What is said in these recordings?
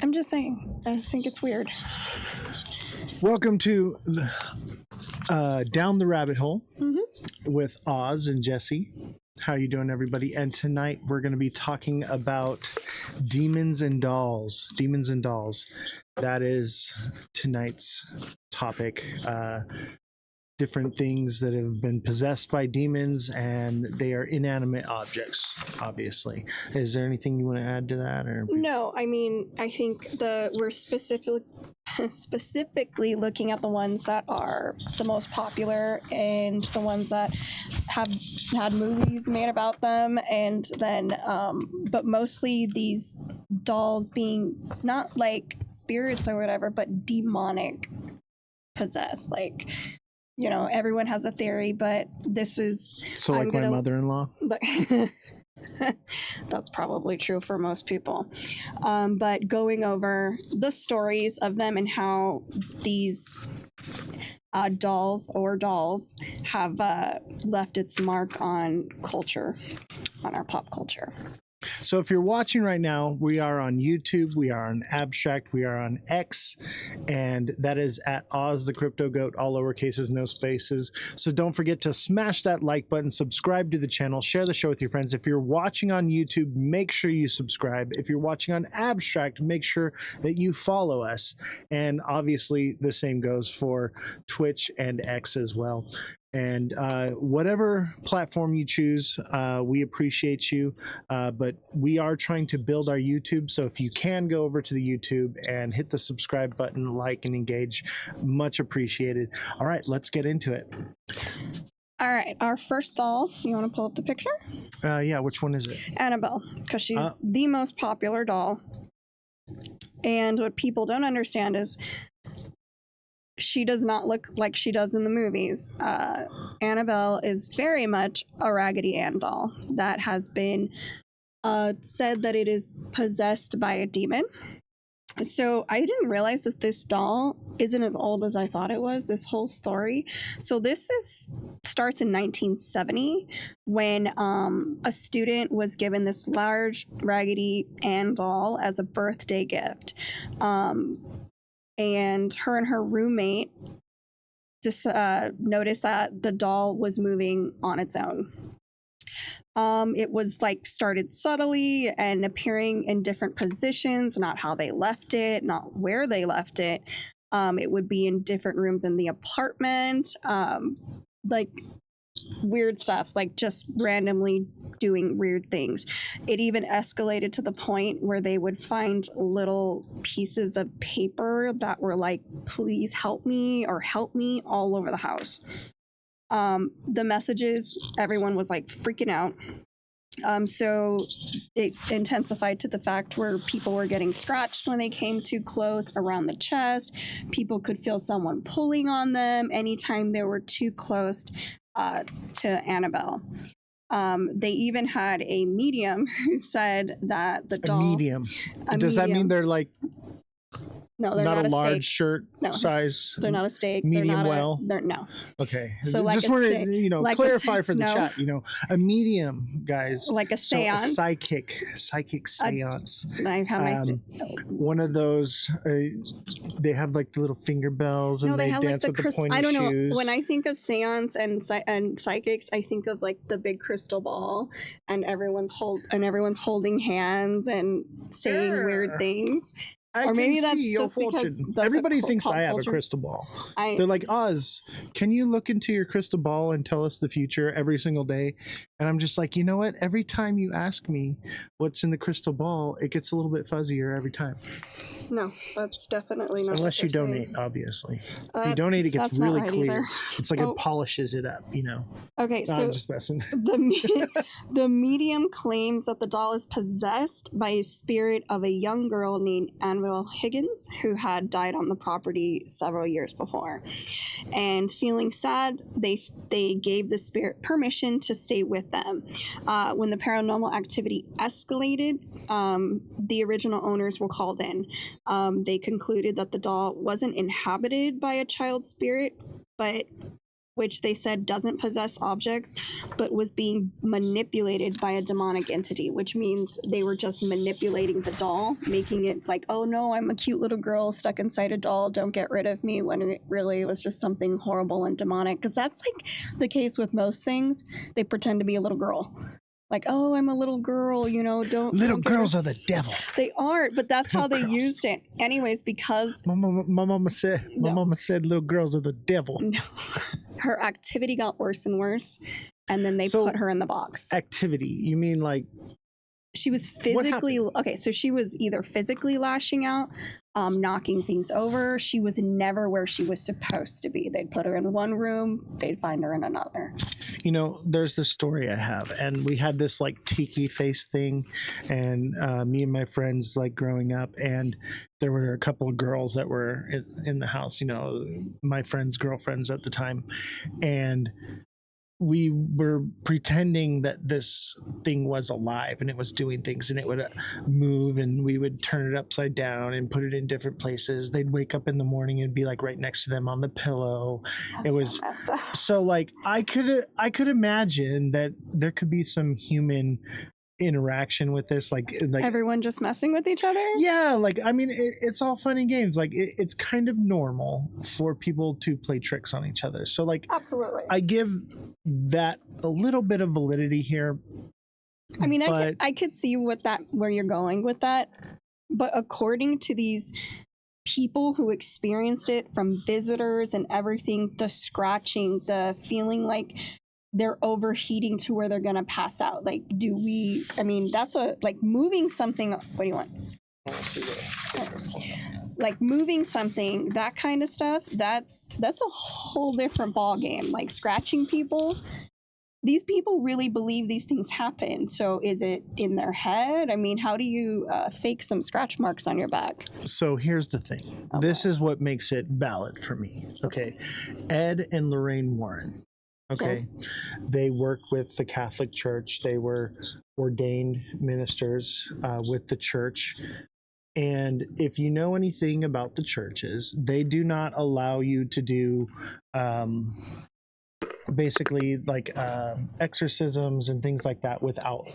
I'm just saying. I think it's weird. Welcome to Down the Rabbit Hole Mm-hmm. with Oz and Jesse. How you doing, everybody? And tonight we're going to be talking about demons and dolls. Demons and dolls. That is tonight's topic. Different things that have been possessed by demons, and they are inanimate objects, obviously. Is there anything you want to add to that? Or No, I mean, I think we're specifically looking at the ones that are the most popular and the ones that have had movies made about them, and then but mostly these dolls being not like spirits or whatever, but demonic possessed. Like, you know, everyone has a theory, but this is so, like my mother-in-law. That's probably true for most people. But going over the stories of them and how these dolls have left its mark on culture, on our pop culture. So if you're watching right now, we are on YouTube, we are on Abstract, we are on X, and that is at Oz the Crypto Goat, all lowercases, no spaces. So don't forget to smash that like button, subscribe to the channel, share the show with your friends. If you're watching on YouTube, make sure you subscribe. If you're watching on Abstract, make sure that you follow us. And obviously the same goes for Twitch and X as well. And whatever platform you choose, we appreciate you. But we are trying to build our YouTube. So if you can go over to the YouTube and hit the subscribe button, like and engage, much appreciated. All right, let's get into it. All right, our first doll, you want to pull up the picture? Yeah, which one is it? Annabelle, because she's the most popular doll. And what people don't understand is she does not look like she does in the movies. Annabelle is very much a Raggedy Ann doll that has been said that it is possessed by a demon. So I didn't realize that this doll isn't as old as I thought it was, this whole story. So this starts in 1970 when a student was given this large Raggedy Ann doll as a birthday gift. And her roommate just noticed that the doll was moving on its own. It was like started subtly and appearing in different positions, not how they left it, not where they left it. It would be in different rooms in the apartment, like weird stuff, like just randomly doing weird things. It even escalated to the point where they would find little pieces of paper that were like, please help me or help me, all over the house. The messages, everyone was like freaking out. So it intensified to the fact where people were getting scratched when they came too close around the chest. People could feel someone pulling on them anytime they were too close to Annabelle. They even had a medium who said that the doll... A medium. Does that mean they're like... No, they're not a large steak. shirt size. They're not a steak. Medium they're well. No. Okay. So like just want to like clarify for the chat. A medium, guys. Like a seance. So a psychic seance. I have my one of those. They have like the little finger bells and they dance like with the pointy I don't shoes. know. When I think of seance and psychics, I think of like the big crystal ball and everyone's holding hands and saying weird things. Or maybe that's just because everybody thinks I have a crystal ball. They're like, Oz, can you look into your crystal ball and tell us the future every single day? And I'm just like, you know what? Every time you ask me what's in the crystal ball, it gets a little bit fuzzier every time. No, that's definitely not. Unless you donate, obviously. If you donate, it gets really clear. Either. It's like it polishes it up, Okay, so I'm just messing. The medium claims that the doll is possessed by a spirit of a young girl named Annabelle Higgins, who had died on the property several years before. And feeling sad, they gave the spirit permission to stay with them. When the paranormal activity escalated, the original owners were called in. They concluded that the doll wasn't inhabited by a child spirit, but which they said doesn't possess objects, but was being manipulated by a demonic entity, which means they were just manipulating the doll, making it like, oh no, I'm a cute little girl stuck inside a doll, don't get rid of me, when it really was just something horrible and demonic. Because that's like the case with most things. They pretend to be a little girl. Like, oh, I'm a little girl, you know, don't. Little don't get girls rid-" are the devil. They aren't, but that's how Little they girls. used it. Anyways, because My mama said No. little girls are the devil. no, her activity got worse and worse, and then they So- put her in the box. Activity. You mean like She was What physically okay. So she was either physically lashing out, knocking things over. She was never where she was supposed to be. They'd put her in one room, they'd find her in another. you know, there's this story I have, and we had this like tiki face thing, and me and my friends like growing up, and there were a couple of girls that were in the house, you know, my friends' girlfriends at the time, and we were pretending that this thing was alive and it was doing things, and it would move, and we would turn it upside down and put it in different places. They'd wake up in the morning and be like right next to them on the pillow. It was messed up. so like I could imagine that there could be some human interaction with this, like Everyone just messing with each other. yeah, like I mean it's all fun and games, like it's kind of normal for people to play tricks on each other, so like Absolutely. I give that a little bit of validity here. I mean, but I could see where you're going with that, but according to these people who experienced it, from visitors and everything, the scratching, the feeling like they're overheating to where they're gonna pass out. Like, I mean, that's like moving something. What do you want? Like moving something, that kind of stuff, that's a whole different ball game. Like scratching people, these people really believe these things happen. So is it in their head? I mean, how do you fake some scratch marks on your back? So here's the thing. Oh, This is what makes it valid for me. Okay. Ed and Lorraine Warren. Okay. They work with the Catholic Church. They were ordained ministers with the church. And if you know anything about the churches, they do not allow you to do basically like exorcisms and things like that without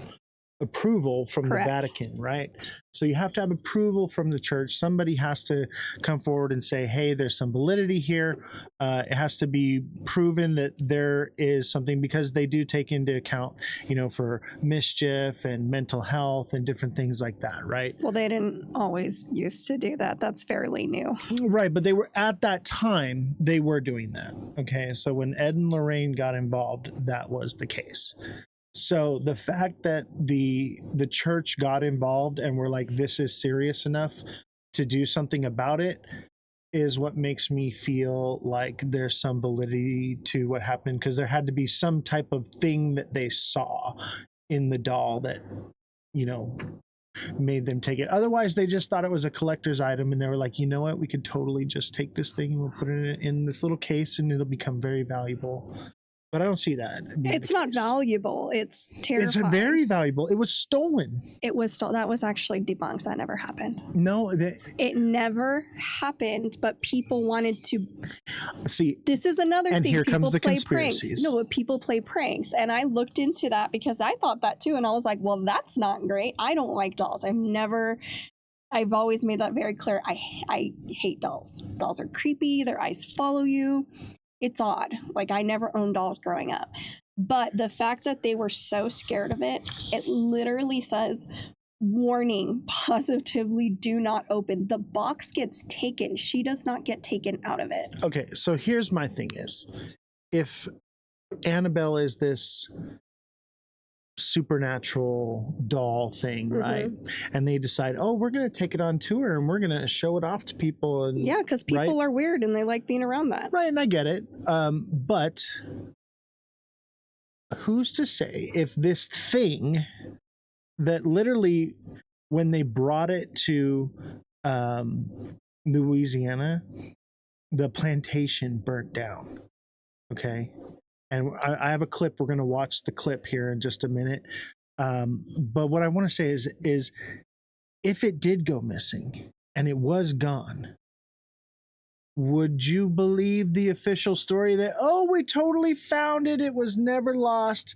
approval from Correct. the Vatican, right? So you have to have approval from the church. Somebody has to come forward and say, hey, there's some validity here. It has to be proven that there is something, because they do take into account, you know, for mischief and mental health and different things like that, right? Well, they didn't always used to do that. That's fairly new. Right, but they were at that time, they were doing that. Okay, so when Ed and Lorraine got involved, that was the case. So the fact that the church got involved and were like, this is serious enough to do something about it, is what makes me feel like there's some validity to what happened, because there had to be some type of thing that they saw in the doll that, you know, made them take it. Otherwise, they just thought it was a collector's item, and they were like, you know what, we could totally just take this thing and we'll put it in this little case and it'll become very valuable. But I don't see that being It's the not case. valuable. It's terrifying. It's very valuable. It was stolen. It was still, that was actually debunked. That never happened. No, It never happened, but people wanted to. see, This is another And thing. here People comes the play conspiracies. pranks. No, but people play pranks. And I looked into that because I thought that too. And I was like, well, that's not great. I don't like dolls. I've always made that very clear. I hate dolls. Dolls are creepy. Their eyes follow you. It's odd. Like, I never owned dolls growing up. But the fact that they were so scared of it, it literally says, warning, positively do not open. The box gets taken. She does not get taken out of it. okay, so here's my thing is, if Annabelle is this supernatural doll thing, right? And they decide, oh, we're going to take it on tour and we're going to show it off to people. And Yeah, because people are weird and they like being around that. right, and I get it. But who's to say if this thing that literally, when they brought it to Louisiana, the plantation burnt down. Okay. And I have a clip. We're going to watch the clip here in just a minute. But what I want to say is if it did go missing and it was gone, would you believe the official story that, oh, we totally found it, it was never lost?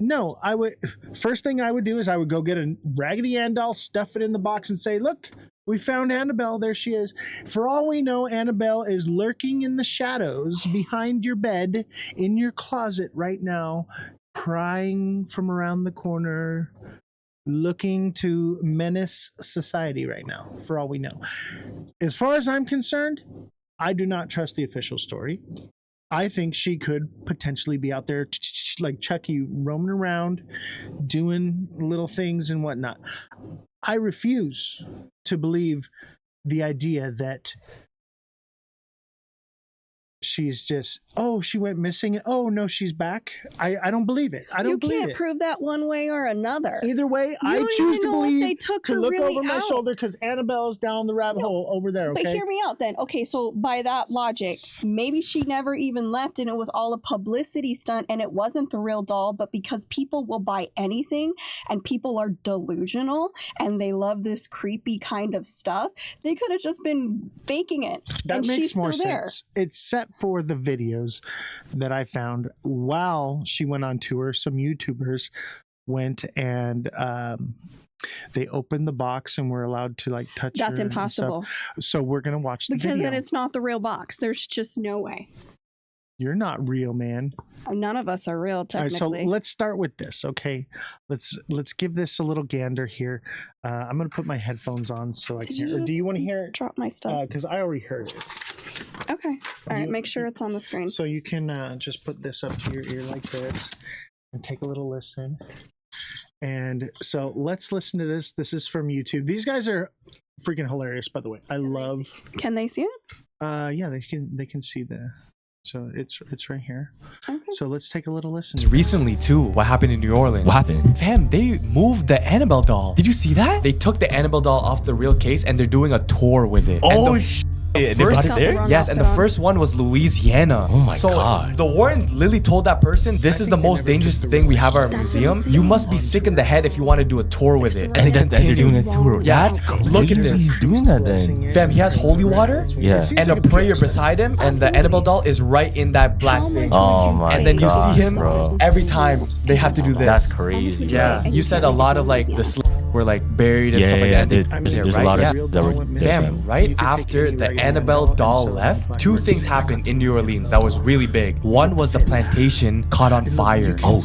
No, I would. First thing I would do is I would go get a Raggedy Ann doll, stuff it in the box, and say, look, we found Annabelle. There she is. For all we know, Annabelle is lurking in the shadows behind your bed, in your closet right now, prying from around the corner, looking to menace society right now, for all we know. As far as I'm concerned, I do not trust the official story. I think she could potentially be out there like Chucky, roaming around, doing little things and whatnot. I refuse to believe the idea that she's just, oh, she went missing. Oh, no, she's back. I don't believe it. I don't You believe can't it. prove that one way or another. Either way, You I don't choose even to know if they believe took to her look really over my out. shoulder because Annabelle's down the rabbit hole over there, okay? But hear me out then. Okay, so by that logic, maybe she never even left and it was all a publicity stunt and it wasn't the real doll, but because people will buy anything and people are delusional and they love this creepy kind of stuff, they could have just been faking it. That and makes she's more still there. sense, except for the videos that I found while she went on tour. Some YouTubers went and they opened the box and were allowed to like touch That's her and impossible. stuff. So we're gonna watch the Because video. then it's not the real box. There's just no way. You're not real, man. None of us are real, All right, so technically. let's start with this, okay? Let's give this a little gander here. I'm gonna put my headphones on so I Did can. you Or do you want to hear it? Drop my stuff. Because I already heard it. Okay. All right. you- Make sure it's on the screen. So you can just put this up to your ear like this and take a little listen. And so let's listen to this. This is from YouTube. These guys are freaking hilarious, by the way. I love. Can they see it? Yeah, they can see the. So it's right here. Okay. So let's take a little listen. Just recently too, what happened in New Orleans? What happened? Fam, they moved the Annabelle doll. Did you see that? They took the Annabelle doll off the real case and they're doing a tour with it. Oh, And the shit. They brought first- it there? Run Yes, off and it the on. first one was Louisiana. Oh my so God. the warrant literally told that person, this I is the think they most never dangerous took the thing we real have at our That's what I'm museum. saying. You must be sick in the head if you want to do a tour with it. And then they're doing a tour. Yeah, That's crazy. look at this. He's doing that then. Fam, he has holy water Yeah. and a prayer beside him, and the Absolutely. Annabelle doll is right in that black How thing. much Oh would you my pay? And then you gosh, see him bro. every time they have to do this. That's crazy. Yeah, And you you said can't a make it lot to of like museum. the were like buried and Yeah, stuff like yeah, that. yeah. They- There's a right? lot of Yeah. stuff that were Fam, different. right You could take after any the regular Annabelle doll doll and sell it left, for two $5. things happened in New Orleans that was really big. One was the plantation caught on fire. Oh,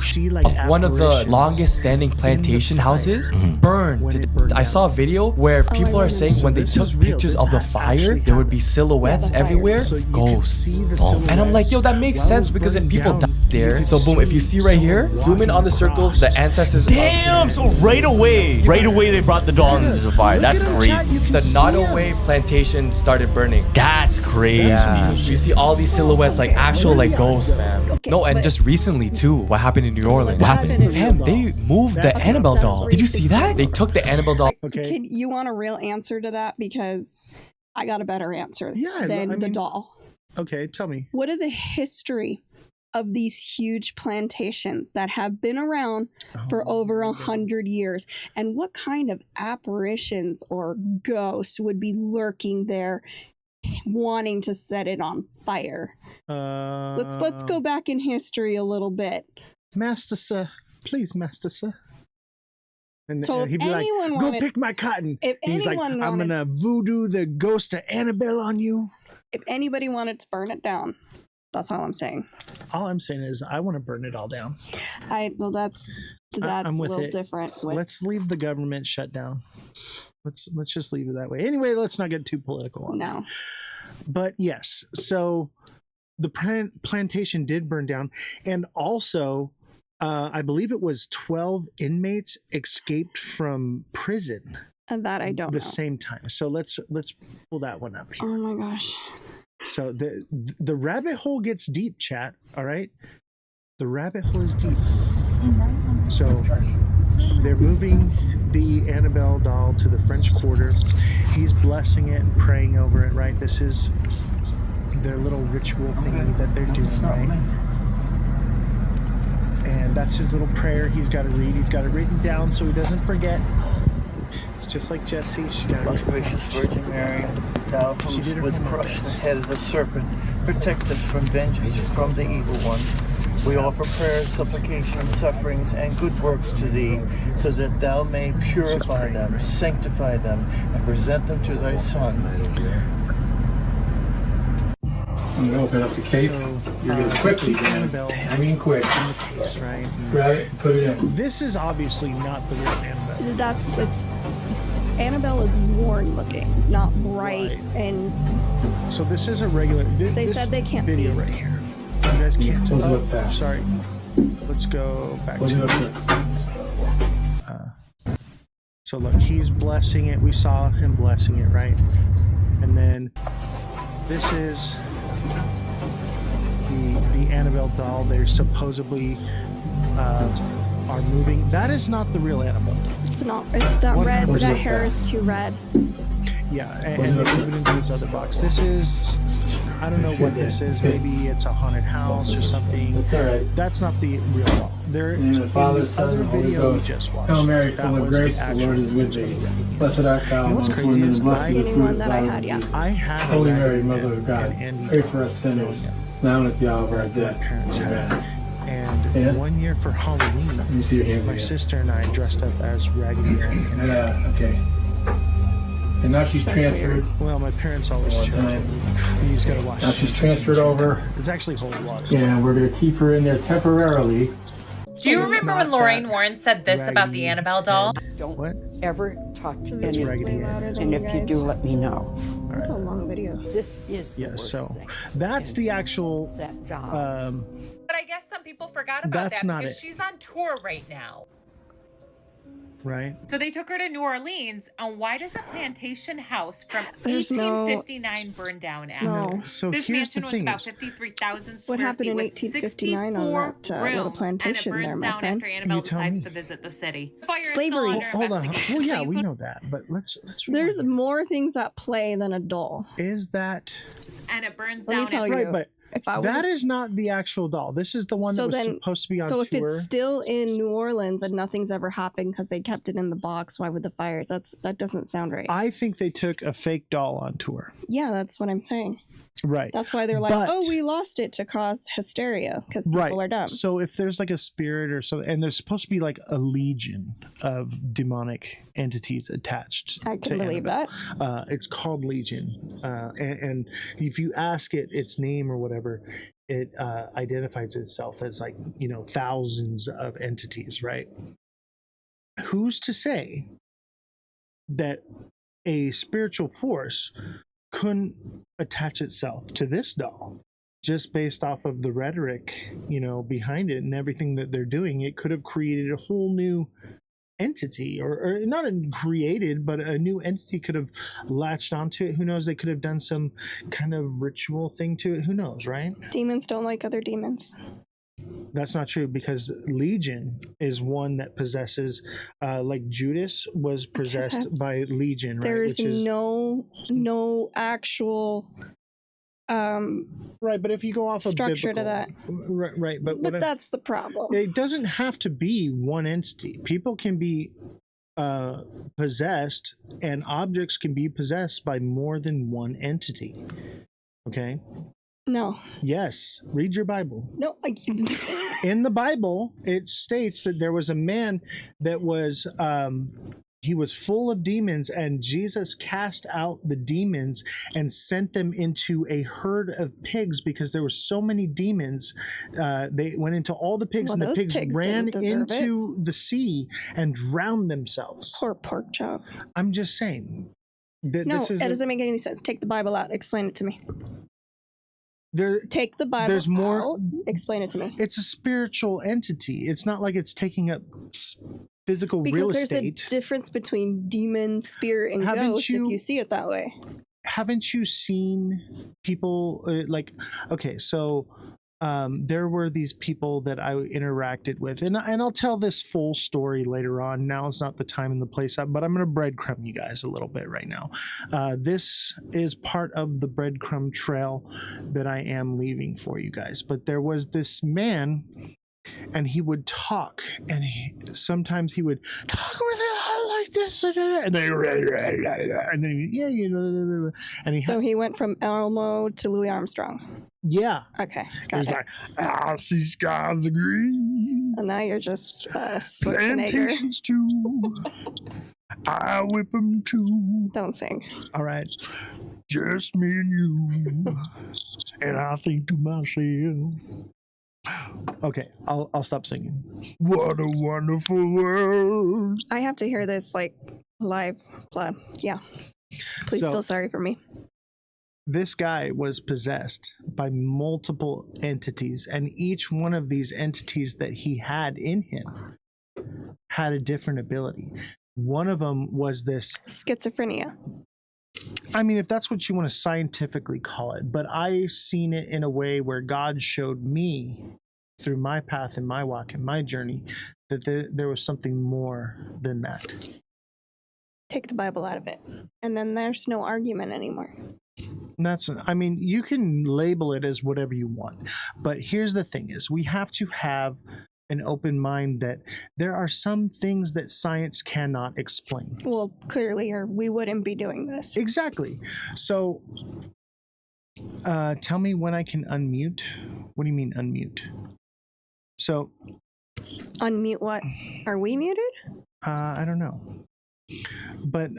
One of the longest standing plantation houses burned. When to it death. burned I saw a down. video where people I are saying remember. when So they this took is real. pictures This of the actually fire, there would be silhouettes Yeah, the fire. everywhere, So you could ghosts. see the And I'm like, yo, that makes sense because if people die there, so boom, if you see right here, zoom in on the circles, the ancestors. Damn, so right away they brought the doll into the fire. That's crazy. The Nottoway plantation started burning. That's crazy. Yeah, you see all these silhouettes like actual like ghosts, fam. Okay, No, and but- just recently too, what happened in New Orleans? What happened? Fam, they moved the That's- Annabelle that's doll. Did you see that? racist. They took the Annabelle doll. Okay. Can you want a real answer to that? Because I got a better answer Yeah, than I the mean- doll. Okay, tell me. What are the history of these huge plantations that have been around for over 100 years? And what kind of apparitions or ghosts would be lurking there wanting to set it on fire? Let's go back in history a little bit. Master Sir. Please, Master Sir. And So if he'd be like, anyone go wanted, pick my cotton. if He's like, anyone I'm wanted, gonna voodoo the ghost of Annabelle on you. if anybody wanted to burn it down, that's all I'm saying. All I'm saying is I want to burn it all down. Well, that's I'm a with little it. different. With, Let's leave the government shut down. Let's just leave it that way. Anyway, let's not get too political on that. no, But yes, so the plantation did burn down, and also I believe it was 12 inmates escaped from prison and that I don't the know. same time. So let's pull that one up here. Oh my gosh. So the rabbit hole gets deep, chat. All right, the rabbit hole is deep. So they're moving the Annabelle doll to the French Quarter. He's blessing it and praying over it. Right, this is their little ritual thingy that they're doing. Right, and that's his little prayer. He's got to read. He's got it written down so he doesn't forget. just like Jesse. She got Most gracious Virgin Mary, thou She did who her was homework. crushed the head of the serpent, protect us from vengeance from the evil one. We offer prayers, supplications, sufferings, and good works to thee, so that thou may purify them, sanctify them, and present them to thy Son. I'm gonna open up the case. So, You're gonna quickly, the man. Annabelle I mean quick. case, right? Grab it and put it in. This is obviously not the real Annabelle. It's Annabelle is worn looking, not bright, Right. and So this is a regular. They this said they can't video see it. right here. You guys can't. Close it Oh, up fast. sorry. Let's go back Close it to. up quick. So look, he's blessing it. We saw him blessing it, right? And then this is the Annabelle doll. They're supposedly are moving. That is not the real Annabelle. it's not. It's that red. 100% That hair is too red. Yeah, and they move it into this other box. This is, I don't know what this is. Maybe it's a haunted house or something. It's all right. That's not the real doll. There In the name of in the Father, the Son, other and Holy video we Ghost. just watched. Hail Mary, that full of was grace, the the actual Lord is with thee. Raggedy Ann. Blessed art thou You know what's amongst crazy women, is and blessed I- is the Getting fruit one of that thy I womb, had, yeah. Jesus. I had a Holy Mary, Raggedy Mother Ann of God, and Andy pray for us sinners, now and at the hour of our my death. parents had. Amen. And Yeah. one year for Halloween, Let me see your hands my again. sister and I dressed up as Raggedy Ann. Okay. And now she's That's transferred. Well, my parents always One chose time. it. He's got to watch. Now she's transferred over. It's actually whole water. And we're going to keep her in there temporarily. Do you It's remember not when Lorraine that Warren said this about Raggedy the Annabelle doll? Don't What? ever touch It's any. Raggedy Ann. And if you do, let me know. It's a long video. This is the Yeah, worst so thing. that's And the actual. that job. But I guess some people forgot about That's that not because it. she's on tour right now. Right? So they took her to New Orleans, and why does a plantation house from There's no- 1859 burn down after? No. So This here's mansion the was thing about is, 53,000 What square happened feet in with 1859 on 64 that, little rooms, plantation and it there, burns my down friend? after Annabelle tell decides me? to visit the city. The fire is Slavery. still well, under hold on. investigation, Well, so yeah, you we could- know that, but let's. There's rewind. more things at play than a doll. Is that and it burns Let me down tell after you. right? But If I was that is not the actual doll. This is the one So that was then- supposed to be on so if tour. it's still in New Orleans and nothing's ever happened because they kept it in the box, why would the fires? That doesn't sound right. I think they took a fake doll on tour. Yeah, that's what I'm saying. Right. That's why they're like, But- oh, we lost it to cause hysteria because people Right. are dumb. So if there's like a spirit or something, and there's supposed to be like a legion of demonic entities attached. I to can believe Annabelle. that. It's called Legion, and if you ask it its name or whatever, it identifies itself as like thousands of entities, right? Who's to say that a spiritual force couldn't attach itself to this doll? Just based off of the rhetoric, behind it and everything that they're doing, it could have created a whole new entity, or not created, but a new entity could have latched onto it. Who knows? They could have done some kind of ritual thing to it. Who knows, right? Demons don't like other demons. That's not true, because Legion is one that possesses, like Judas was possessed that's- by Legion, right? There's Which is no actual right. But if you go off of structure to biblical- right. But but that's the problem. it doesn't have to be one entity. People can be possessed, and objects can be possessed by more than one entity. Okay. No. Yes. Read your Bible. No. In the Bible, it states that there was a man that was he was full of demons, and Jesus cast out the demons and sent them into a herd of pigs because there were so many demons. They went into all the pigs, Well, and the those pigs pigs ran didn't deserve it. into the sea and drowned themselves. Poor pork chop. I'm just saying that No, this is it doesn't make any sense. Take the Bible out. Explain it to me. there. Take the Bible There's more- out. Explain it to me. It's a spiritual entity. It's not like it's taking up physical Because real there's estate. a difference between demon, spirit, and Haven't ghost you- if you see it that way. Haven't you seen people okay, so there were these people that I interacted with, and I'll tell this full story later on. Now is not the time and the place, but I'm going to breadcrumb you guys a little bit right now. This is part of the breadcrumb trail that I am leaving for you guys. But there was this man, and he would talk, and sometimes he would talk really like this, and then yeah, and he So he went from Elmo to Louis Armstrong. yeah, Okay, he got was it. like, I see skies are green, And now you're just Schwarzenegger. plantations too. I whip them too. Don't sing. All right, just me and you, and I think to myself. Okay, I'll stop singing. What a wonderful world. I have to hear this like live. Yeah. Please So- feel sorry for me. This guy was possessed by multiple entities, and each one of these entities that he had in him had a different ability. One of them was this, Schizophrenia. I mean, if that's what you want to scientifically call it, but I seen it in a way where God showed me through my path and my walk and my journey that there was something more than that. Take the Bible out of it. And then there's no argument anymore. And that's, I mean, you can label it as whatever you want, but here's the thing is we have to have an open mind that there are some things that science cannot explain. Well, clearly, or we wouldn't be doing this. Exactly. So tell me when I can unmute. What do you mean unmute? So Unmute what? Are we muted? I don't know. But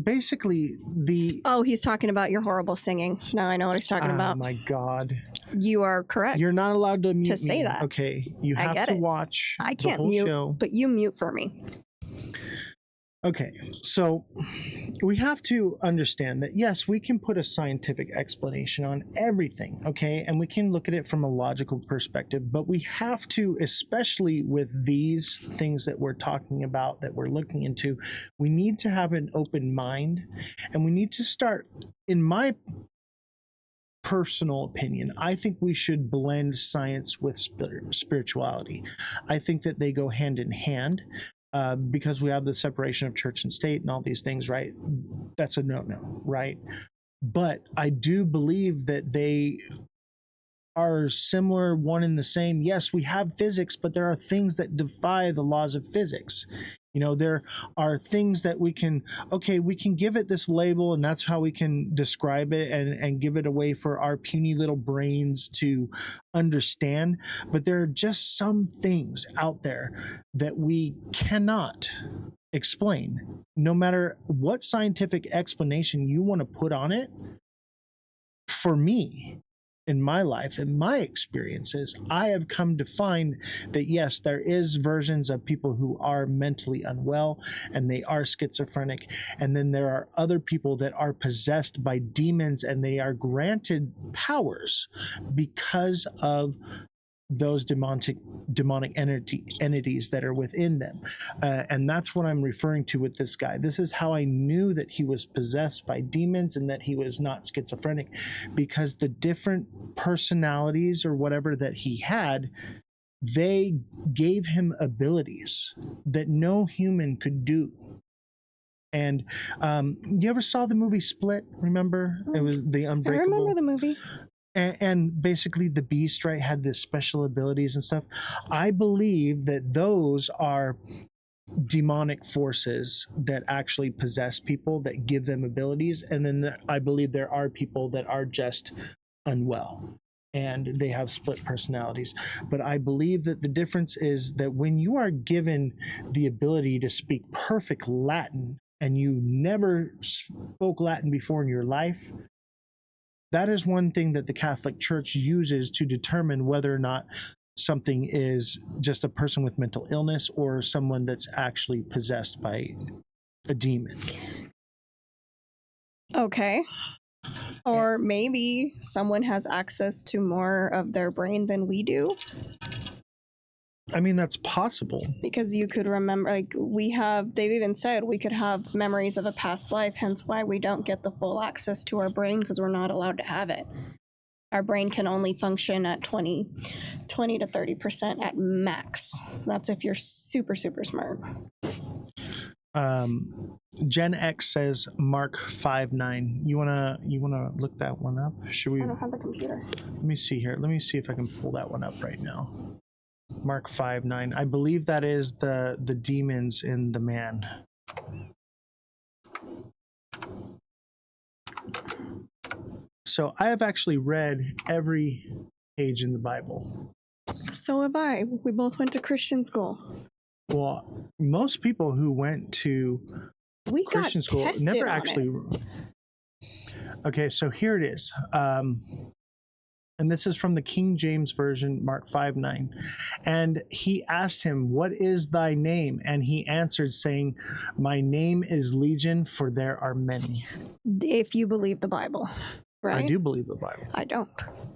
basically the Oh, he's talking about your horrible singing. Now I know what he's talking oh about. my God. You are correct. You're not allowed to mute say me. that. Okay. You I have get to it. watch I the can't whole mute, show. but you mute for me. Okay, so we have to understand that yes, we can put a scientific explanation on everything, okay, and we can look at it from a logical perspective, but we have to, especially with these things that we're talking about, that we're looking into, we need to have an open mind, and we need to start, in my personal opinion, I think we should blend science with spirituality. I think that they go hand in hand. Because we have the separation of church and state and all these things, right? That's a no-no, right? But I do believe that they are similar, one and the same. Yes, we have physics, but there are things that defy the laws of physics. You know, there are things that we can give it this label, and that's how we can describe it and give it away for our puny little brains to understand. But there are just some things out there that we cannot explain. No matter what scientific explanation you want to put on it, for me, in my life and my experiences, I have come to find that yes, there is versions of people who are mentally unwell and they are schizophrenic, and then there are other people that are possessed by demons and they are granted powers because of those demonic entities that are within them. And that's what I'm referring to with this guy. This is how I knew that he was possessed by demons and that he was not schizophrenic, because the different personalities or whatever that he had, they gave him abilities that no human could do. And you ever saw the movie Split? Remember? It was The Unbreakable. I remember the movie. And basically the Beast, right, had this special abilities and stuff. I believe that those are demonic forces that actually possess people, that give them abilities. And then I believe there are people that are just unwell and they have split personalities. But I believe that the difference is that when you are given the ability to speak perfect Latin and you never spoke Latin before in your life, that is one thing that the Catholic Church uses to determine whether or not something is just a person with mental illness or someone that's actually possessed by a demon. Okay. Or maybe someone has access to more of their brain than we do, I mean, that's possible. because you could remember, like, they've even said we could have memories of a past life, hence why we don't get the full access to our brain, because we're not allowed to have it. Our brain can only function at 20 to 30% at max. That's if you're super, super smart. Gen X says Mark 5.9. You wanna look that one up? Should we? I don't have the computer. Let me see here. Let me see if I can pull that one up right now. Mark 5:9. I believe that is the demons in the man. So I have actually read every page in the Bible. So have I. We both went to Christian school. Well, most people who went to We Christian got school tested never on actually. it. Okay, so here it is. And this is from the King James Version, Mark 5:9. And he asked him, "What is thy name?" And he answered, saying, "My name is Legion, for there are many." If you believe the Bible, right? I do believe the Bible. I don't.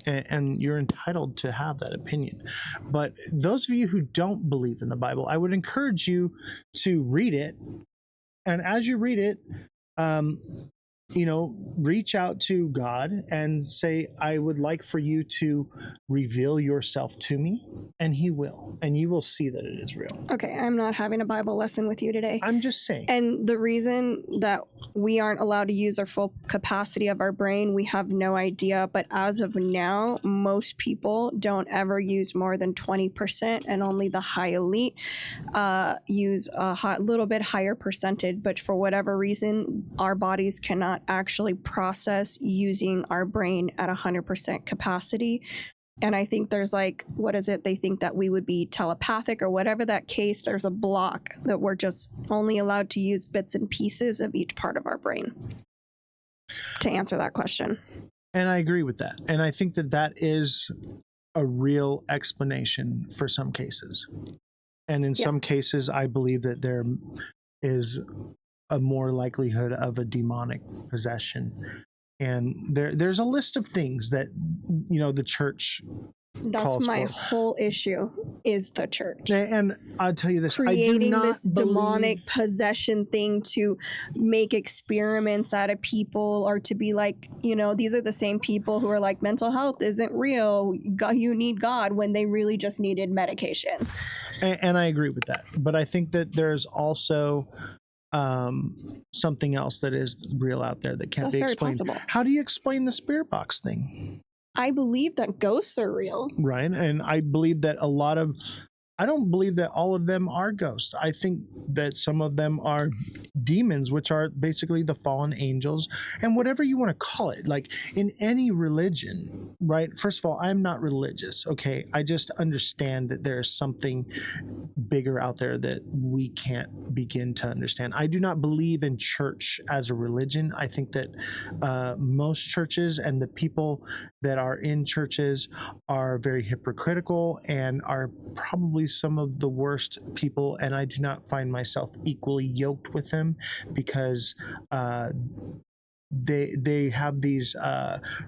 And you're entitled to have that opinion. But those of you who don't believe in the Bible, I would encourage you to read it. And as you read it, reach out to God and say, "I would like for you to reveal yourself to me," and he will, and you will see that it is real. Okay, I'm not having a Bible lesson with you today. I'm just saying. And the reason that we aren't allowed to use our full capacity of our brain, we have no idea. But as of now, most people don't ever use more than 20%, and only the high elite use a little bit higher percentage. But for whatever reason, our bodies cannot actually process using our brain at 100% capacity. And I think there's they think that we would be telepathic or whatever that case. There's a block that we're just only allowed to use bits and pieces of each part of our brain to answer that question. And I agree with that. And I think that that is a real explanation for some cases. And in some cases, I believe that there is a more likelihood of a demonic possession. And there's a list of things that, the church That's calls my for. whole issue is the church. And I'll tell you this, I do Creating not this demonic possession thing to make experiments out of people, or to be like, these are the same people who are like, mental health isn't real, you need God, when they really just needed medication. And I agree with that. But I think that there's also something else that is real out there that can't That's be very explained. possible. How do you explain the spirit box thing? I believe that ghosts are real. Right. And I believe that I don't believe that all of them are ghosts. I think that some of them are demons, which are basically the fallen angels, and whatever you want to call it. Like in any religion, right? First of all, I'm not religious. Okay. I just understand that there's something bigger out there that we can't begin to understand. I do not believe in church as a religion. I think that most churches and the people that are in churches are very hypocritical and are probably some of the worst people, and I do not find myself equally yoked with them because they have these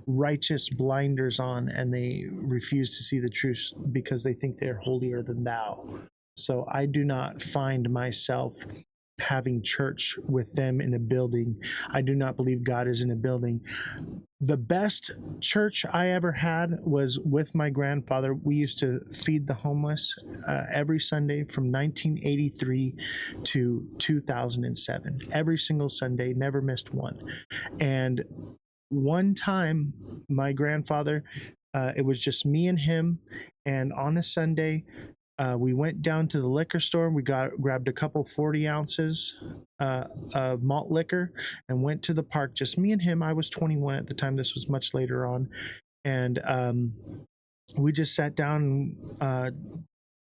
righteous blinders on, and they refuse to see the truth because they think they're holier than thou. So I do not find myself having church with them in a building. I do not believe God is in a building. The best church I ever had was with my grandfather. We used to feed the homeless every Sunday from 1983 to 2007. Every single Sunday, never missed one. And one time, my grandfather, it was just me and him, and on a Sunday, we went down to the liquor store. We grabbed a couple 40 ounces of malt liquor and went to the park. Just me and him. I was 21 at the time. This was much later on. And we just sat down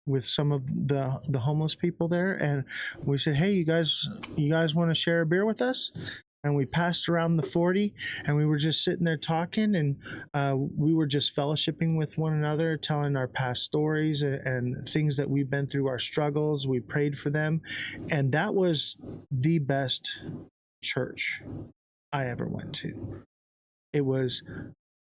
with some of the homeless people there. And we said, "Hey, you guys want to share a beer with us?" And we passed around the 40, and we were just sitting there talking, and we were just fellowshipping with one another, telling our past stories and things that we've been through, our struggles. We prayed for them, and that was the best church I ever went to. It was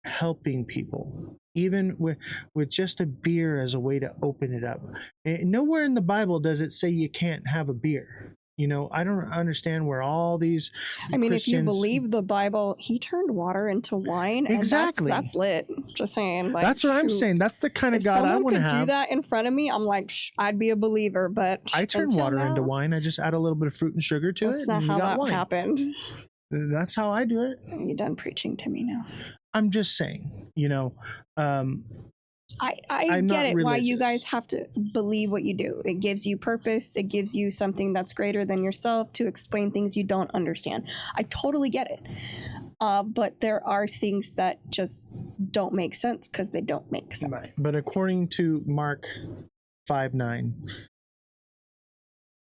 helping people, even with just a beer as a way to open it up. And nowhere in the Bible does it say you can't have a beer. I don't understand where all these If you Christians- believe the Bible, he turned water into wine. Exactly. And that's lit. Just saying. That's what I'm shoot. saying. That's the kind of If God I someone want to could do have. that in front of me, I'm like, I'd be a believer. But I turn until water now, into wine. I just add a little bit of fruit and sugar to That's it. not and how you got that wine. happened. That's how I do it. You're done preaching to me now. I'm just saying, I I'm get not it why you religious. guys have to believe what you do. It gives you purpose. It gives you something that's greater than yourself to explain things you don't understand. I totally get it. But there are things that just don't make sense because they don't make sense. Right. But according to Mark 5:9,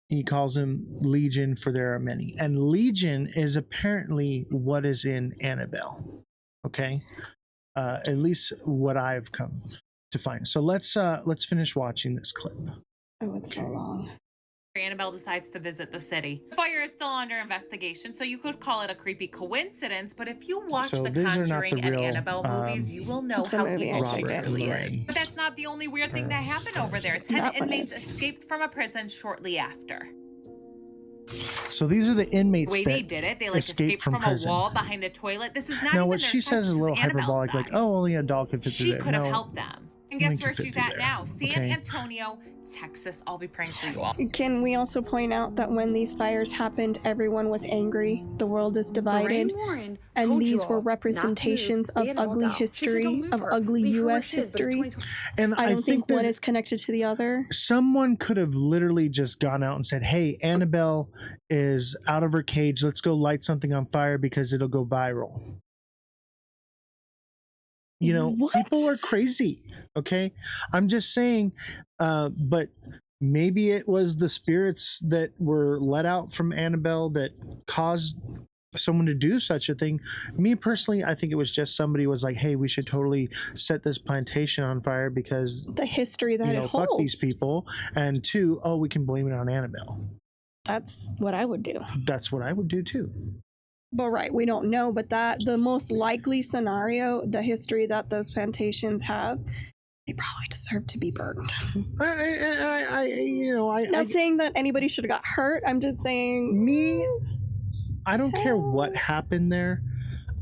he calls him Legion, for there are many. And Legion is apparently what is in Annabelle. Okay? At least what I've come to find. So let's finish watching this clip. Oh, it's so long. Annabelle decides to visit the city. The fire is still under investigation, so you could call it a creepy coincidence, but if you watch So the these are not Conjuring the and real, Annabelle movies, you will know It's a how movie, evil I she Robert forget. and truly is. Lorraine. But that's not the only weird thing that happened over there. 10 That one inmates is. escaped from a prison shortly after. So these are the The inmates way they that did it, they like escaped from prison. a wall behind the toilet. This is not Now even what their she size, says is a this little Annabelle's hyperbolic, like, size. oh, only a doll could fit through She there. could have No. helped them. And Only guess where could fit she's through at there. now? San Okay. Antonio, Texas. I'll be praying for you all. Can we also point out that when these fires happened, everyone was angry? The world is divided. And these were representations of ugly history, of ugly U.S. history. And I don't think that one is connected to the other. someone could have literally just gone out and said, hey, Annabelle is out of her cage. Let's go light something on fire because it'll go viral. You know, What? people are crazy. Okay. I'm just saying, but maybe it was the spirits that were let out from Annabelle that caused someone to do such a thing. Me personally, I think it was just somebody was like, hey, we should totally set this plantation on fire because, The history that you know, it fuck holds. these people. And two, oh, we can blame it on Annabelle. That's what I would do. That's what I would do too. But right, we don't know. But that the most likely scenario, the history that those plantations have, they probably deserve to be burned. Not saying that anybody should have got hurt. I'm just saying I don't care what happened there.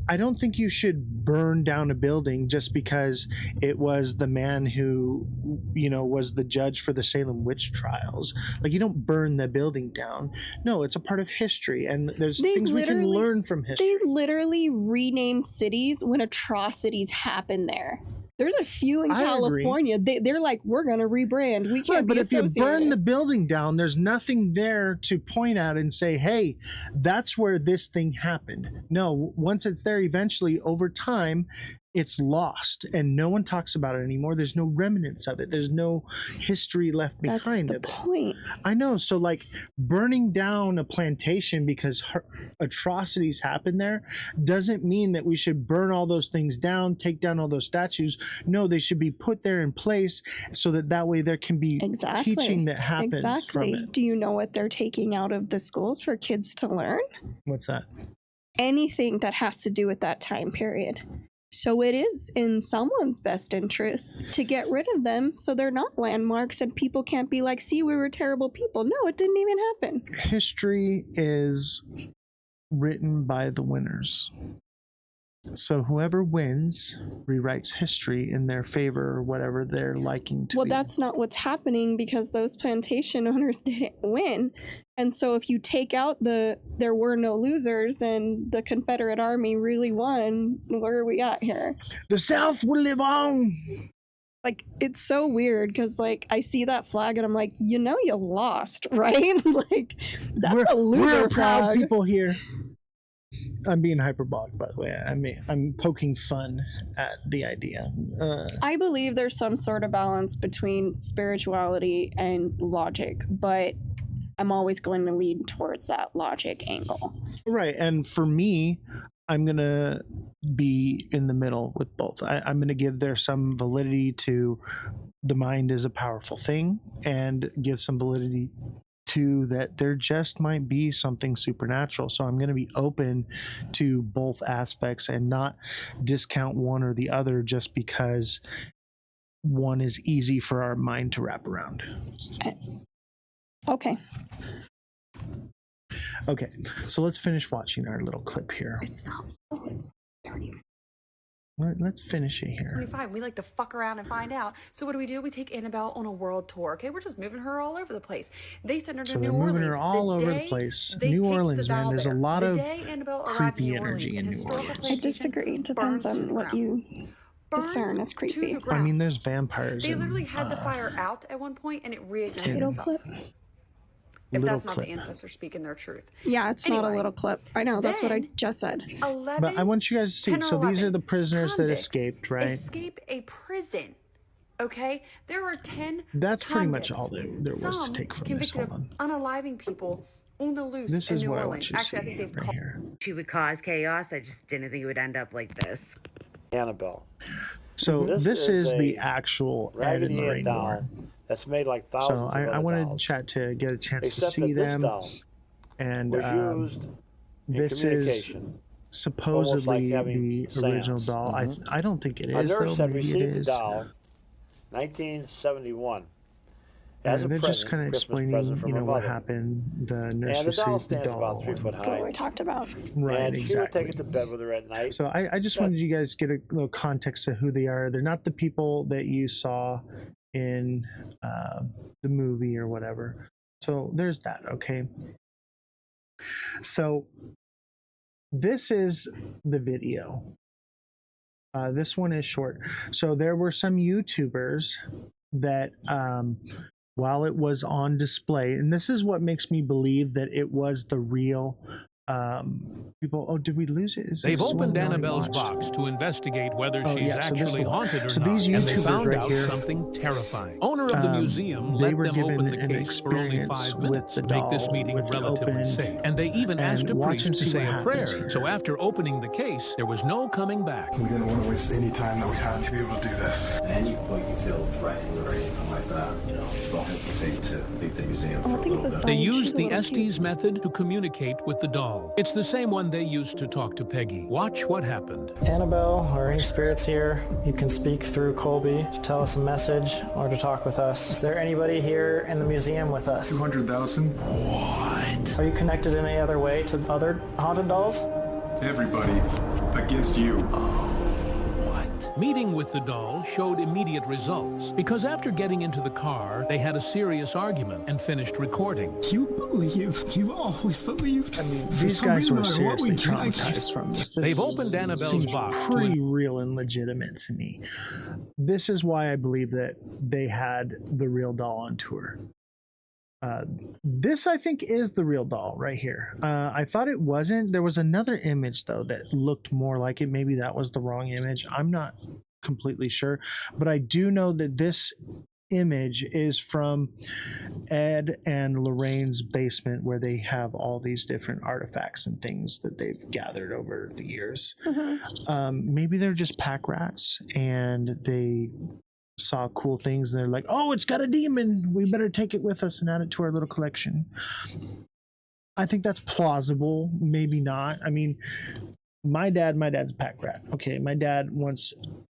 I don't think you should burn down a building just because it was the man who, you know, was the judge for the Salem witch trials. Like, you don't burn the building down. No, it's a part of history, and there's things we can learn from history. They literally rename cities when atrocities happen there. There's a few in I agree. California. They're like, we're gonna rebrand. We can't Right, be but if you associated. burn the building down, there's nothing there to point at and say, hey, that's where this thing happened. No, once it's there, eventually, over time, it's lost and no one talks about it anymore. There's no remnants of it. There's no history left That's behind the of it. point. I know. So, like, burning down a plantation because atrocities happen there doesn't mean that we should burn all those things down, take down all those statues. No, they should be put there in place so that way there can be teaching that happens from it. Do you know what they're taking out of the schools for kids to learn? What's that? Anything that has to do with that time period. So it is in someone's best interest to get rid of them so they're not landmarks and people can't be like, see, we were terrible people. No, it didn't even happen. History is written by the winners. So whoever wins rewrites history in their favor or whatever they're liking to Well, be. that's not what's happening because those plantation owners didn't win. And so if you take out there were no losers and the Confederate Army really won, where are we at here? The South will live on. Like, it's so weird because, like, I see that flag and I'm like, you know, you lost, right? Like, that's a loser We're proud flag. people here. I'm being hyperbolic, by the way. I mean, I'm poking fun at the idea. I believe there's some sort of balance between spirituality and logic, but I'm always going to lean towards that logic angle. Right. And for me, I'm going to be in the middle with both. I'm going to give there some validity to the mind is a powerful thing and give some validity to that there just might be something supernatural. So I'm going to be open to both aspects and not discount one or the other just because one is easy for our mind to wrap around. Okay. Okay, so let's finish watching our little clip here. It's not. It's 30. Let's finish it here. 25. We like to fuck around and find out. So what do? We take Annabelle on a world tour. Okay, we're just moving her all over the place. They send her to So New they're Orleans. moving her all over the place. New Orleans, man. There's a lot of creepy energy in New Orleans. I disagree. It depends on what you discern as to creepy. the ground. I mean, there's vampires. They and, literally had the fire out at one point and it reignited Title itself. clip. If little that's not clip. the ancestors speaking their truth. Yeah, it's not a Anyway, little clip. I know, that's what I then- just said. 11, But I want you guys to see. 10 or So these are 11 the prisoners that convicts escaped, right? Escape a prison. Okay, there are 10. That's pretty much convicts. all there was to Some take from this. convicted Hold of on. unaliving people on the loose This in is New what I Orleans. want you to Actually, I see think they've right called. here. She would cause chaos. I just didn't think it would end up like this. Annabelle. So this is the a actual Ed and Raggedy Ann Lorraine doll Moore. that's made like So thousands of I other wanted dolls. chat to get a chance to Except see that this them, doll and was used in this is communication. supposedly having the original seance. doll. I don't think it A is nurse though. had Maybe it received the is. doll 1971 as a And they're just present, kind of Christmas explaining, present from you her know, what mother. happened. The nurse And the doll received the stands about doll. 3 foot What high. we talked about. Right, And she would take exactly. it to bed with her at night. So I just wanted you guys to get a little context of who they are. They're not the people that you saw in the movie or whatever. So there's that, okay? So this is the video. This one is short. So there were some YouTubers that while it was on display, and this is what makes me believe that it was the real people. Oh, did we lose it? Is They've this one opened we already Annabelle's watched? box to investigate whether Oh, she's yeah, so this is actually the one. haunted or So not, these and they YouTubers found right out here, something terrifying. Owner of the museum they let were them given open the an case for only experience 5 with minutes the to make this doll, meeting with it relatively open, safe. And they even and asked a watch priest and to see say what a prayer. happens here. So after opening the case, there was no coming back. We didn't want to waste any time that we had to be able to do this. At any point you feel threatened or anything like that, don't hesitate to leave the museum for a think it's little a bit. They She's used a the little cute. Estes method to communicate with the doll. It's the same one they used to talk to Peggy. Watch what happened. Annabelle, or any spirits here, you can speak through Colby to tell us a message or to talk with us. Is there anybody here in the museum with us? 200,000? What? Are you connected in any other way to other haunted dolls? Everybody against you. Meeting with the doll showed immediate results because after getting into the car, they had a serious argument and finished recording. You believe. You always believed. I mean, these guys were seriously traumatized from this. This They've opened Annabelle's seems box to pretty real and legitimate to me. This is why I believe that they had the real doll on tour. This, I think, is the real doll right here. I thought it wasn't. There was another image, though, that looked more like it. Maybe that was the wrong image. I'm not completely sure. But I do know that this image is from Ed and Lorraine's basement, where they have all these different artifacts and things that they've gathered over the years. Maybe they're just pack rats and they saw cool things and they're like, oh, it's got a demon, we better take it with us and add it to our little collection. I think that's plausible. Maybe not. I mean, my dad's a pack rat. Okay, my dad wants,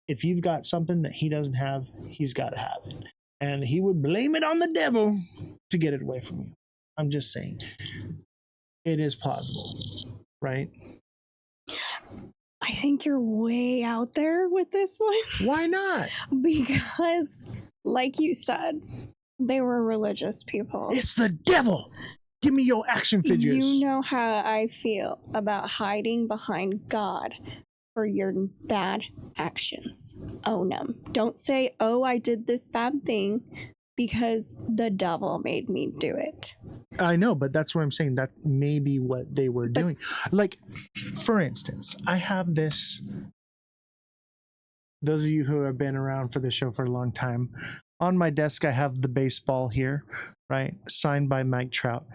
if you've got something that he doesn't have, he's got to have it, and he would blame it on the devil to get it away from you. I'm just saying, it is plausible, right? I think you're way out there with this one. Why not? Because, like you said, they were religious people. It's the devil. Give me your action figures. You know how I feel about hiding behind God for your bad actions. Own them. Don't say, oh, I did this bad thing because the devil made me do it. I know, but that's what I'm saying. That's maybe what they were doing. Like, for instance, I have this. Those of you who have been around for the show for a long time, on my desk, I have the baseball here, right? Signed by Mike Trout.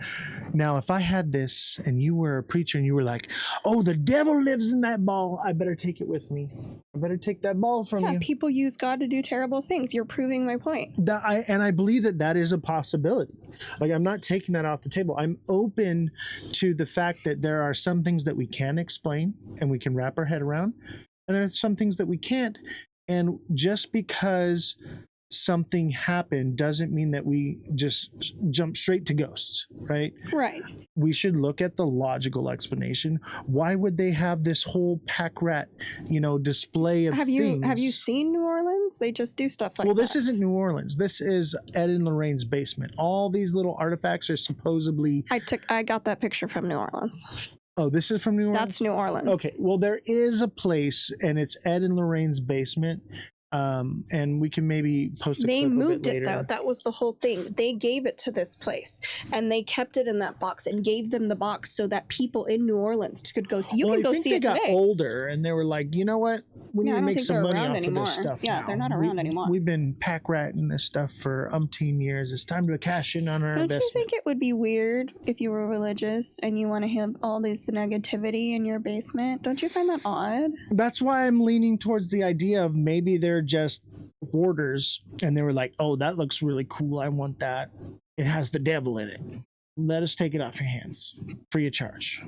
Now, if I had this and you were a preacher and you were like, oh, the devil lives in that ball, I better take it with me. I better take that ball from you. People use God to do terrible things. You're proving my point. I believe that is a possibility. Like, I'm not taking that off the table. I'm open to the fact that there are some things that we can explain and we can wrap our head around, and there are some things that we can't. And just because something happened doesn't mean that we just jump straight to ghosts, right? Right. We should look at the logical explanation. Why would they have this whole pack rat, display of things? Have you seen New Orleans? They just do stuff like Well, that. this isn't New Orleans. This is Ed and Lorraine's basement. All these little artifacts are supposedly. I got that picture from New Orleans. Oh, this is from New Orleans? That's New Orleans. Okay, well, there is a place, and it's Ed and Lorraine's basement, and we can maybe post a They clip moved of it it later. though. That was the whole thing. They gave it to this place, and they kept it in that box and gave them the box so that people in New Orleans could go see. You Well, can I go think see they it got today. older, and they were like, you know what? We Yeah, need I to don't make think some they're money around off anymore. of this stuff. Yeah, now. they're not around anymore. We've been pack ratting this stuff for umpteen years. It's time to cash in on our Don't investment. you think it would be weird if you were religious and you want to have all this negativity in your basement? Don't you find that odd? That's why I'm leaning towards the idea of maybe they're just hoarders, and they were like, "Oh, that looks really cool. I want that. It has the devil in it. Let us take it off your hands, free of charge."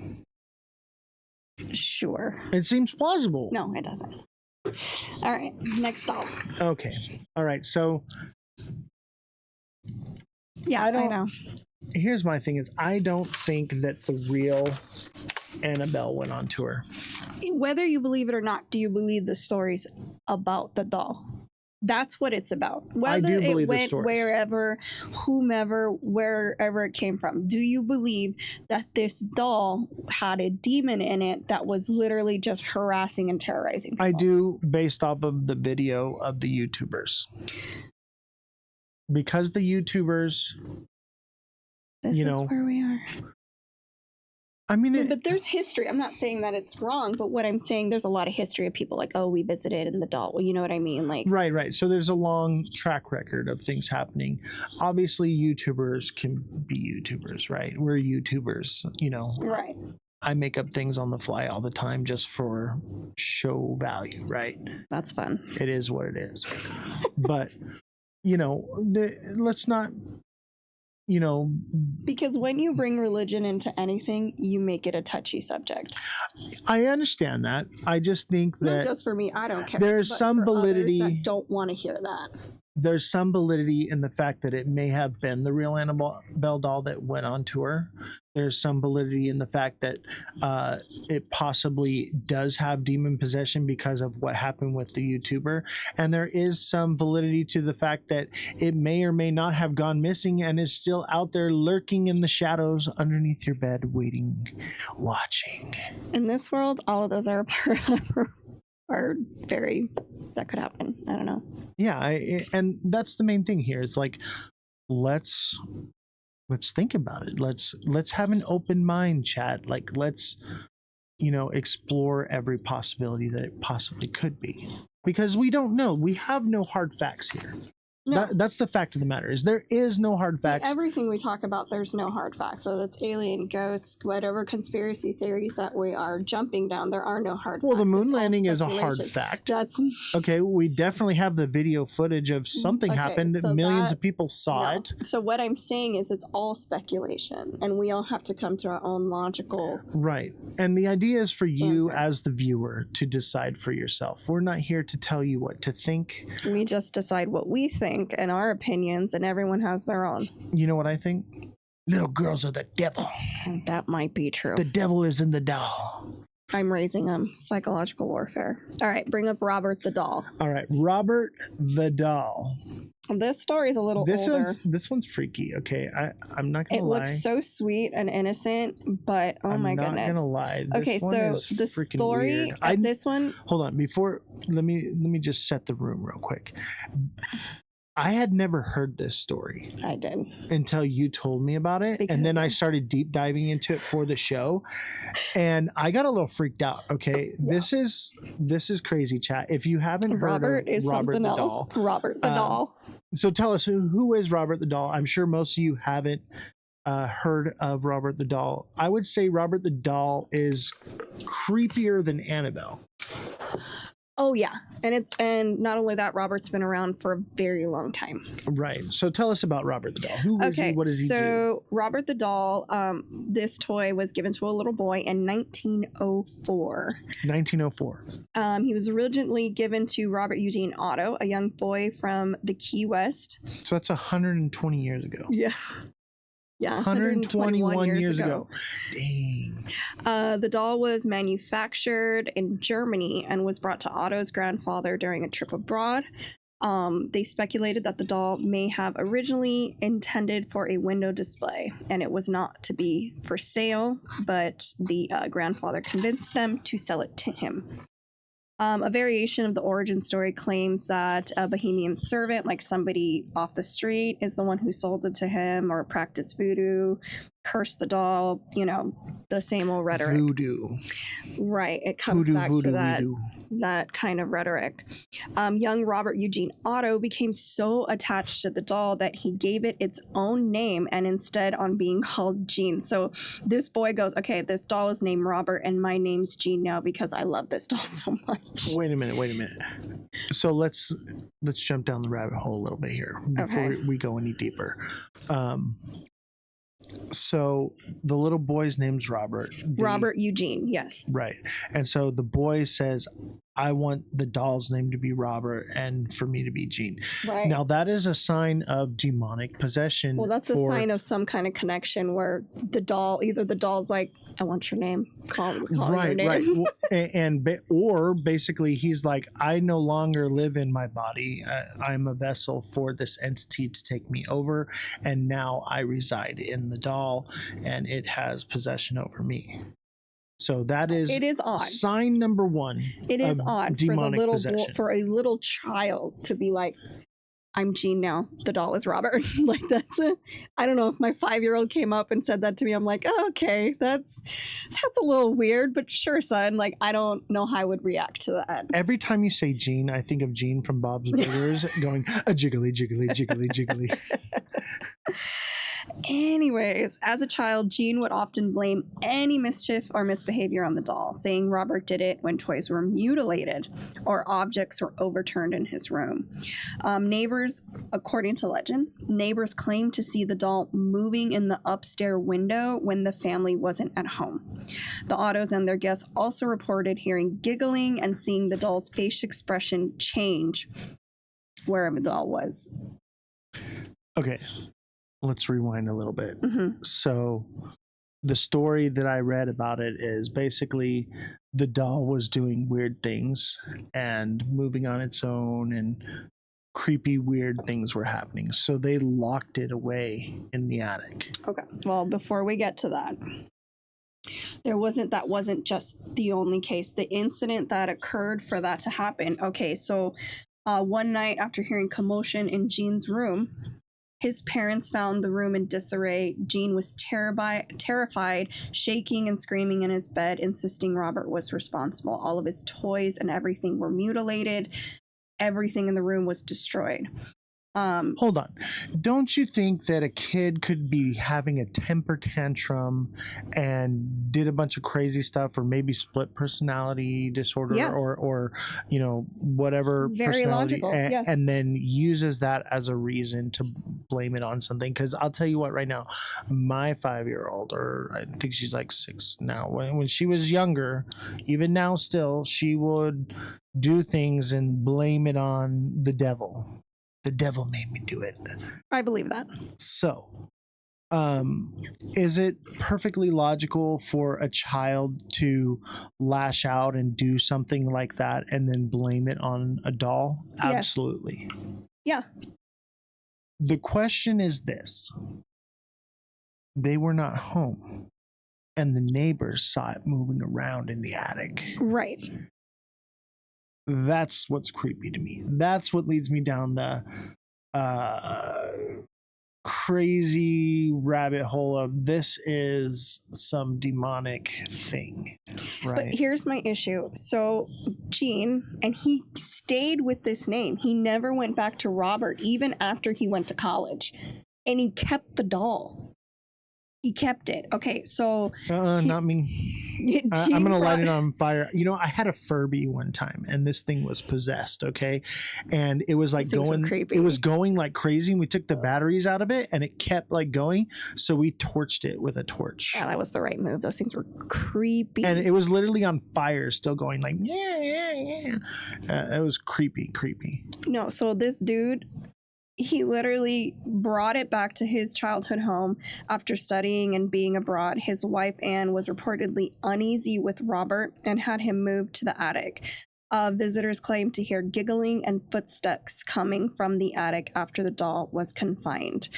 Sure. It seems plausible. No, it doesn't. All right, next doll. Okay. All right. So Yeah, I know. here's my thing: is I don't think that the real Annabelle went on tour. Whether you believe it or not, do you believe the stories about the doll? That's what it's about. Whether do believe it the went stories. wherever, whomever, wherever it came from, do you believe that this doll had a demon in it that was literally just harassing and terrorizing people? I do, based off of the video of the YouTubers, because the YouTubers, This you is know, where we are. I mean, No, it, but there's history. I'm not saying that it's wrong, but what I'm saying, there's a lot of history of people like, oh, we visited in the doll. Well, you know what I mean? Like, right. So there's a long track record of things happening. Obviously, YouTubers can be YouTubers, right? We're YouTubers, you know. right. I make up things on the fly all the time just for show value, right? That's fun. It is what it is. But, you know, let's not, you know, Because when you bring religion into anything, you make it a touchy subject. I understand that. I just think Not that just for me, I don't care. there's but some for others validity. that don't want to hear that. There's some validity in the fact that it may have been the real Annabelle doll that went on tour. There's some validity in the fact that it possibly does have demon possession because of what happened with the YouTuber. And there is some validity to the fact that it may or may not have gone missing and is still out there lurking in the shadows underneath your bed, waiting, watching. In this world, all of those are are very, that could happen. I don't know. Yeah, and that's the main thing here. It's like, let's think about it. Let's have an open mind, chat. Like, let's, you know, explore every possibility that it possibly could be, because we don't know. We have no hard facts here. No. That's the fact of the matter, is there is no hard facts. Everything we talk about, there's no hard facts, whether it's alien, ghosts, whatever conspiracy theories that we are jumping down, there are no hard Well, facts. the moon It's all landing is a hard speculation. fact. That's Okay, we definitely have the video footage of something Okay, happened. so Millions that- of people saw no. it. So what I'm saying is it's all speculation, and we all have to come to our own logical. Right. And the idea is for you Answer. as the viewer to decide for yourself. We're not here to tell you what to think. We just decide what we think and our opinions, and everyone has their own. You know what I think? Little girls are the devil. That might be true. The devil is in the doll. I'm raising psychological warfare. All right, bring up Robert the doll. All right, Robert the doll. This story is a little This older. this one's freaky. Okay, I'm not gonna It lie. looks so sweet and innocent, but oh I'm my not goodness. gonna lie. This Okay, one so is the freaking story weird. at this one. Hold on, before let me just set the room real quick. I had never heard this story. I did. Until you told me about it. And then I started deep diving into it for the show. And I got a little freaked out. Okay. Yeah. This is crazy, chat. If you haven't heard Robert of is Robert something the else. Doll. Robert the doll. So tell us, who is Robert the Doll? I'm sure most of you haven't heard of Robert the Doll. I would say Robert the Doll is creepier than Annabelle. Oh yeah, and not only that, Robert's been around for a very long time. Right. So tell us about Robert the Doll. Who is he? What does he do? So Robert the Doll, this toy was given to a little boy in 1904. 1904. He was originally given to Robert Eugene Otto, a young boy from the Key West. So that's 120 years ago. Yeah. Yeah, 121 years ago. Dang. The doll was manufactured in Germany and was brought to Otto's grandfather during a trip abroad. They speculated that the doll may have originally intended for a window display, and it was not to be for sale, but the grandfather convinced them to sell it to him. A variation of the origin story claims that a Bohemian servant, like somebody off the street, is the one who sold it to him, or practiced voodoo, cursed the doll, the same old rhetoric. Voodoo. Right. It comes Voodoo, back voodoo, to that, voodoo. that kind of rhetoric. Young Robert Eugene Otto became so attached to the doll that he gave it its own name and instead on being called Gene. So this boy goes, okay, this doll is named Robert and my name's Gene now because I love this doll so much. Wait a minute. So let's jump down the rabbit hole a little bit here before we go any deeper. So the little boy's name's Robert. Robert Eugene, yes. Right. And so the boy says, I want the doll's name to be Robert and for me to be Gene. Right. Now that is a sign of demonic possession. Well, that's a sign of some kind of connection where either the doll's like, I want your name, call your name. Right. Or basically he's like, I no longer live in my body. I'm a vessel for this entity to take me over. And now I reside in the doll and it has possession over me. So that is odd. Sign number one. It is odd for the little for a little child to be like, I'm Gene now. The doll is Robert. Like I don't know if my 5-year-old came up and said that to me. I'm like, oh, okay, that's a little weird, but sure, son. Like, I don't know how I would react to that. Every time you say Gene, I think of Gene from Bob's Burgers going a jiggly, jiggly, jiggly, jiggly. Anyways, as a child, Gene would often blame any mischief or misbehavior on the doll, saying Robert did it when toys were mutilated or objects were overturned in his room. Neighbors, according to legend, claimed to see the doll moving in the upstairs window when the family wasn't at home. The Ottos and their guests also reported hearing giggling and seeing the doll's face expression change wherever the doll was. Okay. Let's rewind a little bit. Mm-hmm. So the story that I read about it is basically the doll was doing weird things and moving on its own and creepy, weird things were happening. So they locked it away in the attic. Okay. Well, before we get to that, that wasn't just the only case. The incident that occurred for that to happen. Okay. So one night after hearing commotion in Gene's room, his parents found the room in disarray. Gene was terrified, shaking and screaming in his bed, insisting Robert was responsible. All of his toys and everything were mutilated. Everything in the room was destroyed. Hold on. Don't you think that a kid could be having a temper tantrum and did a bunch of crazy stuff, or maybe split personality disorder, yes, or whatever very personality, logical, yes, and then uses that as a reason to blame it on something? Because I'll tell you what, right now, my 5-year-old, or I think she's like 6 now, when she was younger, even now still, she would do things and blame it on the devil. The devil made me do it. I believe that. So, is it perfectly logical for a child to lash out and do something like that and then blame it on a doll? Yes. Absolutely. Yeah. The question is this. They were not home, and the neighbors saw it moving around in the attic. Right. That's what's creepy to me. That's what leads me down the crazy rabbit hole of this is some demonic thing, right? But here's my issue. So Gene, and he stayed with this name. He never went back to Robert, even after he went to college. And he kept the doll. He kept it. Okay, so not me. I'm gonna light it on fire. You know, I had a Furby one time, and this thing was possessed. Okay, and it was like going. It was going like crazy. And we took the batteries out of it, and it kept like going. So we torched it with a torch. Yeah, that was the right move. Those things were creepy. And it was literally on fire, still going like yeah. It was creepy. No, so this dude, he literally brought it back to his childhood home after studying and being abroad. His wife, Anne, was reportedly uneasy with Robert and had him moved to the attic. Visitors claimed to hear giggling and footsteps coming from the attic after the doll was confined.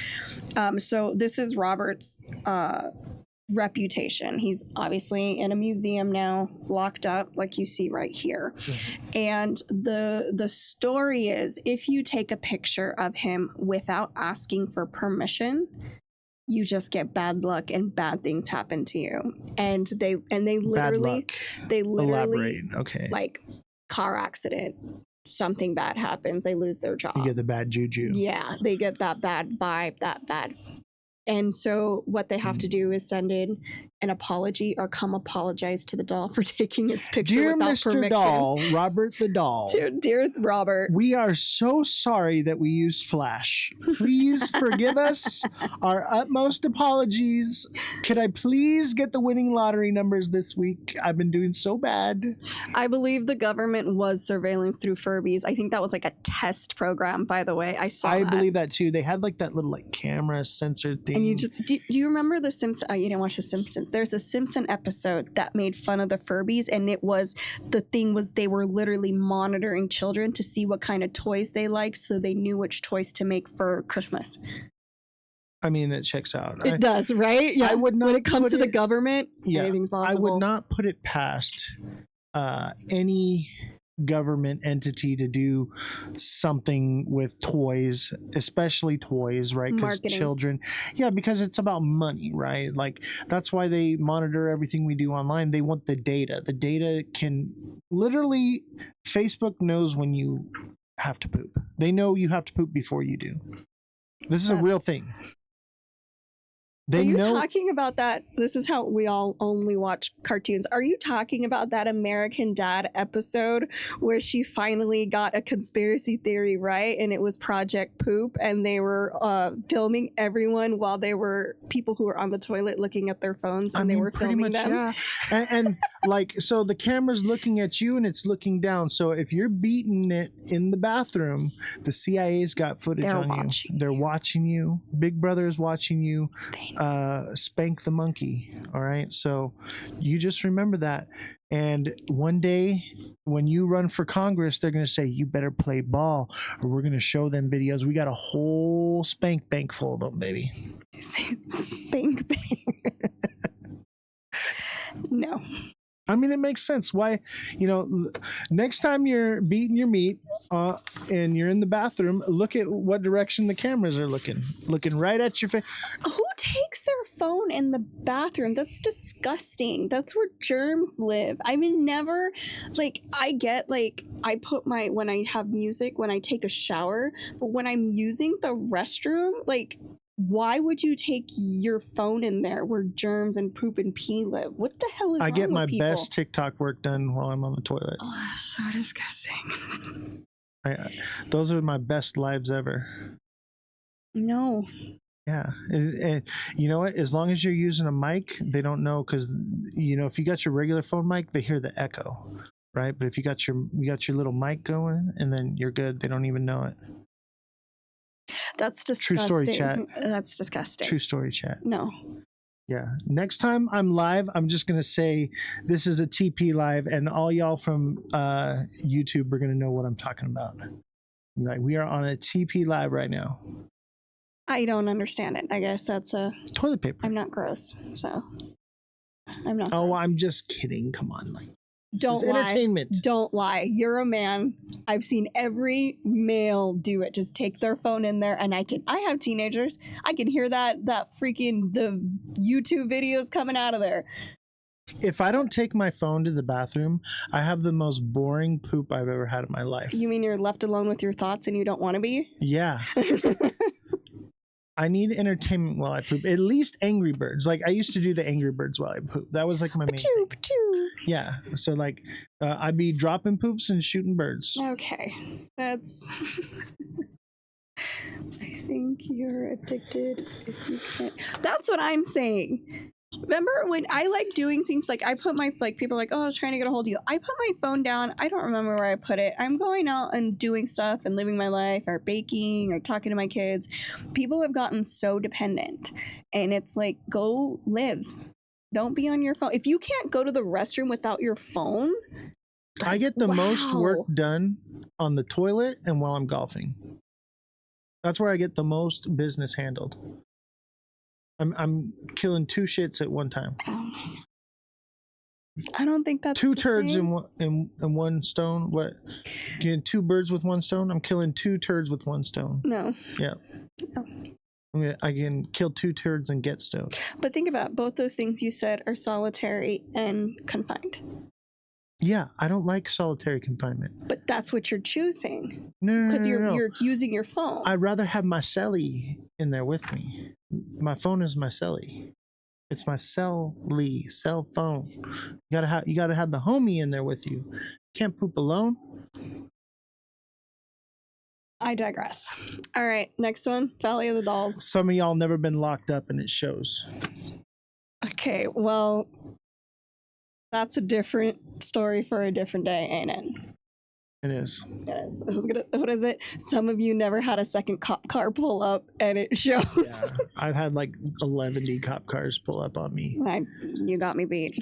So this is Robert's reputation. He's obviously in a museum now, locked up, like you see right here. And the story is, if you take a picture of him without asking for permission, you just get bad luck and bad things happen to you. And they literally Elaborate. Okay. like car accident, something bad happens, they lose their job. You get the bad juju. Yeah, they get that bad vibe, that bad. And so what they have to do is send in an apology or come apologize to the doll for taking its picture Dear without Mr. permission. Doll, Robert the doll. Dear Robert, we are so sorry that we used Flash. Please forgive us. Our utmost apologies. Could I please get the winning lottery numbers this week? I've been doing so bad. I believe the government was surveillance through Furbies. I think that was like a test program, by the way. I believe that too. They had like that little like camera sensor thing. And you just do you remember the Simpsons? Oh, you didn't watch the Simpsons. There's a Simpson episode that made fun of the Furbies, and they were literally monitoring children to see what kind of toys they like, so they knew which toys to make for Christmas. I mean, that checks out. It does, right? Yeah. I would not when it comes to the government, anything's possible. I would not put it past any government entity to do something with toys, especially toys, right? Because children, because it's about money, right? Like that's why they monitor everything we do online. They want the data. The data can literally, Facebook knows when you have to poop. They know you have to poop before you do. This is a real thing. Are you talking about that? This is how we all only watch cartoons. Are you talking about that American Dad episode where she finally got a conspiracy theory right, and it was Project Poop, and they were filming everyone while they were people who were on the toilet looking at their phones, and they were filming them? Yeah. and like, so the camera's looking at you and it's looking down. So if you're beating it in the bathroom, the CIA's got footage on you. They're watching you. Big Brother is watching you. Spank the monkey. All right. So you just remember that. And one day when you run for Congress, they're going to say, you better play ball or we're going to show them videos. We got a whole spank bank full of them, baby. Spank bank. No. I mean, it makes sense. Why, next time you're beating your meat and you're in the bathroom, look at what direction the cameras are looking right at your face. Who takes their phone in the bathroom? That's disgusting. That's where germs live. I mean, never, I get, I put when I have music, when I take a shower, but when I'm using the restroom, why would you take your phone in there where germs and poop and pee live? What the hell is wrong with people? I get my best TikTok work done while I'm on the toilet. Oh, that's so disgusting. Those are my best lives ever. No. Yeah. And you know what? As long as you're using a mic, they don't know because, if you got your regular phone mic, they hear the echo, right? But if you got your little mic going and then you're good, they don't even know it. That's disgusting. True story, chat. That's disgusting. True story, chat. No. Yeah. Next time I'm live, I'm just going to say this is a TP live, and all y'all from YouTube are going to know what I'm talking about. We are on a TP live right now. I don't understand it. I guess that's a toilet paper. I'm not gross, so I'm not. Oh, gross. I'm just kidding. Come on, Don't lie. Entertainment. Don't lie. You're a man. I've seen every male do it. Just take their phone in there, and I have teenagers. I can hear the YouTube videos coming out of there. If I don't take my phone to the bathroom, I have the most boring poop I've ever had in my life. You mean you're left alone with your thoughts and you don't want to be? Yeah. I need entertainment while I poop. At least Angry Birds. I used to do the Angry Birds while I poop. That was my main thing. Yeah. So I'd be dropping poops and shooting birds. Okay. That's I think you're addicted if you can't. That's what I'm saying. Remember when I doing things I put my people are oh, I was trying to get a hold of you. I put my phone down. I don't remember where I put it. I'm going out and doing stuff and living my life or baking or talking to my kids. People have gotten so dependent, and it's go live. Don't be on your phone. If you can't go to the restroom without your phone, I get the most work Wow. done on the toilet and while I'm golfing. That's where I get the most business handled. I'm killing 2 shits at one time. I don't think that's 2 the turds same. in one stone. What? Getting 2 birds with one stone? I'm killing 2 turds with one stone. No. Yeah. No. I can kill 2 turds and get stoned. But think about both those things you said are solitary and confined. Yeah, I don't like solitary confinement. But that's what you're choosing. No, Because no. you're using your phone. I'd rather have my celly in there with me. My phone is my celly. It's my cell phone. You gotta have the homie in there with you. Can't poop alone. I digress. All right, next one, Valley of the Dolls. Some of y'all never been locked up, and it shows. Okay, well, that's a different story for a different day, ain't it? It is. Yes. What is it? Some of you never had a second cop car pull up, and it shows. Yeah. I've had like 11 cop cars pull up on me. You got me beat.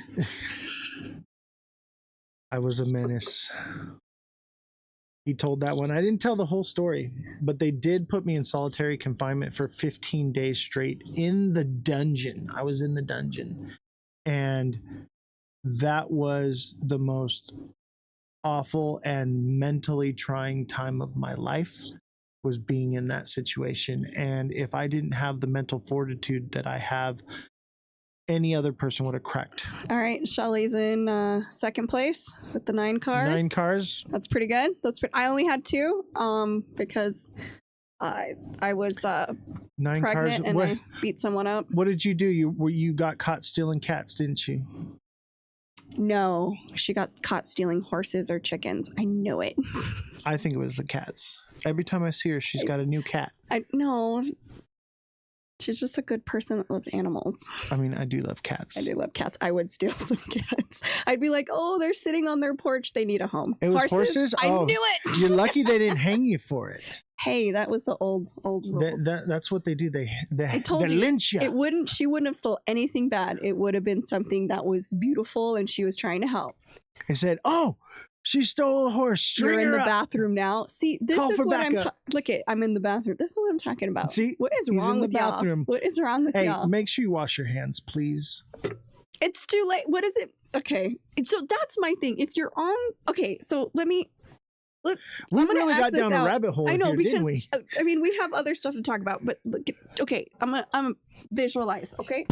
I was a menace. He told that one. I didn't tell the whole story, but they did put me in solitary confinement for 15 days straight in the dungeon. I was in the dungeon. And that was the most awful and mentally trying time of my life, was being in that situation. And if I didn't have the mental fortitude that I have, any other person would have cracked. All right, Shelly's in second place with the 9 cars. 9 cars. That's pretty good. I only had 2 because I was 9 pregnant cars. and What, I beat someone up. what did you do? You got caught stealing cats, didn't you? No, she got caught stealing horses or chickens. I knew it. I think it was the cats. Every time I see her, she's got a new cat. I no. She's just a good person that loves animals. I mean, I do love cats. I do love cats. I would steal some cats. I'd be like, oh, they're sitting on their porch. They need a home. It was horses? I Oh, knew it. You're lucky they didn't hang you for it. Hey, that was the old rules. That's what they do. They I told they you, lynch you. she wouldn't have stole anything bad. It would have been something that was beautiful and she was trying to help. They said, oh, she stole a horse. String You're in her the up. bathroom now. See, this Call is for what backup. look at. I'm in the bathroom. This is what I'm talking about. See, what is he's wrong in the with y'all? bathroom. What is wrong with Hey, y'all? make sure you wash your hands, please. It's too late. What is it? Okay, so that's my thing. If you're on, okay, so let me. We I'm gonna really act got this down a out. rabbit hole I know here, because didn't we? I mean we have other stuff to talk about, but look, okay, I'm visualize. Okay,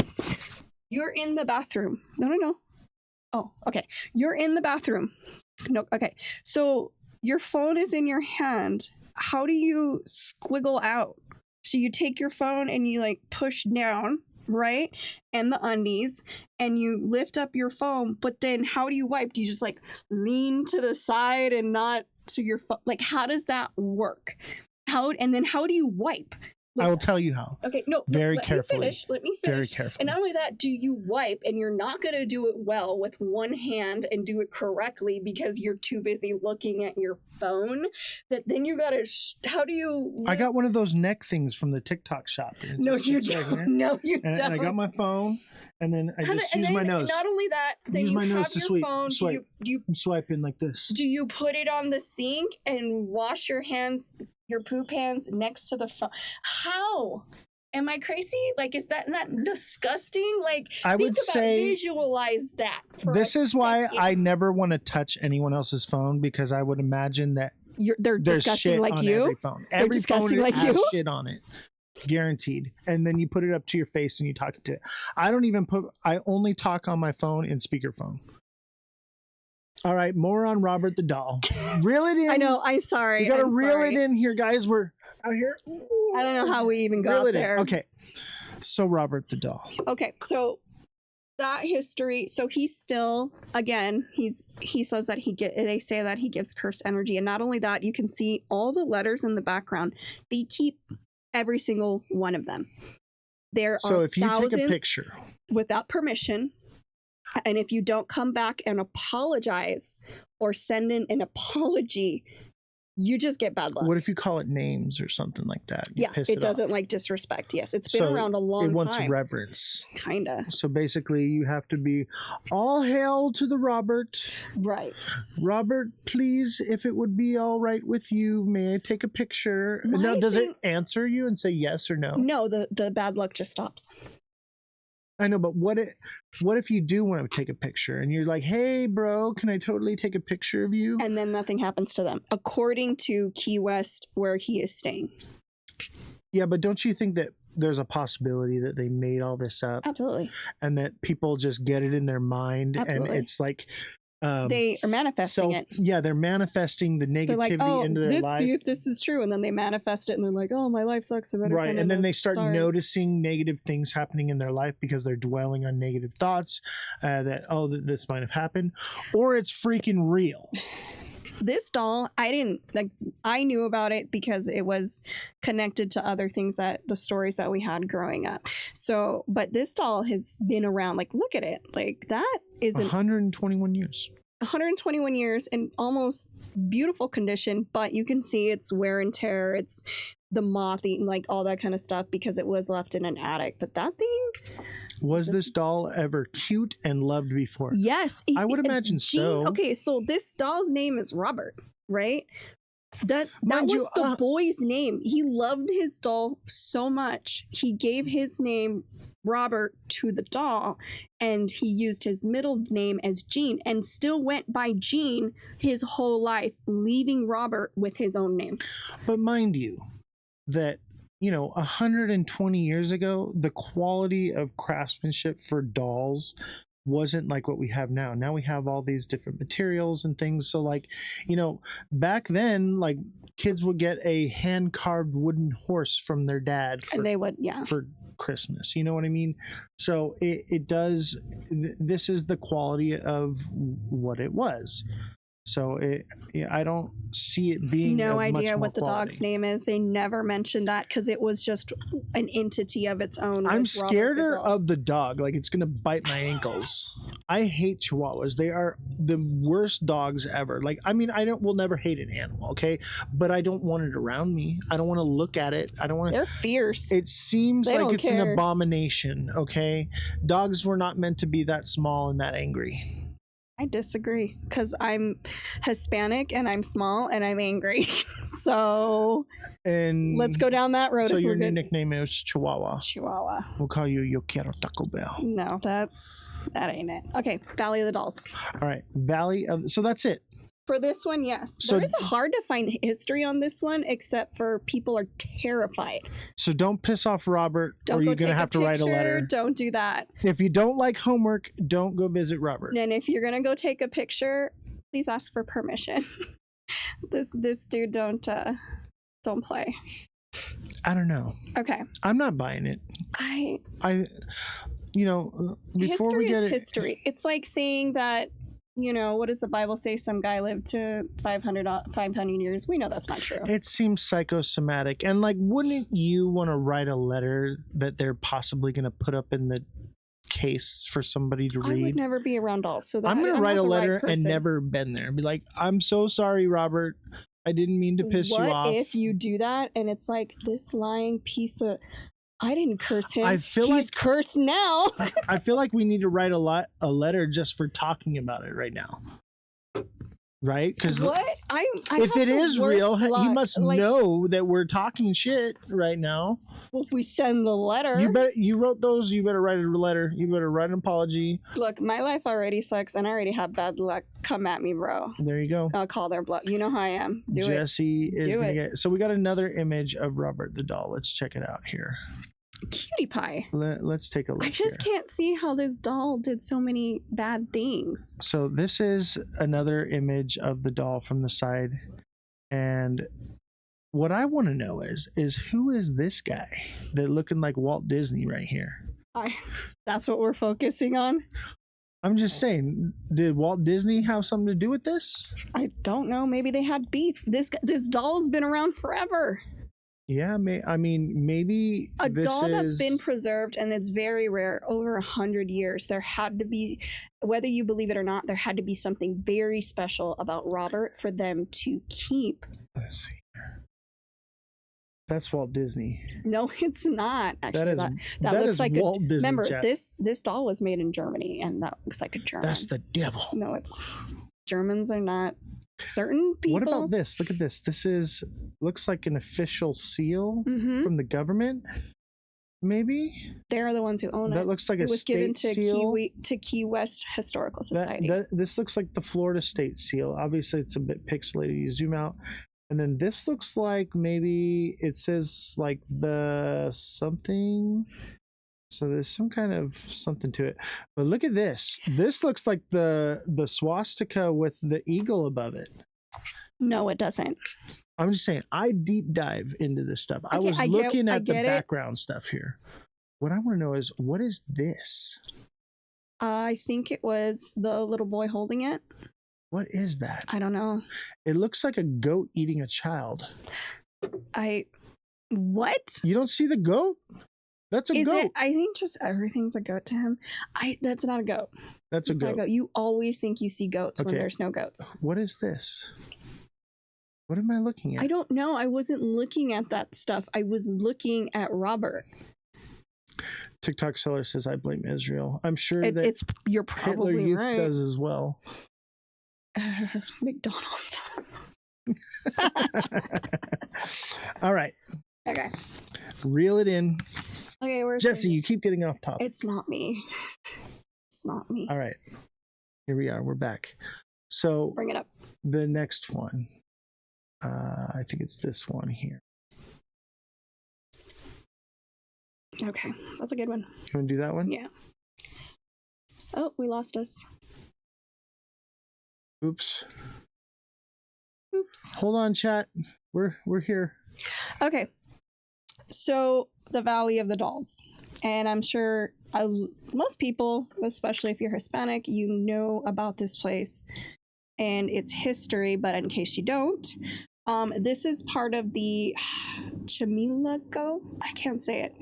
you're in the bathroom. No. Oh, okay. You're in the bathroom. No, okay. So your phone is in your hand. How do you squiggle out? So you take your phone and you like push down, right? And the undies, and you lift up your phone, but then how do you wipe? Do you just like lean to the side and not to your phone? Like, how does that work? And then how do you wipe? I will tell you how. Okay, no, Very let carefully. Me finish. Let me Very finish. carefully. And not only that, do you wipe, and you're not going to do it well with one hand and do it correctly because you're too busy looking at your phone. That then you got to. How do you? I got one of those neck things from the TikTok shop. and it No, just you sits right here. don't. No, you And don't. I got my phone, and then I just And use my then nose. Not only that, then Use you my have nose to your sweep. phone. Swipe. Do you I'm swiping like this. do you put it on the sink and wash your hands, your poop hands next to the phone? How? Am I crazy? Like, is that not disgusting? Like, I would think about say visualize that. For This a is why second. I never want to touch anyone else's phone, because I would imagine that They're there's disgusting shit like on you. every phone. They're Every disgusting phone like has you. shit on it, guaranteed. And then you put it up to your face and you talk to it. I only talk on my phone in speakerphone. All right, more on Robert the Doll. Reel it in. I know. I'm sorry. You gotta I'm reel sorry. it in here, guys. We're out here. I don't know how we even Reel got it in. there. Okay, so Robert the Doll. Okay, so that history. So he's still, again, he says that they say that he gives cursed energy, and not only that, you can see all the letters in the background. They keep every single one of them. There So are if you thousands take a picture, without permission, and if you don't come back and apologize or send in an apology, you just get bad luck. What if you call it names or something like that? You Yeah, piss it doesn't off. like disrespect. Yes, it's been So around a long it time. wants reverence. Kinda. So basically, you have to be all hail to the Robert. Right. Robert, please, if it would be all right with you, may I take a picture? My Now, does thing- it answer you and say yes or no? No, the bad luck just stops. I know, but what if you do want to take a picture and you're like, hey, bro, can I totally take a picture of you? And then nothing happens to them, according to Key West, where he is staying. Yeah, but don't you think that there's a possibility that they made all this up? Absolutely. And that people just get it in their mind Absolutely. and it's like They are manifesting it. Yeah, they're manifesting the negativity They're like, oh, into their let's life. see if this is true. And then they manifest it and they're like, oh, my life sucks. I better Right. send And then in they a start sorry. noticing negative things happening in their life because they're dwelling on negative thoughts that this might have happened, or it's freaking real. This doll, I knew about it because it was connected to other things, that the stories that we had growing up. So, but this doll has been around. Like, look at it. Like, that is 121 years. 121 years in almost beautiful condition, but you can see its wear and tear. It's the moth eating, like all that kind of stuff, because it was left in an attic. But that thing, was this doll ever cute and loved before? yes, I would imagine so. Okay, so this doll's name is Robert, right? That Mind was you, the boy's name. He loved his doll so much. He gave his name Robert to the doll, and he used his middle name as Gene, and still went by Gene his whole life, leaving Robert with his own name. But mind you, that 120 years ago, the quality of craftsmanship for dolls wasn't like what we have now. Now we have all these different materials and things. So like, back then, like kids would get a hand carved wooden horse from their dad And they would, for Christmas. You know what I mean? So it does. This is the quality of what it was. So I don't see it being No of much idea more what the quality. dog's name is. They never mentioned that because it was just an entity of its own. I'm was Robert scared the doll. of the dog. Like it's gonna bite my ankles. I hate Chihuahuas. They are the worst dogs ever. Like we'll never hate an animal, okay? But I don't want it around me. I don't want to look at it. I don't want. They're fierce. It seems They like don't it's an care. abomination. Okay, dogs were not meant to be that small and that angry. I disagree because I'm Hispanic and I'm small and I'm angry. So And let's go down that road. So if your we're new good. nickname is Chihuahua. Chihuahua. We'll call you Yo Quiero Taco Bell. No, that ain't it. Okay, Valley of the Dolls. All right, Valley of. So that's it. For this one, yes. So- There is a hard to find history on this one, except for people are terrified. So don't piss off Robert, Don't or go you're take gonna have a to write a picture. letter. Don't do that. If you don't like homework, don't go visit Robert. And if you're gonna go take a picture, please ask for permission. This dude don't play. I don't know. Okay. I'm not buying it. Before History we get is it, history. It's like saying that, what does the Bible say? Some guy lived to 500 years. We know that's not true. it seems psychosomatic. And like, wouldn't you want to write a letter that they're possibly going to put up in the case for somebody to I would read? never be around dolls. So that, I'm going to I'm write not a the right letter and person. never been there. Be like, I'm so sorry, Robert. I didn't mean to piss you off. What if you do that and it's like this lying piece of? I didn't curse him. I feel He's like- cursed now. I feel like we need to write a letter just for talking about it right now. Right? Because What? I if have it the is worst real, he luck. must Like, know that we're talking shit right now. If we send the letter, You wrote those. You better write a letter. You better write an apology. look, my life already sucks, and I already have bad luck. Come at me, bro. There you go. I'll call their bluff. You know how I am. Do Jesse is Do gonna it. get. So we got another image of Robert the doll. Let's check it out here. it. Cutie pie. Let's take a look. I just here. can't see how this doll did so many bad things. So this is another image of the doll from the side, and what I want to know is who is this guy that looking like Walt Disney right here? That's what we're focusing on. I'm just saying, did Walt Disney have something to do with this? I don't know. Maybe they had beef. This doll's been around forever. Yeah, maybe A this doll that's is- been preserved, and it's very rare, over 100 years. There had to be, whether you believe it or not, there had to be something very special about Robert for them to keep Let's see here. That's Walt Disney. No, it's not. Actually, That that is looks like Walt a. Disney, Remember, chat. this doll was made in Germany, and that looks like a German. That's the devil. No, it's Germans are not certain people. What about this? Look at this. This looks like an official seal from the government. Maybe they're the ones who own it. that looks like it a was state given to seal. Key West Historical Society. This looks like the Florida state seal. Obviously, it's a bit pixelated. You zoom out, and then this looks like maybe it says like the something. So there's some kind of something to it. But look at this. This looks like the swastika with the eagle above it. No, it doesn't. I'm just saying, I deep dive into this stuff. I Okay, was I looking at the get it. background stuff here. What I want to know is, what is this? I think it was the little boy holding it. What is that? I don't know. It looks like a goat eating a child. What? You don't see the goat? That's a Is goat. it? I think just everything's a goat to him. That's not a goat. That's a It's not goat. You always think you see goats when Okay. there's no goats. What is this? What am I looking at? I don't know. I wasn't looking at that stuff. I was looking at Robert. TikTok seller says, I blame Israel. I'm sure that you're Hitler probably Youth right. does as well. McDonald's. All right. Okay. Reel it in. Okay, where's Jesse, you keep getting off topic. It's not me. It's not me. All right. Here we are. We're back. So Bring it up. The next one. I think it's this one here. Okay, that's a good one. You want to do that one? Yeah. Oh, we lost us. Oops. Oops. Hold on, chat. We're here. Okay. So the Valley of the Dolls, and I'm sure most people, especially if you're Hispanic, you know about this place and its history. But in case you don't, this is part of the Chamilago, I can't say it,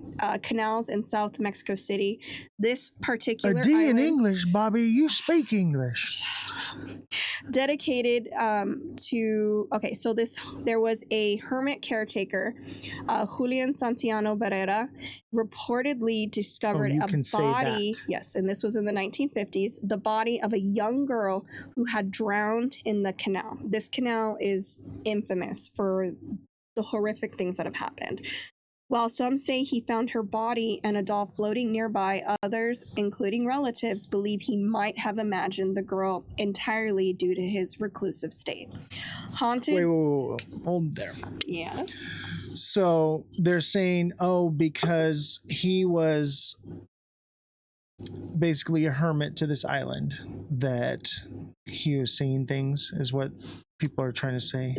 canals in South Mexico City. This particular A D in island, English, Bobby. You speak English. dedicated to, okay, so there was a hermit caretaker, Julian Santiano Barrera, reportedly discovered you a can say body, that. yes, and this was in the 1950s, the body of a young girl who had drowned in the canal. This canal is infamous for the horrific things that have happened. While some say he found her body and a doll floating nearby, others, including relatives, believe he might have imagined the girl entirely due to his reclusive state. Haunted. Wait. Hold there. Yes. So they're saying, because he was basically a hermit to this island, that he was seeing things, is what people are trying to say.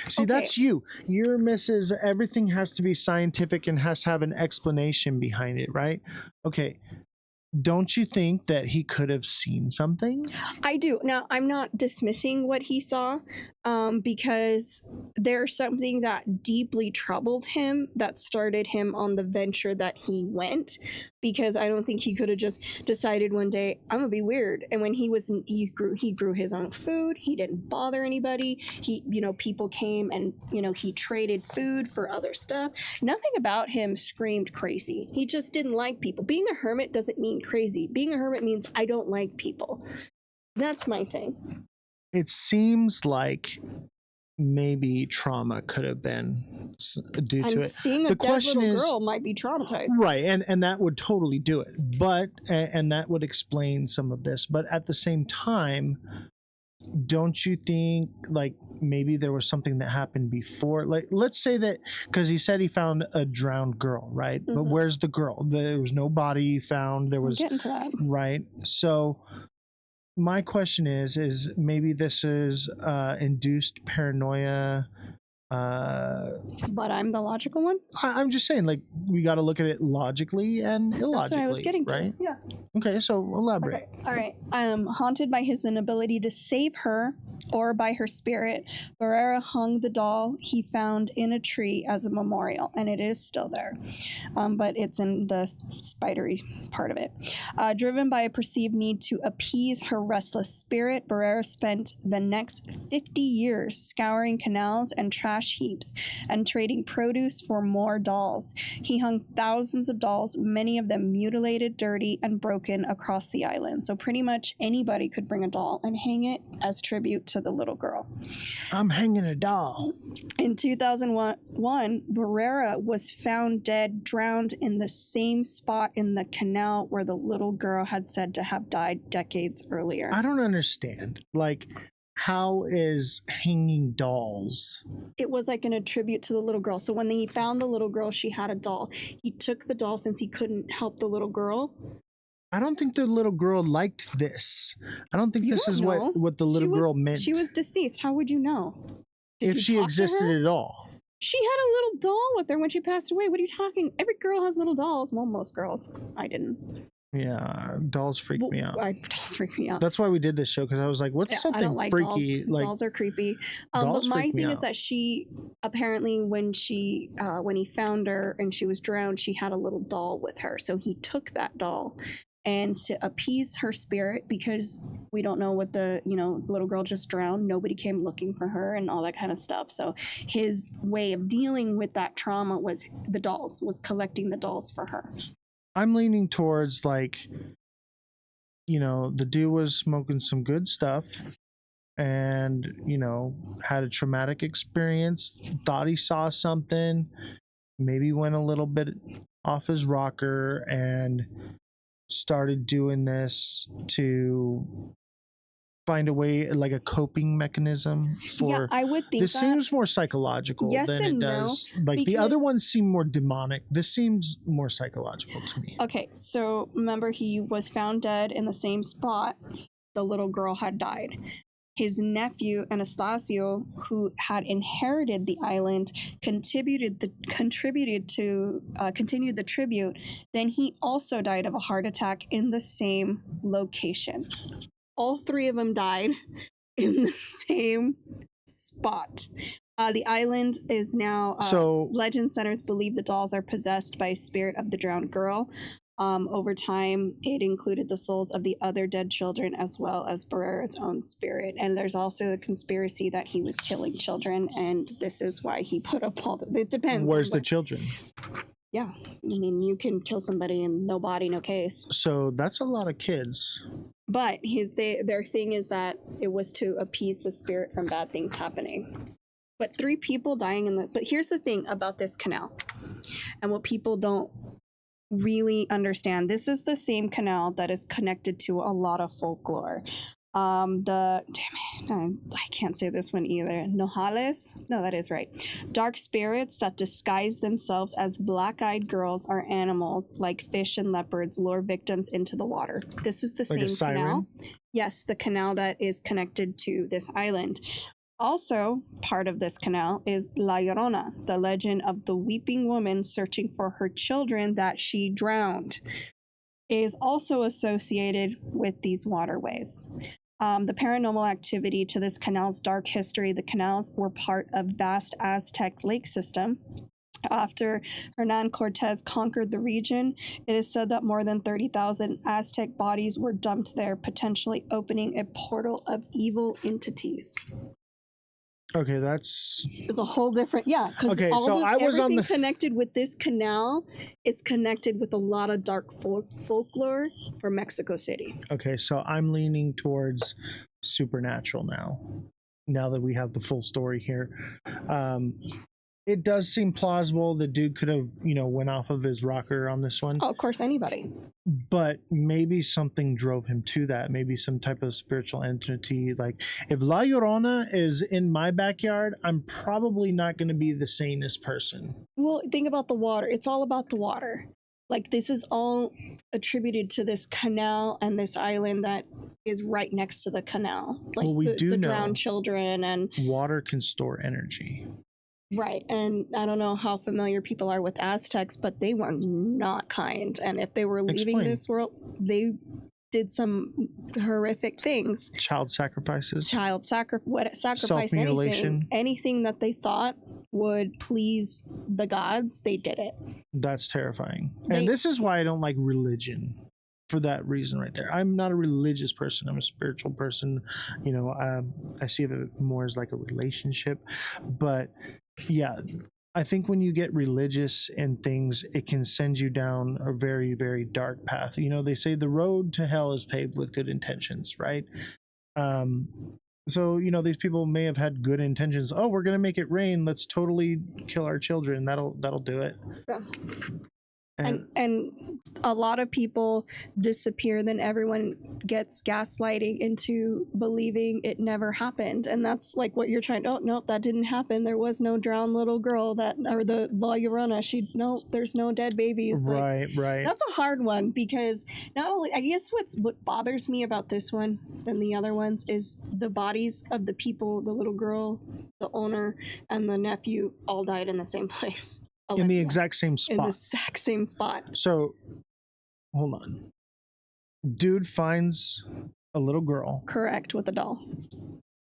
See, that's you. Your missus, everything has to be scientific and has to have an explanation behind it, right? Okay. Don't you think that he could have seen something? I do. Now, I'm not dismissing what he saw, because there's something that deeply troubled him that started him on the venture that he went, because I don't think he could have just decided one day, I'm gonna be weird. And when he grew his own food. He didn't bother anybody. People came and, he traded food for other stuff. Nothing about him screamed crazy. He just didn't like people. Being a hermit doesn't mean crazy. Being a hermit means I don't like people. That's my thing. It seems like maybe trauma could have been due to And it. seeing a dead little girl might be traumatized. Right, and that would totally do it. But and that would explain some of this. But at the same time, don't you think like maybe there was something that happened before? Like, let's say that, because he said he found a drowned girl, right? But where's the girl? There was no body found. There was, I'm getting to that. right? So my question is maybe this is induced paranoia But I'm the logical one. I'm just saying, like, we got to look at it logically and illogically. That's what I was getting to. right? Yeah. Okay, so elaborate. Okay. All right. Haunted by his inability to save her or by her spirit, Barrera hung the doll he found in a tree as a memorial, and it is still there, but it's in the spidery part of it. Driven by a perceived need to appease her restless spirit, Barrera spent the next 50 years scouring canals and trash heaps and trading produce for more dolls. He hung thousands of dolls, many of them mutilated, dirty, and broken across the island. So pretty much anybody could bring a doll and hang it as tribute to the little girl. I'm hanging a doll. In 2001, Barrera was found dead, drowned in the same spot in the canal where the little girl had said to have died decades earlier. I don't understand. Like, how is hanging dolls? It was like a tribute to the little girl. So when he found the little girl, she had a doll. He took the doll since he couldn't help the little girl. I don't think the little girl liked this. I don't think this is what the little girl meant. She was deceased. How would you know? If she existed at all. She had a little doll with her when she passed away. What are you talking? Every girl has little dolls. Well, most girls. I didn't. Yeah, dolls freak me out. Dolls freak me out. That's why we did this show, because I was like, what's something I don't like freaky? Dolls. Dolls are creepy. But my thing is that she apparently, when he found her and she was drowned, she had a little doll with her. So he took that doll, and to appease her spirit, because we don't know what the little girl just drowned, nobody came looking for her and all that kind of stuff. So his way of dealing with that trauma was collecting the dolls for her. I'm leaning towards, like, the dude was smoking some good stuff and, had a traumatic experience, thought he saw something, maybe went a little bit off his rocker and started doing this to find a way, like a coping mechanism for. Yeah, I would think this that seems more psychological yes than and it does. No, like the other ones seem more demonic. This seems more psychological to me. Okay, so remember, he was found dead in the same spot the little girl had died. His nephew Anastasio, who had inherited the island, continued the tribute. Then he also died of a heart attack in the same location. All three of them died in the same spot. The island is now. Legend centers believe the dolls are possessed by a spirit of the drowned girl. Over time, it included the souls of the other dead children as well as Barrera's own spirit. And there's also the conspiracy that he was killing children, and this is why he put up all the. It depends. Where's the children? Yeah, I mean, you can kill somebody and no body, no case. So that's a lot of kids. But their thing is that it was to appease the spirit from bad things happening. But 3 people dying but here's the thing about this canal, and what people don't really understand. This is the same canal that is connected to a lot of folklore. I can't say this one either. Nojales? No, that is right. Dark spirits that disguise themselves as black-eyed girls or animals like fish and leopards lure victims into the water. This is the like same canal. Yes, the canal that is connected to this island. Also, part of this canal is La Llorona, the legend of the weeping woman searching for her children that she drowned. It is also associated with these waterways. The paranormal activity to this canal's dark history. The canals were part of vast Aztec lake system. After Hernan Cortez conquered the region, it is said that more than 30,000 Aztec bodies were dumped there, potentially opening a portal of evil entities. Okay, it's a whole different, because everything connected with this canal is connected with a lot of dark folklore for Mexico City. Okay, so I'm leaning towards supernatural now that we have the full story here. It does seem plausible the dude could have, went off of his rocker on this one. Oh, of course, anybody. But maybe something drove him to that. Maybe some type of spiritual entity. Like, if La Llorona is in my backyard, I'm probably not going to be the sanest person. Well, think about the water. It's all about the water. Like, this is all attributed to this canal and this island that is right next to the canal. Like, well, we do the know drowned children and water can store energy. Right. And I don't know how familiar people are with Aztecs, but they were not kind. And if they were leaving Explain. this world, they did some horrific things. Child sacrifices. Sacrifice Self-mutilation. anything that they thought would please the gods, they did it. That's terrifying. And this is why I don't like religion. For that reason right there. I'm not a religious person. I'm a spiritual person. You know, I see it more as like a relationship. But yeah, I think when you get religious and things, it can send you down a very, very dark path. You know, they say the road to hell is paved with good intentions, right? So, you know, these people may have had good intentions. Oh, we're going to make it rain. Let's totally kill our children. That'll do it. Yeah. And a lot of people disappear, then everyone gets gaslighting into believing it never happened. And that's like what you're trying. Oh, nope, that didn't happen. There was no drowned little girl or the La Llorona. There's no dead babies. Right. That's a hard one because not only, I guess what bothers me about this one than the other ones is the bodies of the people, the little girl, the owner, and the nephew all died in the same place. In the exact same spot. In the exact same spot. So, hold on. Dude finds a little girl. Correct, with a doll.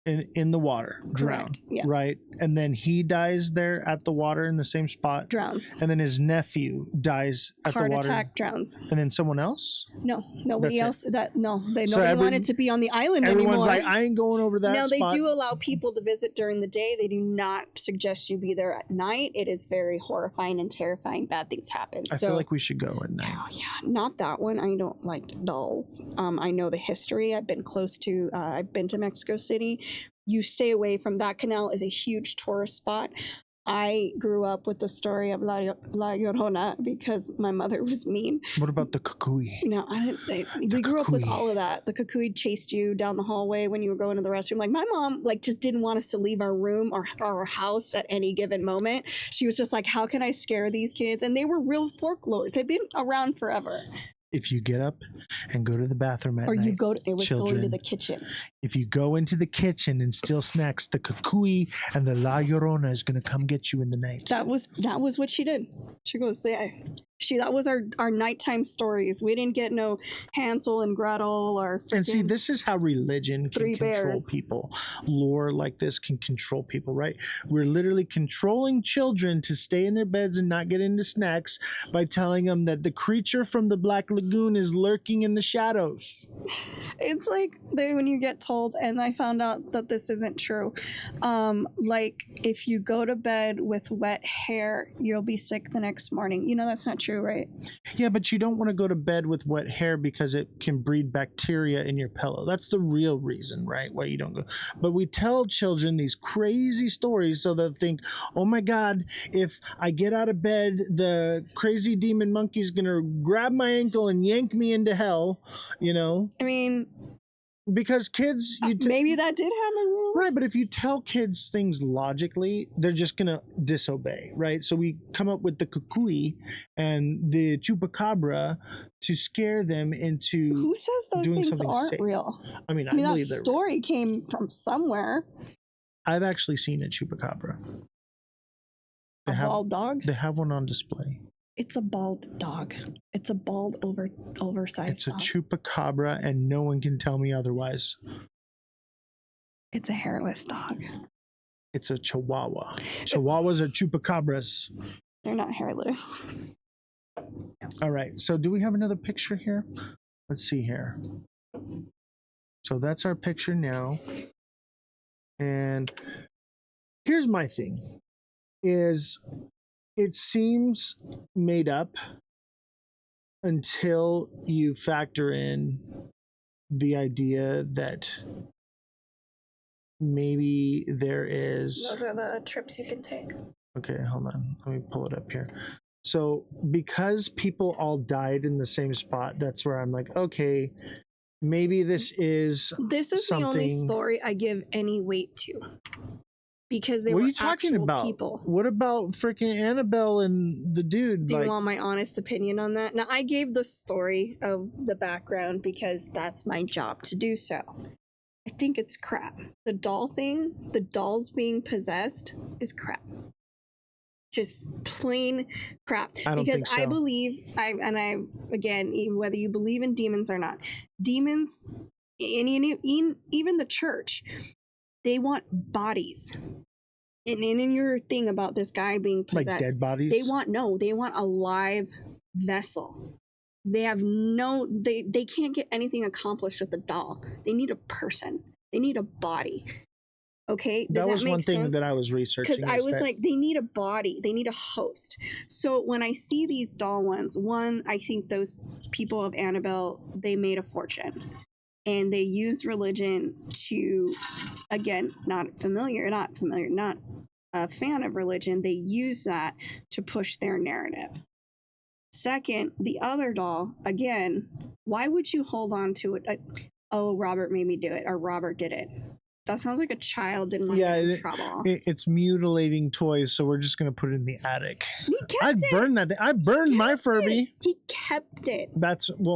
In the water, drowned, yes. Right? And then he dies there at the water in the same spot. Drowns. And then his nephew dies at the water. Heart attack, drowns. And then someone else? No, nobody else. Nobody So wanted to be on the island anymore. Everyone's like, I ain't going over that No, spot. they do allow people to visit during the day. They do not suggest you be there at night. It is very horrifying and terrifying. Bad things happen. I feel like we should go at night. Yeah, not that one. I don't like dolls. I know the history. I've been to Mexico City. You stay away from that. Canal is a huge tourist spot. I grew up with the story of La Llorona because my mother was mean. What about the Cucuy? No, we grew up with all of that. The Cucuy chased you down the hallway when you were going to the restroom. Like my mom, just didn't want us to leave our room or our house at any given moment. She was just like, "How can I scare these kids?" And they were real folklore. They've been around forever. If you get up and go to the bathroom at night, going to the kitchen. If you go into the kitchen and steal snacks, the Cucuy and the La Llorona is going to come get you in the night. That was what she did. She goes, that was our nighttime stories. We didn't get no Hansel and Gretel or. And see, this is how religion can Three control Bears. people. Lore like this can control people, right? We're literally controlling children to stay in their beds and not get into snacks by telling them that the creature from the Black Lagoon is lurking in the shadows. It's like when you get told, and I found out that this isn't true. Like if you go to bed with wet hair, you'll be sick the next morning. You know that's not true, right? Yeah, but you don't want to go to bed with wet hair because it can breed bacteria in your pillow. That's the real reason, right? Why you don't go. But we tell children these crazy stories so they'll think, oh my God, if I get out of bed, the crazy demon monkey's going to grab my ankle and yank me into hell, you know? I mean, because kids, maybe that did happen. Right, but if you tell kids things logically, they're just gonna disobey, right? So we come up with the Cucuy and the Chupacabra to scare them into Who says those doing things something aren't safe. real? I mean, that believe they're real. story came from somewhere. I've actually seen a Chupacabra. A bald dog? They have one on display. It's a bald dog. It's a bald, oversized It's a dog. Chupacabra, and no one can tell me otherwise. It's a hairless dog. It's a Chihuahua. Chihuahuas are Chupacabras. They're not hairless. All right. So do we have another picture here? Let's see here. So that's our picture now. And here's my thing is it seems made up until you factor in the idea that maybe there is... Those are the trips you can take. Okay, hold on. Let me pull it up here. So because people all died in the same spot, that's where I'm like, okay, maybe this is the only story I give any weight to. Because they what were are you talking actual about? people. What about freaking Annabelle and the dude? Do you want my honest opinion on that? Now, I gave the story of the background because that's my job to do so. I think it's crap. The doll thing, the dolls being possessed, is crap. Just plain crap. I don't because think so. I believe, again, whether you believe in demons or not, demons, and even the church, they want bodies. And in your thing about this guy being possessed, Like dead bodies? they want a live vessel. They have they can't get anything accomplished with a doll. They need a person. They need a body. Okay, that was one thing sense? that I was researching. Because I was like, they need a body, they need a host. So when I see these doll ones, one, I think those people of Annabelle, they made a fortune, and they used religion to, again, not a fan of religion. They use that to push their narrative. Second, the other doll, again, why would you hold on to it? Oh, Robert made me do it, or Robert did it. That sounds like a child didn't want to get in trouble. It's mutilating toys, so we're just gonna put it in the attic. I'd burn that thing. I burned my Furby. He kept it.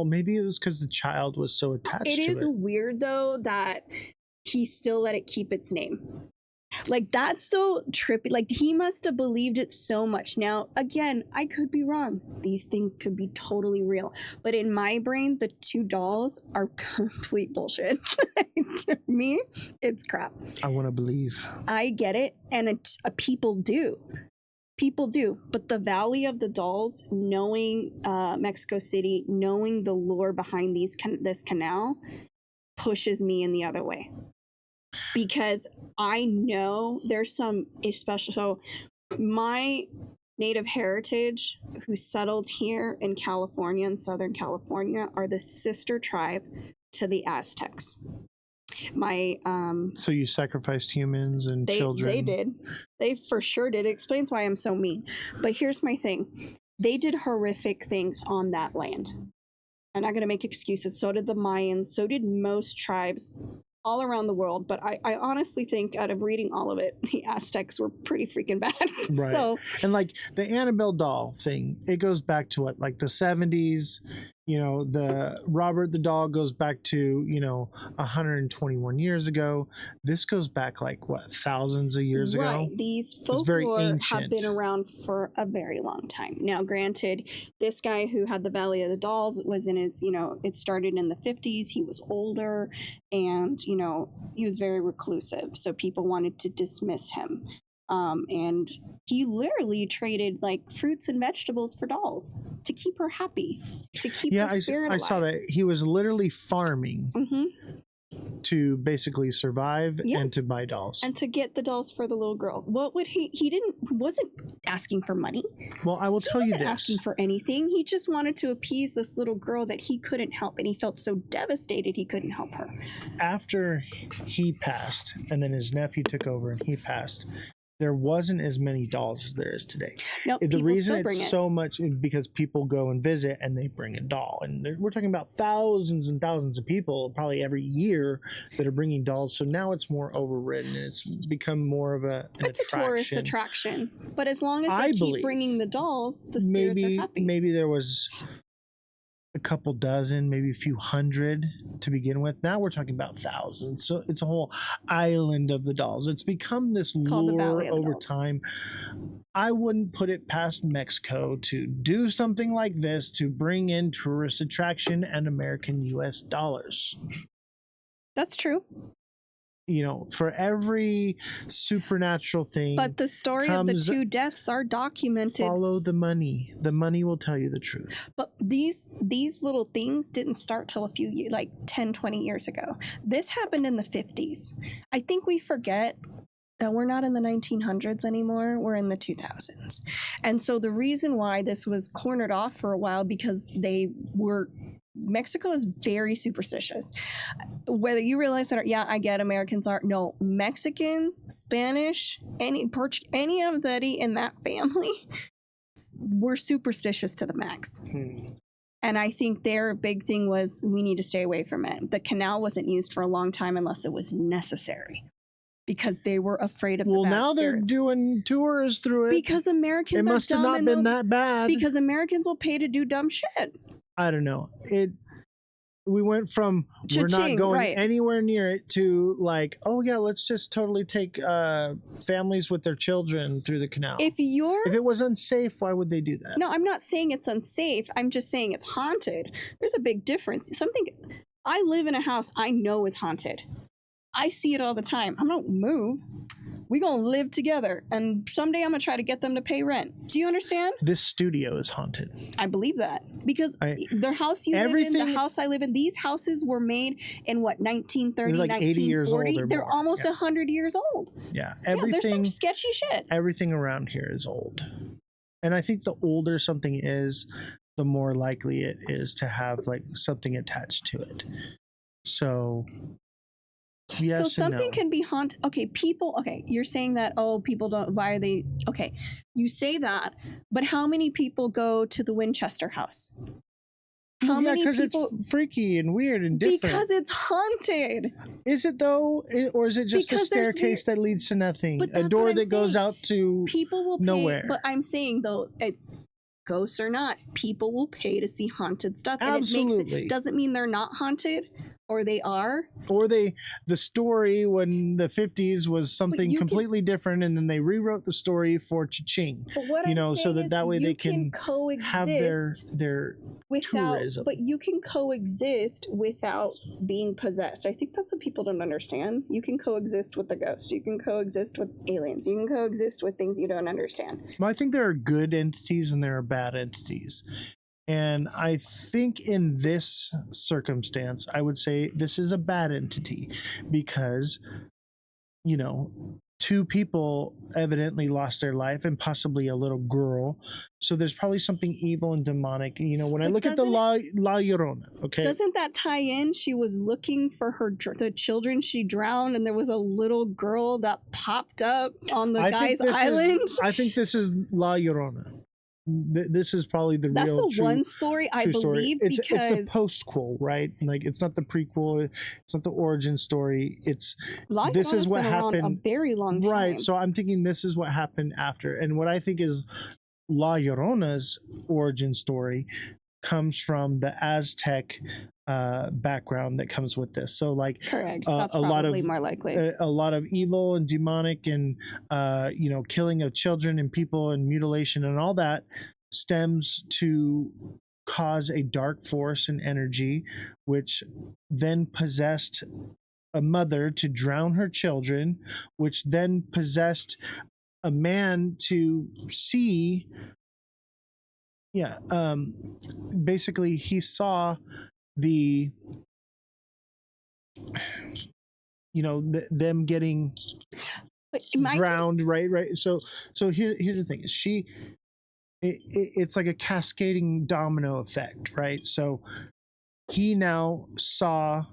Maybe it was because the child was so attached to it. It is weird though that he still let it keep its name. Like, that's still trippy. Like, he must have believed it so much. Now, again, I could be wrong. These things could be totally real. But in my brain, the two dolls are complete bullshit. To me, it's crap. I want to believe. I get it. And people do. People do. But the Valley of the Dolls, knowing Mexico City, knowing the lore behind this canal, pushes me in the other way. Because I know there's some especially, so my native heritage who settled here in California, in Southern California, are the sister tribe to the Aztecs. So you sacrificed humans and children? They did. They for sure did. It explains why I'm so mean. But here's my thing. They did horrific things on that land. I'm not going to make excuses. So did the Mayans. So did most tribes all around the world, but I honestly think, out of reading all of it, the Aztecs were pretty freaking bad. Right. So, and like the Annabelle doll thing, it goes back to what, like the 70s. You know, the Robert the doll goes back to, 121 years ago. This goes back like what, thousands of years ago? Right. These folklore have been around for a very long time. Now, granted, this guy who had the Valley of the Dolls was in his, it started in the 50s. He was older and, he was very reclusive. So people wanted to dismiss him. And he literally traded like fruits and vegetables for dolls to keep her happy, to keep her spirit alive. I saw that he was literally farming to basically survive and to buy dolls and to get the dolls for the little girl. What would he wasn't asking for money. Well, I will tell you this. He wasn't asking for anything. He just wanted to appease this little girl that he couldn't help, and he felt so devastated he couldn't help her. After he passed, and then his nephew took over and he passed, there wasn't as many dolls as there is today. Nope, the reason it's so much is because people go and visit and they bring a doll. And we're talking about thousands and thousands of people probably every year that are bringing dolls. So now it's more overridden and it's become more of an attraction. A tourist attraction. But as long as they keep bringing the dolls, the spirits are happy. Maybe there was a couple dozen, maybe a few hundred to begin with. Now we're talking about thousands. So it's a whole island of the dolls. It's become this lure over time. I wouldn't put it past Mexico to do something like this to bring in tourist attraction and American US dollars. That's true. For every supernatural thing. But the story of the two deaths are documented. Follow the money. The money will tell you the truth. But these little things didn't start till a few years, like 10, 20 years ago. This happened in the 50s. I think we forget that we're not in the 1900s anymore. We're in the 2000s. And so the reason why this was cornered off for a while, because Mexico is very superstitious. Whether you realize that, I get Americans are. No, Mexicans, Spanish, any of that in that family, were superstitious to the max. And I think their big thing was, we need to stay away from it. The canal wasn't used for a long time unless it was necessary, because they were afraid of the bad now spirits. They're doing tours through it. Because Americans it must have not been that bad. Because Americans will pay to do dumb shit. I don't know. we went from we're not Cha-ching, going right. anywhere near it to like, oh yeah, let's just totally take families with their children through the canal. If it was unsafe, why would they do that? No, I'm not saying it's unsafe. I'm just saying it's haunted. There's a big difference. I live in a house I know is haunted. I see it all the time. I'm not move. We gonna live together, and someday I'm gonna try to get them to pay rent. Do you understand? This studio is haunted. I believe that because the house you live in, the house I live in, these houses were made in what 1930, They're like 80 years old 1940. or They're more. almost Yeah. 100 years old. Yeah, There's some everything. sketchy shit. Everything around here is old, and I think the older something is, the more likely it is to have like something attached to it. So. Yes, So and something no. can be haunted. Okay, people. Okay, you're saying that. Oh, people don't. Why are they? Okay, you say that, but how many people go to the Winchester house? How yeah, many because people? it's freaky and weird and different. Because it's haunted. Is it though, or is it just Because a there's staircase that leads to nothing? But A that's door what I'm that goes saying. out to People will pay. nowhere. But I'm saying though, ghosts or not, people will pay to see haunted stuff. And Absolutely. it doesn't mean they're not haunted, or they are. Or the story when the 50s was something you can- completely different, and then they rewrote the story for cha-ching. But what You I'm know, so saying that is way you they can coexist have their without, tourism. but you can coexist without being possessed. I think that's what people don't understand. You can coexist with the ghost. You can coexist with aliens. You can coexist with things you don't understand. Well, I think there are good entities and there are bad entities. And I think in this circumstance, I would say this is a bad entity because, you know, two people evidently lost their life and possibly a little girl. So there's probably something evil and demonic. You know, when I But look at the La Llorona, okay? Doesn't that tie in? She was looking for the children she drowned, and there was a little girl that popped up on the guy's island. I think this is La Llorona. This is probably the That's real the one story I true story. believe It's because the postquel, right? Like it's not the prequel, it's not the origin story. It's La this is Llorona's what been around happened. a very long time. Right. So I'm thinking this is what happened after. And what I think is La Llorona's origin story comes from the Aztec background that comes with this. So like correct. That's a lot of probably more likely. a lot of evil and demonic and you know, killing of children and people and mutilation and all that stems to cause a dark force and energy which then possessed a mother to drown her children, which then possessed a man to see basically he saw the you know them getting drowned, right so here's the thing is it's like a cascading domino effect, right? So he now saw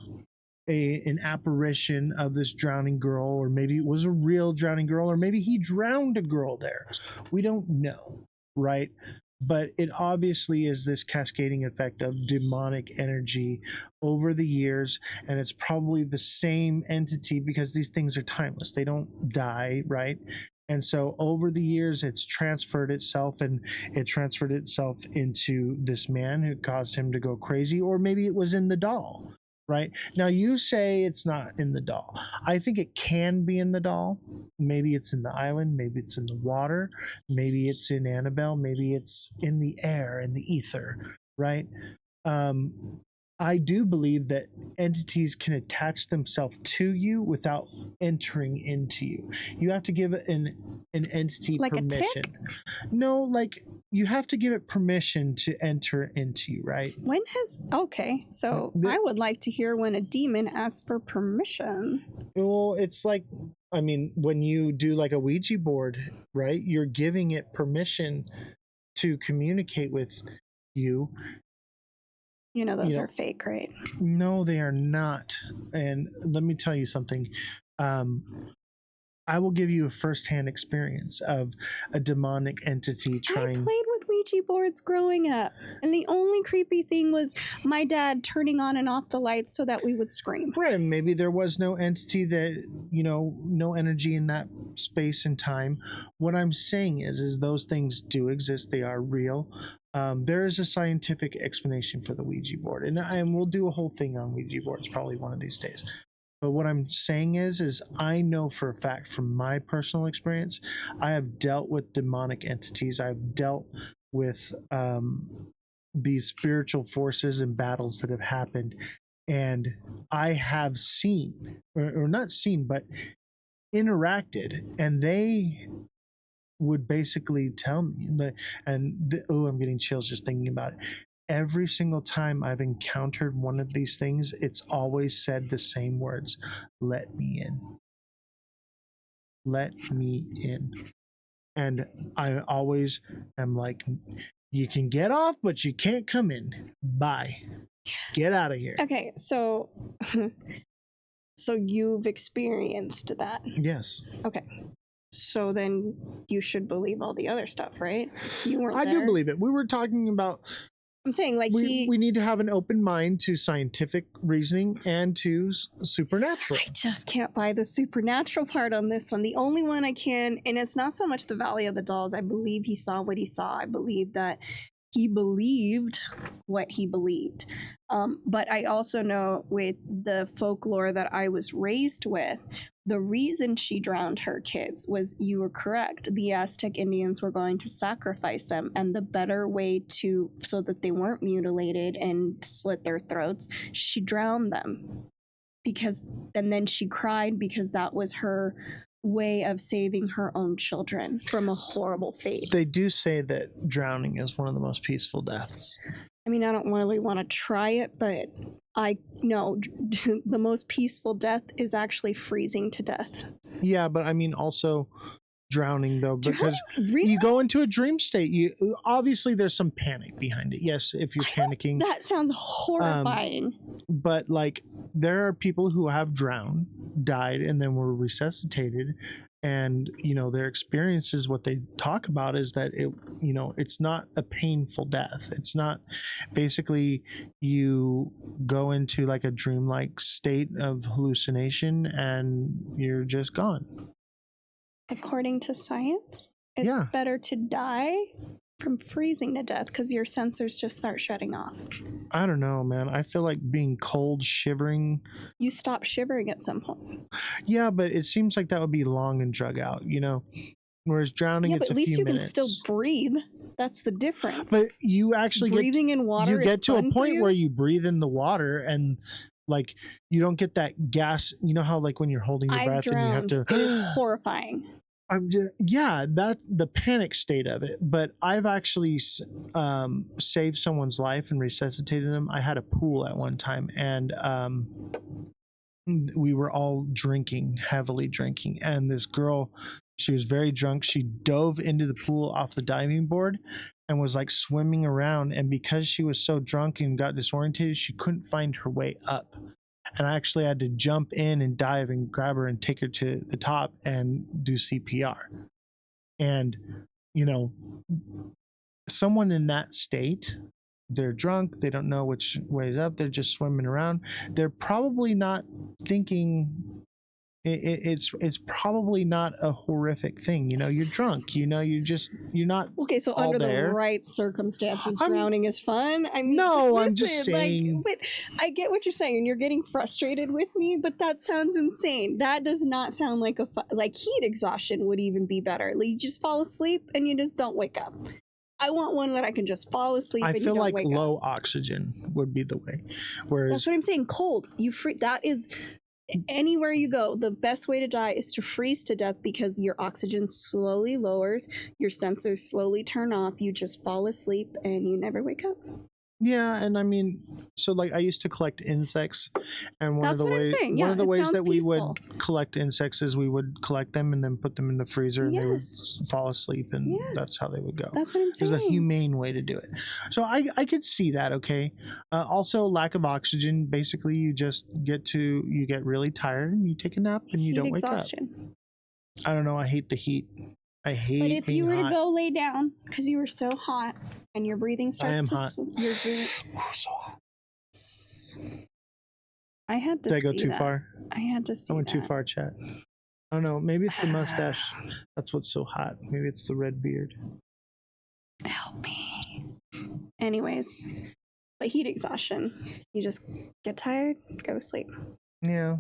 an apparition of this drowning girl, or maybe it was a real drowning girl, or maybe he drowned a girl there. We don't know, right? But it obviously is this cascading effect of demonic energy over the years, and it's probably the same entity because these things are timeless. They don't die, right? And so over the years, it's transferred itself, and it transferred itself into this man who caused him to go crazy, or maybe it was in the doll, right? Now you say it's not in the doll. I think it can be in the doll. Maybe it's in the island, maybe it's in the water, maybe it's in Annabelle, maybe it's in the air, in the ether, right? I do believe that entities can attach themselves to you without entering into you. You have to give an entity like permission. A tick? No, like you have to give it permission to enter into you, right? Okay, so I would like to hear when a demon asks for permission. Well, it's like, I mean, when you do like a Ouija board, right? You're giving it permission to communicate with you. You know, those are fake, right? No, they are not. And let me tell you something. I will give you a firsthand experience of a demonic entity trying. I played with Ouija boards growing up, and the only creepy thing was my dad turning on and off the lights so that we would scream. Right, maybe there was no entity that, you know, no energy in that space and time. What I'm saying is those things do exist. They are real. There is a scientific explanation for the Ouija board, and we'll do a whole thing on Ouija boards probably one of these days. But what I'm saying is I know for a fact from my personal experience, I have dealt with demonic entities. I've dealt with these spiritual forces and battles that have happened, and I have seen, or not seen, but interacted, and they would basically tell me that, I'm getting chills just thinking about it. Every single time I've encountered one of these things, it's always said the same words: "Let me in. Let me in." And I always am like, "You can get off, but you can't come in. Bye. Get out of here." Okay, so you've experienced that. Yes. Okay. So then you should believe all the other stuff, right? You weren't I there. do believe it. We were talking about, I'm saying, like, we need to have an open mind to scientific reasoning and to supernatural. I just can't buy the supernatural part on this one. The only one I can, and it's not so much the Valley of the Dolls. I believe he saw what he saw. I believe that he believed what he believed. But I also know with the folklore that I was raised with, the reason she drowned her kids was, you were correct, the Aztec Indians were going to sacrifice them, and the better way so that they weren't mutilated and slit their throats, she drowned them. And then she cried because that was her way of saving her own children from a horrible fate. They do say that drowning is one of the most peaceful deaths. I mean, I don't really want to try it, but I know the most peaceful death is actually freezing to death. Yeah, but I mean also drowning though, because Really? you go into a dream state. You obviously there's some panic behind it. Yes, if you're panicking. That sounds horrifying. But like there are people who have drowned, died, and then were resuscitated, and their experiences, what they talk about is that it's not a painful death. It's not, basically you go into like a dreamlike state of hallucination and you're just gone. According to science, it's better to die from freezing to death because your sensors just start shutting off. I don't know, man. I feel like being cold, shivering. You stop shivering at some point. Yeah, but it seems like that would be long and drug out, Whereas drowning, it's a few minutes. But at least you can still breathe. That's the difference. But you actually breathing in water. You get to a point you? where you breathe in the water and like you don't get that gas. You know how like when you're holding your breath drowned. and you have to. It is horrifying. That's the panic state of it. But I've actually saved someone's life and resuscitated them. I had a pool at one time, and we were all heavily drinking, and this girl, she was very drunk. She dove into the pool off the diving board and was like swimming around, and because she was so drunk and got disorientated, she couldn't find her way up. And I actually had to jump in and dive and grab her and take her to the top and do CPR. And, someone in that state, they're drunk, they don't know which way is up, they're just swimming around. They're probably not thinking, it's probably not a horrific thing. You're drunk, you're not okay. So all under there. The right circumstances, drowning is fun. I mean, no, listen, I'm just saying. But I get what you're saying, and you're getting frustrated with me. But that sounds insane. That does not sound like like heat exhaustion would even be better. Like you just fall asleep and you just don't wake up. I want one that I can just fall asleep. I and feel you don't like wake low up. oxygen would be the way. Whereas That's what I'm saying. Cold. That is. Anywhere you go, the best way to die is to freeze to death because your oxygen slowly lowers, your sensors slowly turn off, you just fall asleep and you never wake up. Yeah, and I mean, so like I used to collect insects, and one of the ways that we would collect insects is we would collect them and then put them in the freezer, and they would fall asleep, and that's how they would go. That's what I'm saying. It's a humane way to do it. So I could see that. Okay. Also, lack of oxygen. Basically, you get really tired and you take a nap and you don't wake up. I don't know. I hate the heat. I hate. But if you were hot. to go lay down because you were so hot and your breathing starts you're doing. So hot. I had to. Did I go too far? I had to see. I went too far, chat. I don't know. Maybe it's the mustache. That's what's so hot. Maybe it's the red beard. Help me. Anyways, but heat exhaustion. You just get tired, go to sleep. Yeah.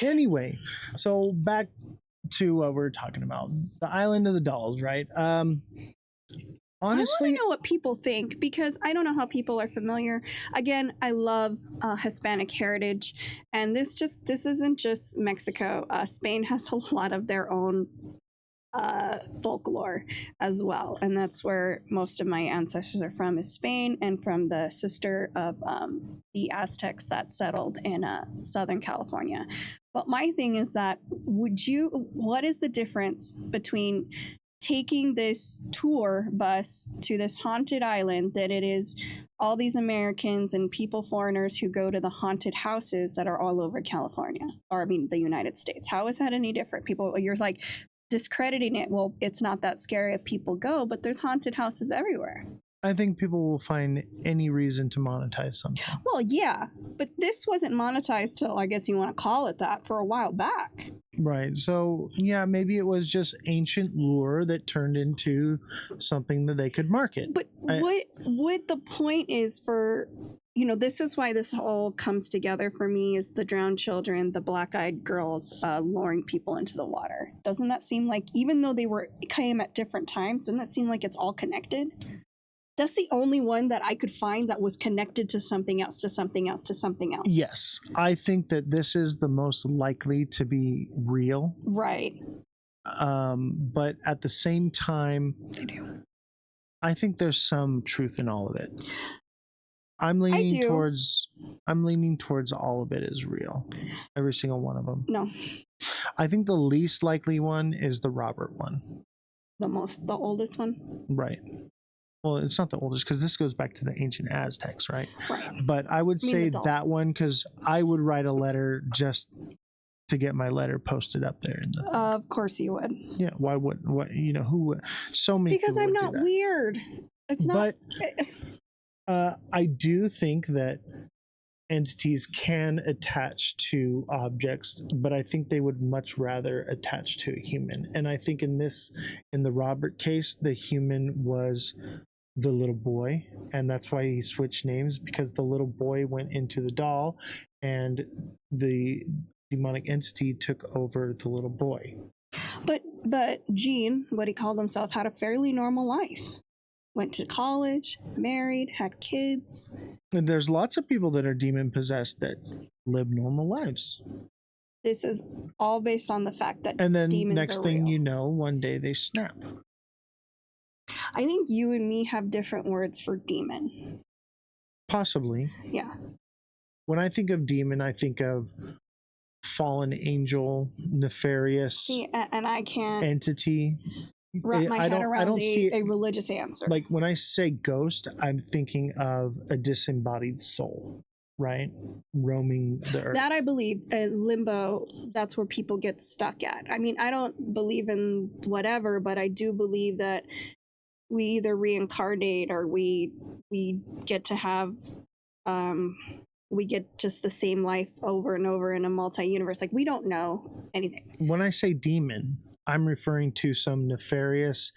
Anyway, so back to what we're talking about. The Island of the Dolls, right? Honestly, I want to know what people think because I don't know how people are familiar. Again, I love Hispanic heritage, and this isn't just Mexico. Spain has a lot of their own folklore as well, and that's where most of my ancestors are from, is Spain, and from the sister of the Aztecs that settled in Southern California. But my thing is that what is the difference between taking this tour bus to this haunted island that it is all these Americans and foreigners who go to the haunted houses that are all over California, or I mean the United States? How is that any different? You're like discrediting it. Well, it's not that scary if people go, but there's haunted houses everywhere. I think people will find any reason to monetize something. Well, yeah, but this wasn't monetized till, I guess you want to call it that, for a while back. Right. So, yeah, maybe it was just ancient lure that turned into something that they could market. But what the point is for, this is why this all comes together for me, is the drowned children, the black-eyed girls luring people into the water. Doesn't that seem like, even though came at different times, doesn't that seem like it's all connected? That's the only one that I could find that was connected to something else, to something else, to something else. Yes. I think that this is the most likely to be real. Right. But at the same time, I think there's some truth in all of it. I'm leaning towards all of it is real. Every single one of them. No. I think the least likely one is the Robert one. The oldest one? Right. Well, it's not the oldest because this goes back to the ancient Aztecs, right? Right. But I would say that one because I would write a letter just to get my letter posted up there. Of course you would. Yeah. Why would? Who would? So many. Because I'm not weird. It's not. But I do think that entities can attach to objects, but I think they would much rather attach to a human. And I think in the Robert case, the human was the little boy, and that's why he switched names, because the little boy went into the doll and the demonic entity took over the little boy. But Gene, what he called himself, had a fairly normal life. Went to college, married, had kids. And there's lots of people that are demon possessed that live normal lives. This is all based on the fact that and then demons next are thing real. you know, one day they snap. I think you and me have different words for demon. Possibly. Yeah. When I think of demon, I think of fallen angel, nefarious and I can't entity. Wrap my head around see a religious answer. Like when I say ghost, I'm thinking of a disembodied soul, right? Roaming the earth. That I believe. Limbo, that's where people get stuck at. I mean, I don't believe in whatever, but I do believe that we either reincarnate or we get to have we get just the same life over and over in a multi-universe. Like, we don't know anything. When I say demon, I'm referring to some nefarious,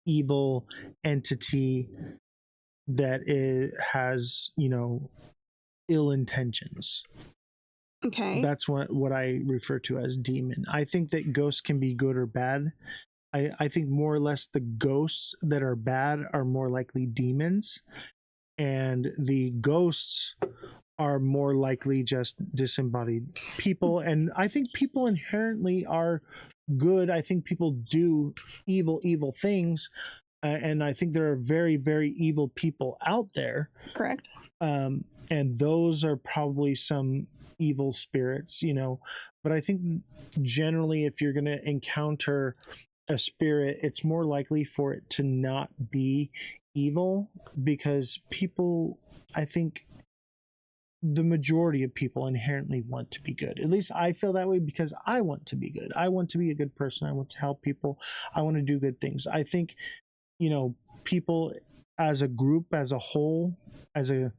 evil entity that has, ill intentions. Okay. That's what I refer to as demon. I think that ghosts can be good or bad. I think more or less the ghosts that are bad are more likely demons, and the ghosts are more likely just disembodied people. And I think people inherently are good. I think people do evil things. And I think there are very, very evil people out there. Correct. And those are probably some evil spirits, But I think generally if you're going to encounter a spirit, it's more likely for it to not be evil, because people, I think, the majority of people inherently want to be good. At least I feel that way, because I want to be good. I want to be a good person. I want to help people. I want to do good things. I think, people as a group, as a whole, as a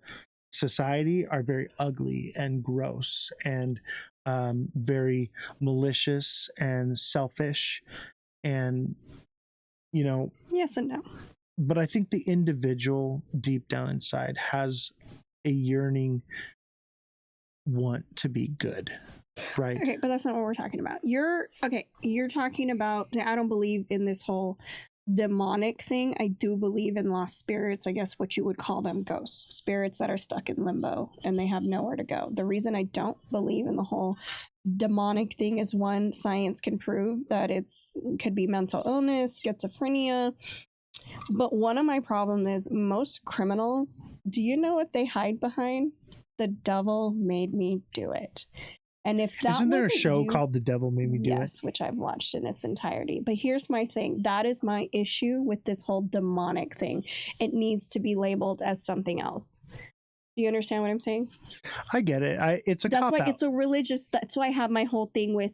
society are very ugly and gross and very malicious and selfish. And, yes and no. but I think the individual deep down inside has a yearning want to be good, right? Okay, but that's not what we're talking about. You're talking about, I don't believe in this whole demonic thing. I do believe in lost spirits, I guess what you would call them, ghosts, spirits that are stuck in limbo and they have nowhere to go. The reason I don't believe in the whole demonic thing is, one, science can prove that it could be mental illness, schizophrenia. But one of my problems is most criminals, do you know what they hide behind? The devil made me do it. And if that isn't there a wasn't show used- called The Devil Made Me Do It? Yes, which I've watched in its entirety. But here's my thing. That is my issue with this whole demonic thing. It needs to be labeled as something else. Do you understand what I'm saying? I get it. It's a That's cop why out. it's a religious. That's why I have my whole thing with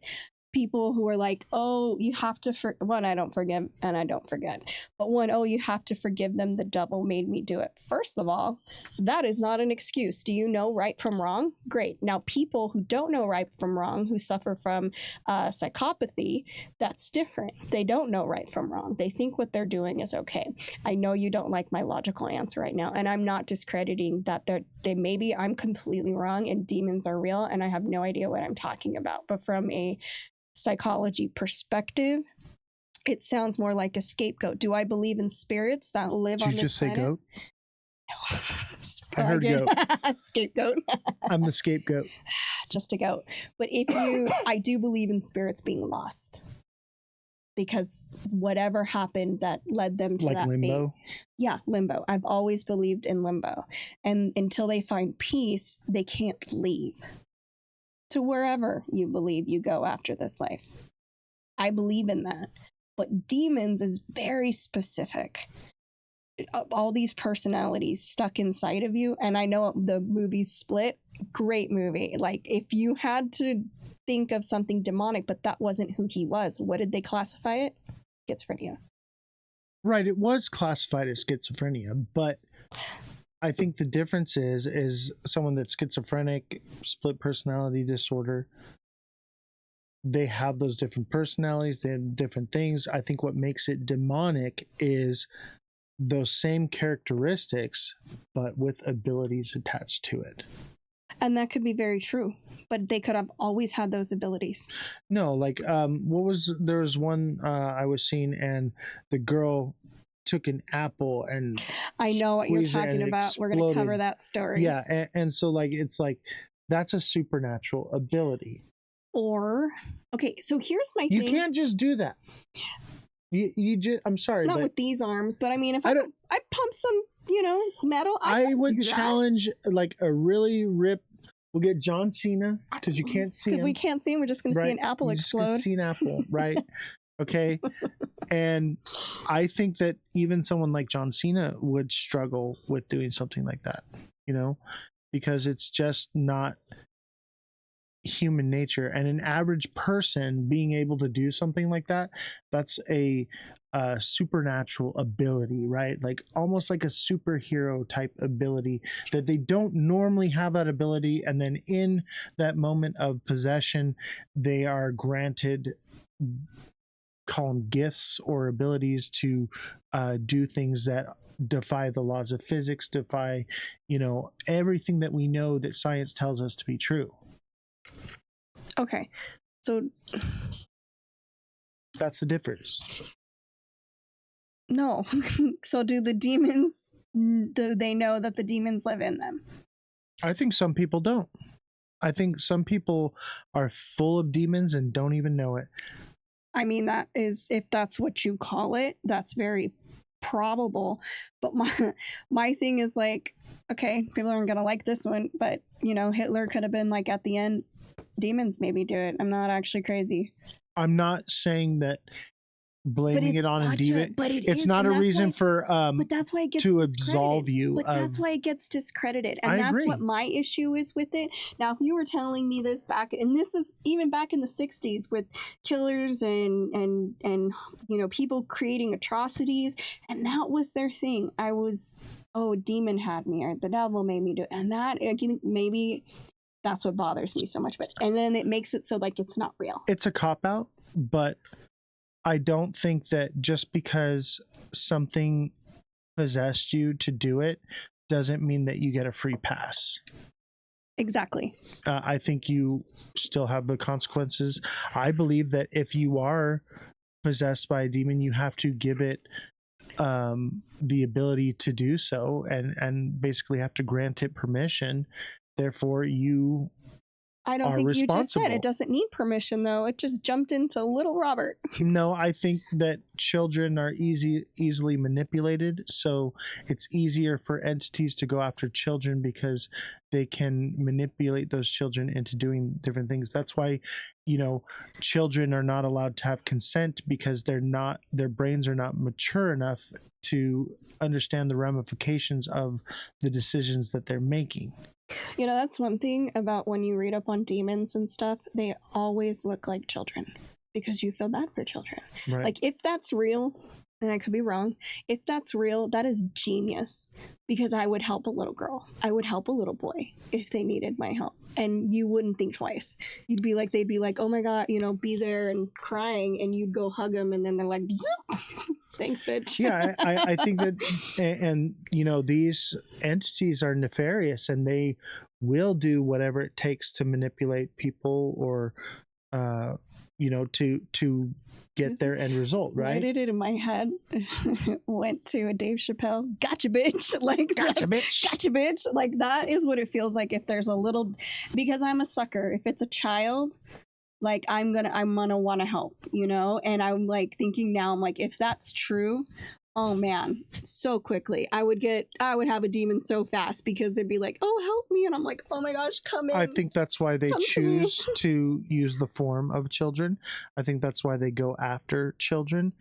people who are like, oh, you have to one, I don't forgive and I don't forget, but one, oh, you have to forgive them, the devil made me do it. First of all, that is not an excuse. Do you know right from wrong? Great. Now people who don't know right from wrong, who suffer from psychopathy, that's different. They don't know right from wrong. They think what they're doing is okay. I know you don't like my logical answer right now, and I'm not discrediting that they maybe I'm completely wrong and demons are real and I have no idea what I'm talking about, but from a psychology perspective, it sounds more like a scapegoat. Do I believe in spirits that live Did on you this just say planet? goat? I heard goat. Scapegoat. I'm the scapegoat. Just a goat. But I do believe in spirits being lost, because whatever happened that led them to Like that limbo? fate. Yeah, limbo. I've always believed in limbo, and until they find peace, they can't leave to wherever you believe you go after this life. I believe in that. But demons is very specific. All these personalities stuck inside of you. And I know the movie Split, great movie. Like, if you had to think of something demonic, but that wasn't who he was, what did they classify it? Schizophrenia. Right, it was classified as schizophrenia, but I think the difference is someone that's schizophrenic, split personality disorder, they have those different personalities, they have different things. I think what makes it demonic is those same characteristics, but with abilities attached to it. And that could be very true, but they could have always had those abilities. No, like there was one I was seeing, and the girl took an apple and I know what you're squeezed it and talking it about. We're going to cover exploded. that story. Yeah, and so like it's like that's a supernatural ability. Or okay, so here's my You thing. can't just do that. You just, I'm sorry, Not but with these arms, but I mean, if I pump some, metal, I could would do that. challenge like a really ripped. We'll get John Cena because you can't see him. We can't see him. We're just going to see an apple You're just gonna explode. see an apple, right? Okay. And I think that even someone like John Cena would struggle with doing something like that, because it's just not human nature. And an average person being able to do something like that, that's a supernatural ability, right? Like almost like a superhero type ability that they don't normally have that ability. And then in that moment of possession, they are granted, call them gifts or abilities to do things that defy the laws of physics, defy, everything that we know that science tells us to be true. Okay. So that's the difference. No. So do the demons, do they know that the demons live in them? I think some people don't. I think some people are full of demons and don't even know it. I mean, that is, if that's what you call it, that's very probable. But my thing is like, okay, people aren't going to like this one, but Hitler could have been like at the end, demons maybe do it. I'm not actually crazy. I'm not saying that blaming it on a demon, it's not a reason for but that's why it gets to discredited. absolve you. But that's why it gets discredited, and I that's agree. what my issue is with it. Now, if you were telling me this back, and this is even back in the 60s with killers and people creating atrocities, and that was their thing. I was, demon had me, or the devil made me do it, and that maybe that's what bothers me so much. But and then it makes it so like it's not real. It's a cop out, but I don't think that just because something possessed you to do it doesn't mean that you get a free pass. Exactly. I think you still have the consequences. I believe that if you are possessed by a demon, you have to give it the ability to do so, and basically have to grant it permission. Therefore, you I don't are think you just said responsible. it doesn't need permission, though. It just jumped into little Robert. No, I think that children are easily manipulated, so it's easier for entities to go after children because they can manipulate those children into doing different things. That's why, children are not allowed to have consent, because their brains are not mature enough to understand the ramifications of the decisions that they're making. That's one thing about when you read up on demons and stuff, they always look like children because you feel bad for children. Right. Like, if that's real, and I could be wrong, if that's real, that is genius, because I would help a little girl. I would help a little boy if they needed my help. And you wouldn't think twice. They'd be like, oh my God, be there and crying, and you'd go hug them, and then they're like, zoop. Thanks, bitch. Yeah, I think that, and these entities are nefarious, and they will do whatever it takes to manipulate people, or to get their end result, right? Why did it in my head went to a Dave Chappelle, gotcha, bitch. Like, gotcha, bitch. Gotcha, bitch. Like, that is what it feels like if there's a little, because I'm a sucker. If it's a child, like, I'm gonna want to help, and I'm like thinking now, I'm like, if that's true, oh man, so quickly I would have a demon so fast, because they'd be like, oh, help me, and I'm like, oh my gosh, come in. I think that's why they Come to choose to use the form of children. I think that's why they go after children.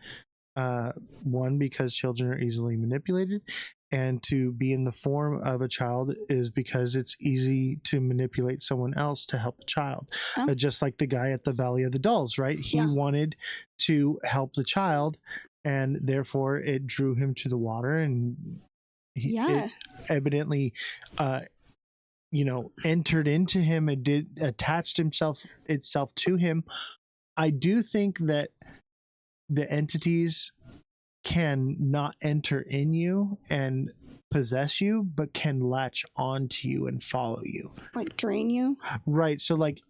One, because children are easily manipulated, and to be in the form of a child is because it's easy to manipulate someone else to help a child. Just like the guy at the Valley of the Dolls, right? He wanted to help the child, and therefore it drew him to the water, and it evidently entered into him and attached itself to him. I do think that the entities can not enter in you and possess you, but can latch onto you and follow you, like drain you. Right. So like,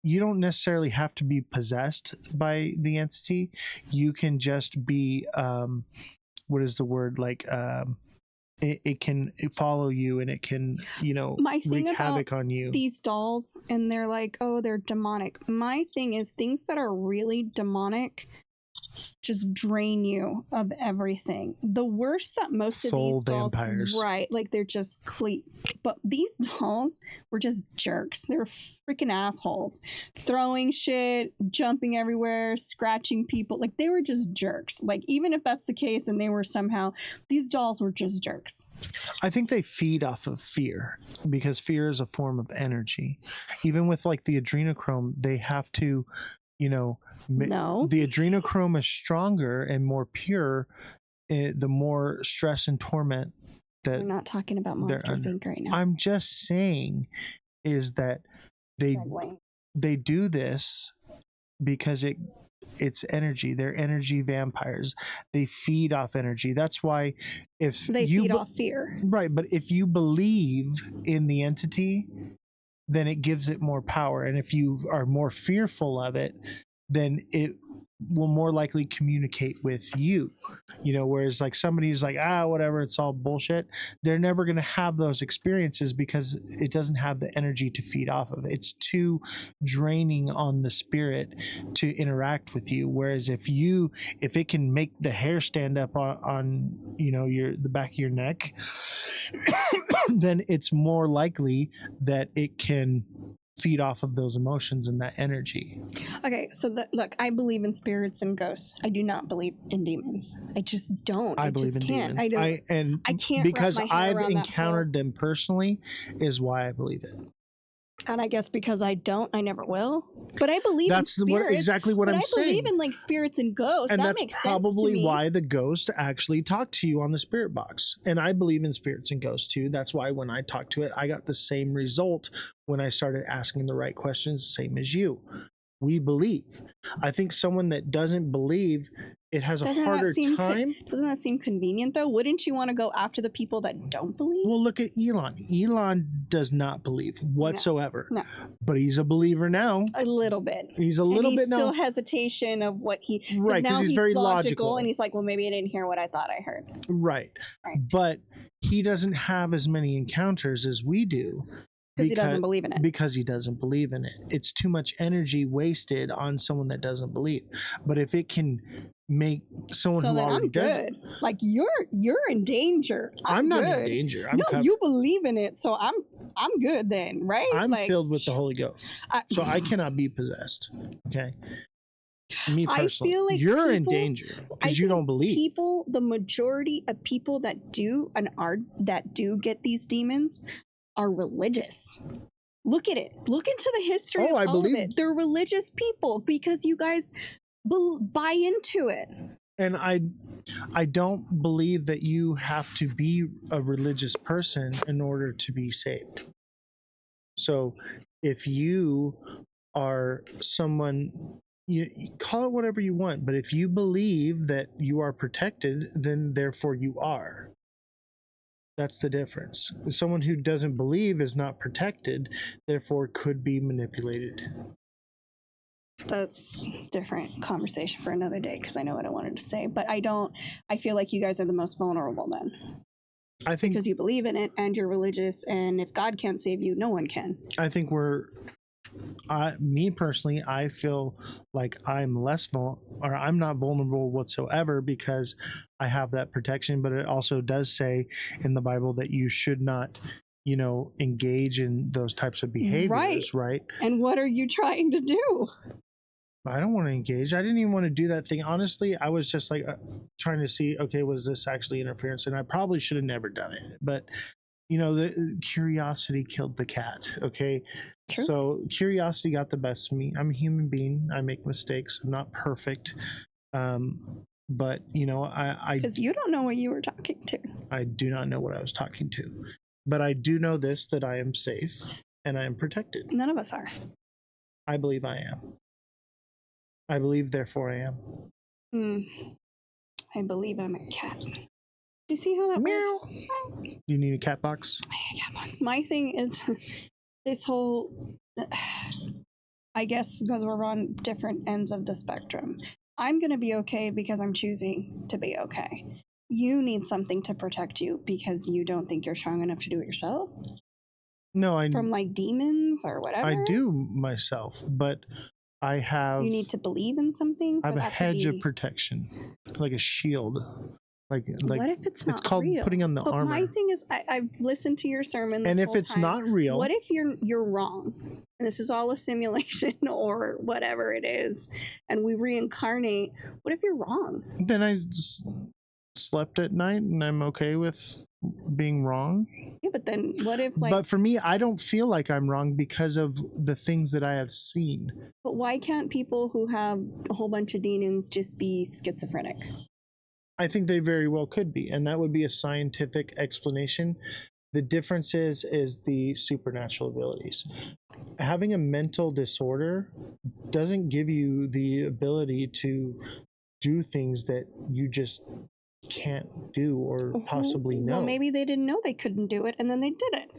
you don't necessarily have to be possessed by the entity. You can just be what is the word, like it can follow you, and it can My thing wreak about havoc on you. These dolls, and they're like, oh, they're demonic. My thing is, things that are really demonic just drain you of everything. The worst that most of these dolls, vampires. Right, like they're just but these dolls were just jerks. They're freaking assholes, throwing shit, jumping everywhere, scratching people. Like, they were just jerks. Like, even if that's the case, and they were somehow, these dolls were just jerks. I think they feed off of fear, because fear is a form of energy. Even with like the adrenochrome, they have to no, the adrenochrome is stronger and more pure the more stress and torment that we're not talking about Monsters Inc. right now. I'm just saying is that they do this because it's energy. They're energy vampires. They feed off energy. That's why if they feed off fear, right? But if you believe in the entity, then it gives it more power. And if you are more fearful of it, then it will more likely communicate with you, whereas like somebody's like, whatever, it's all bullshit. They're never going to have those experiences because it doesn't have the energy to feed off of. It's too draining on the spirit to interact with you. Whereas if it can make the hair stand up on the back of your neck, then it's more likely that it can feed off of those emotions and that energy. Okay, so look, I believe in spirits and ghosts. I do not believe in demons. I just don't. I believe just in can't. demons. I can't because I've encountered them personally, is why I believe it. And I guess because I don't, I never will. But I believe in spirits. Exactly what I'm saying. I believe in like spirits and ghosts. And that that's makes sense to probably me. why the ghost actually talked to you on the spirit box. And I believe in spirits and ghosts too. That's why when I talked to it, I got the same result when I started asking the right questions, same as you. we believe. I think someone that doesn't believe, it has a harder time. Doesn't that seem convenient though? Wouldn't you want to go after the people that don't believe? Well, look at Elon. Elon does not believe whatsoever. No. But he's a believer now. A little bit. He's a little bit still now. hesitation of what he. Right, because now he's very logical. and he's like, well, maybe I didn't hear what I thought I heard. Right. But he doesn't have as many encounters as we do. Because he doesn't believe in it. Because he doesn't believe in it. It's too much energy wasted on someone that doesn't believe. But if it can make someone So who then already I'm does, good. Like you're in danger. I'm not in good. danger. No, you believe in it, so I'm good then, right? I'm like, filled with the Holy Ghost, so I cannot be possessed. Okay. Me personally, I feel like you're in people- danger I because you think don't believe. People, the majority of people that do get these demons are religious. Look at it. Look into the history of I all believe- of it. They're religious people because you guys buy into it. And I don't believe that you have to be a religious person in order to be saved. So if you are someone, you call it whatever you want, but if you believe that you are protected, then therefore you are. That's the difference. Someone who doesn't believe is not protected, therefore could be manipulated. That's different conversation for another day because I know what I wanted to say, but I feel like you guys are the most vulnerable then. I think because you believe in it and you're religious, and if God can't save you, no one can. I think me personally, I feel like I'm I'm not vulnerable whatsoever because I have that protection, but it also does say in the Bible that you should not, engage in those types of behaviors, right? And what are you trying to do? I don't want to engage. I didn't even want to do that thing. Honestly, I was just like trying to see, okay, was this actually interference? And I probably should have never done it. But, the curiosity killed the cat. Okay. True. So curiosity got the best of me. I'm a human being. I make mistakes. I'm not perfect. But, I because you don't know what you were talking to. I do not know what I was talking to. But I do know this, that I am safe and I am protected. None of us are. I believe I am. I believe, therefore I am. I believe I'm a cat. Do you see how that works? You need a cat box? Cat box. My thing is this whole, I guess because we're on different ends of the spectrum. I'm going to be okay because I'm choosing to be okay. You need something to protect you because you don't think you're strong enough to do it yourself? No, From like demons or whatever? I do myself, but I have... You need to believe in something? I have a hedge of protection, like a shield. Like what if it's not it's called real? putting on the but armor. My thing is, I've listened to your sermon this and if whole it's time. not real... What if you're wrong? And this is all a simulation or whatever it is, and we reincarnate. What if you're wrong? Then I just slept at night and I'm okay with being wrong. Yeah, but then what if But for me, I don't feel like I'm wrong because of the things that I have seen. But why can't people who have a whole bunch of demons just be schizophrenic? I think they very well could be, and that would be a scientific explanation. The difference is the supernatural abilities. Having a mental disorder doesn't give you the ability to do things that you just can't do or possibly know. Well, maybe they didn't know they couldn't do it, and then they did it.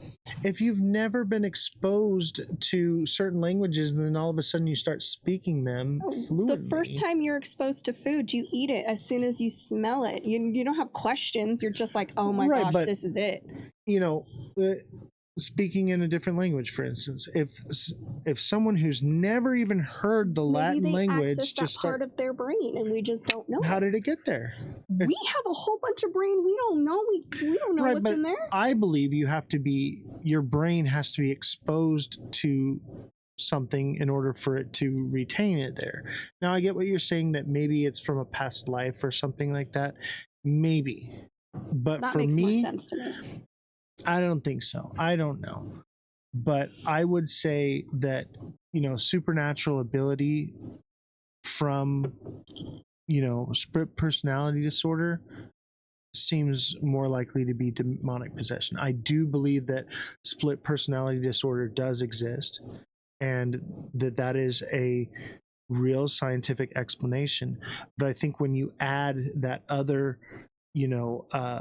If you've never been exposed to certain languages and then all of a sudden you start speaking them fluently. The first time you're exposed to food, you eat it as soon as you smell it. You don't have questions. You're just like, oh my gosh, but, this is it. Speaking in a different language, for instance, if someone who's never even heard the Latin language access just that part of their brain, and we just don't know. How did it get there? We have a whole bunch of brain. We don't know. We don't know what's in there. I believe your brain has to be exposed to something in order for it to retain it there. Now I get what you're saying, that maybe it's from a past life or something like that. Maybe. But that for makes me, more sense to me. I don't think so. I don't know. But I would say that, supernatural ability from, split personality disorder seems more likely to be demonic possession. I do believe that split personality disorder does exist. and that is a real scientific explanation. But I think when you add that other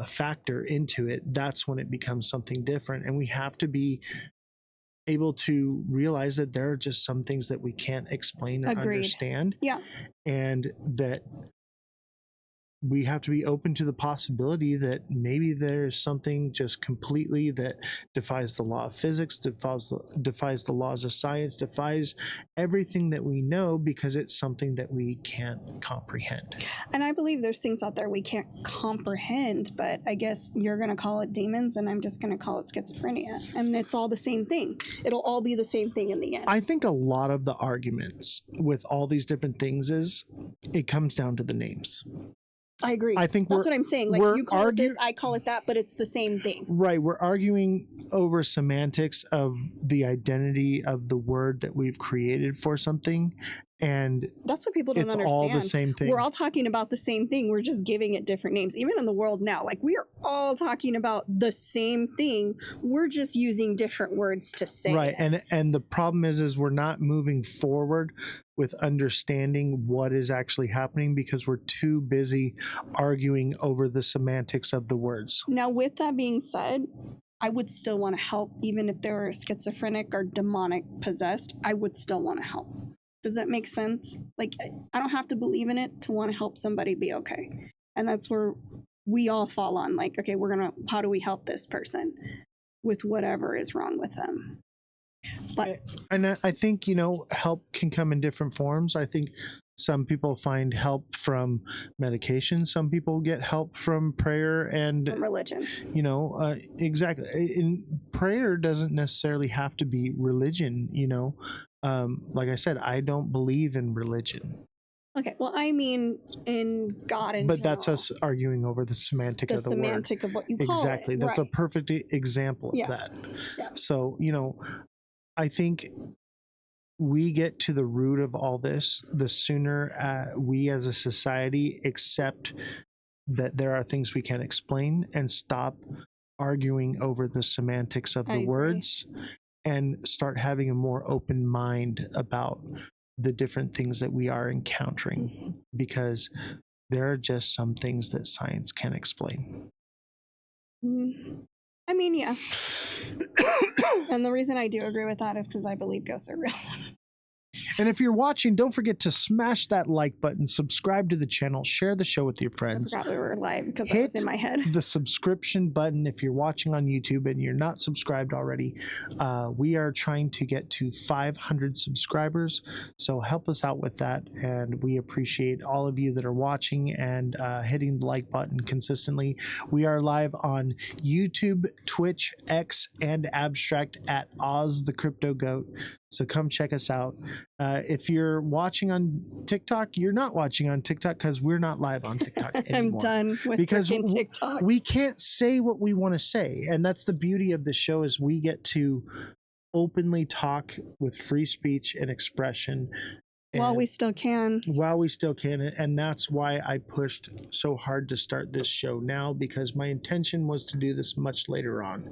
factor into it, that's when it becomes something different. And we have to be able to realize that there are just some things that we can't explain or Agreed. understand. Yeah. And that we have to be open to the possibility that maybe there's something just completely that defies the law of physics, defies the laws of science, defies everything that we know, because it's something that we can't comprehend. And I believe there's things out there we can't comprehend, but I guess you're going to call it demons and I'm just going to call it schizophrenia. And it's all the same thing. It'll all be the same thing in the end. I think a lot of the arguments with all these different things is it comes down to the names. I agree. I think that's what I'm saying. Like, you call it this, I call it that, but it's the same thing. Right. We're arguing over semantics of the identity of the word that we've created for something. And that's what people don't it's understand. all the same thing. We're all talking about the same thing. We're just giving it different names. Even in the world now, like, we are all talking about the same thing. We're just using different words to say right. it. And the problem is we're not moving forward with understanding what is actually happening because we're too busy arguing over the semantics of the words. Now, with that being said, I would still want to help, even if they were schizophrenic or demonic possessed. I would still want to help. Does that make sense? Like, I don't have to believe in it to want to help somebody be okay. And that's where we all fall on. Like, okay, how do we help this person with whatever is wrong with them? But and I think, help can come in different forms. I think some people find help from medication. Some people get help from prayer and religion. Exactly. And prayer doesn't necessarily have to be religion. Like I said, I don't believe in religion. Okay, well, I mean in God in But general. that's us arguing over the semantic of the word. The semantic of what you call exactly. it. That's right. a perfect example of that. Yeah. So, I think we get to the root of all this, the sooner we as a society accept that there are things we can't explain and stop arguing over the semantics of the words and start having a more open mind about the different things that we are encountering, because there are just some things that science can't explain. I mean, yeah. And the reason I do agree with that is because I believe ghosts are real. And if you're watching, don't forget to smash that like button, subscribe to the channel, share the show with your friends. I forgot we were live because that was in my head. The subscription button if you're watching on YouTube and you're not subscribed already. We are trying to get to 500 subscribers, so help us out with that. And we appreciate all of you that are watching and hitting the like button consistently. We are live on YouTube, Twitch, X, and Abstract at Oz the Crypto Goat. So come check us out. If you're watching on TikTok, you're not watching on TikTok because we're not live on TikTok anymore. I'm done with freaking TikTok. We can't say what we want to say. And that's the beauty of the show, is we get to openly talk with free speech and expression. While we still can. While we still can. And that's why I pushed so hard to start this show now, because my intention was to do this much later on.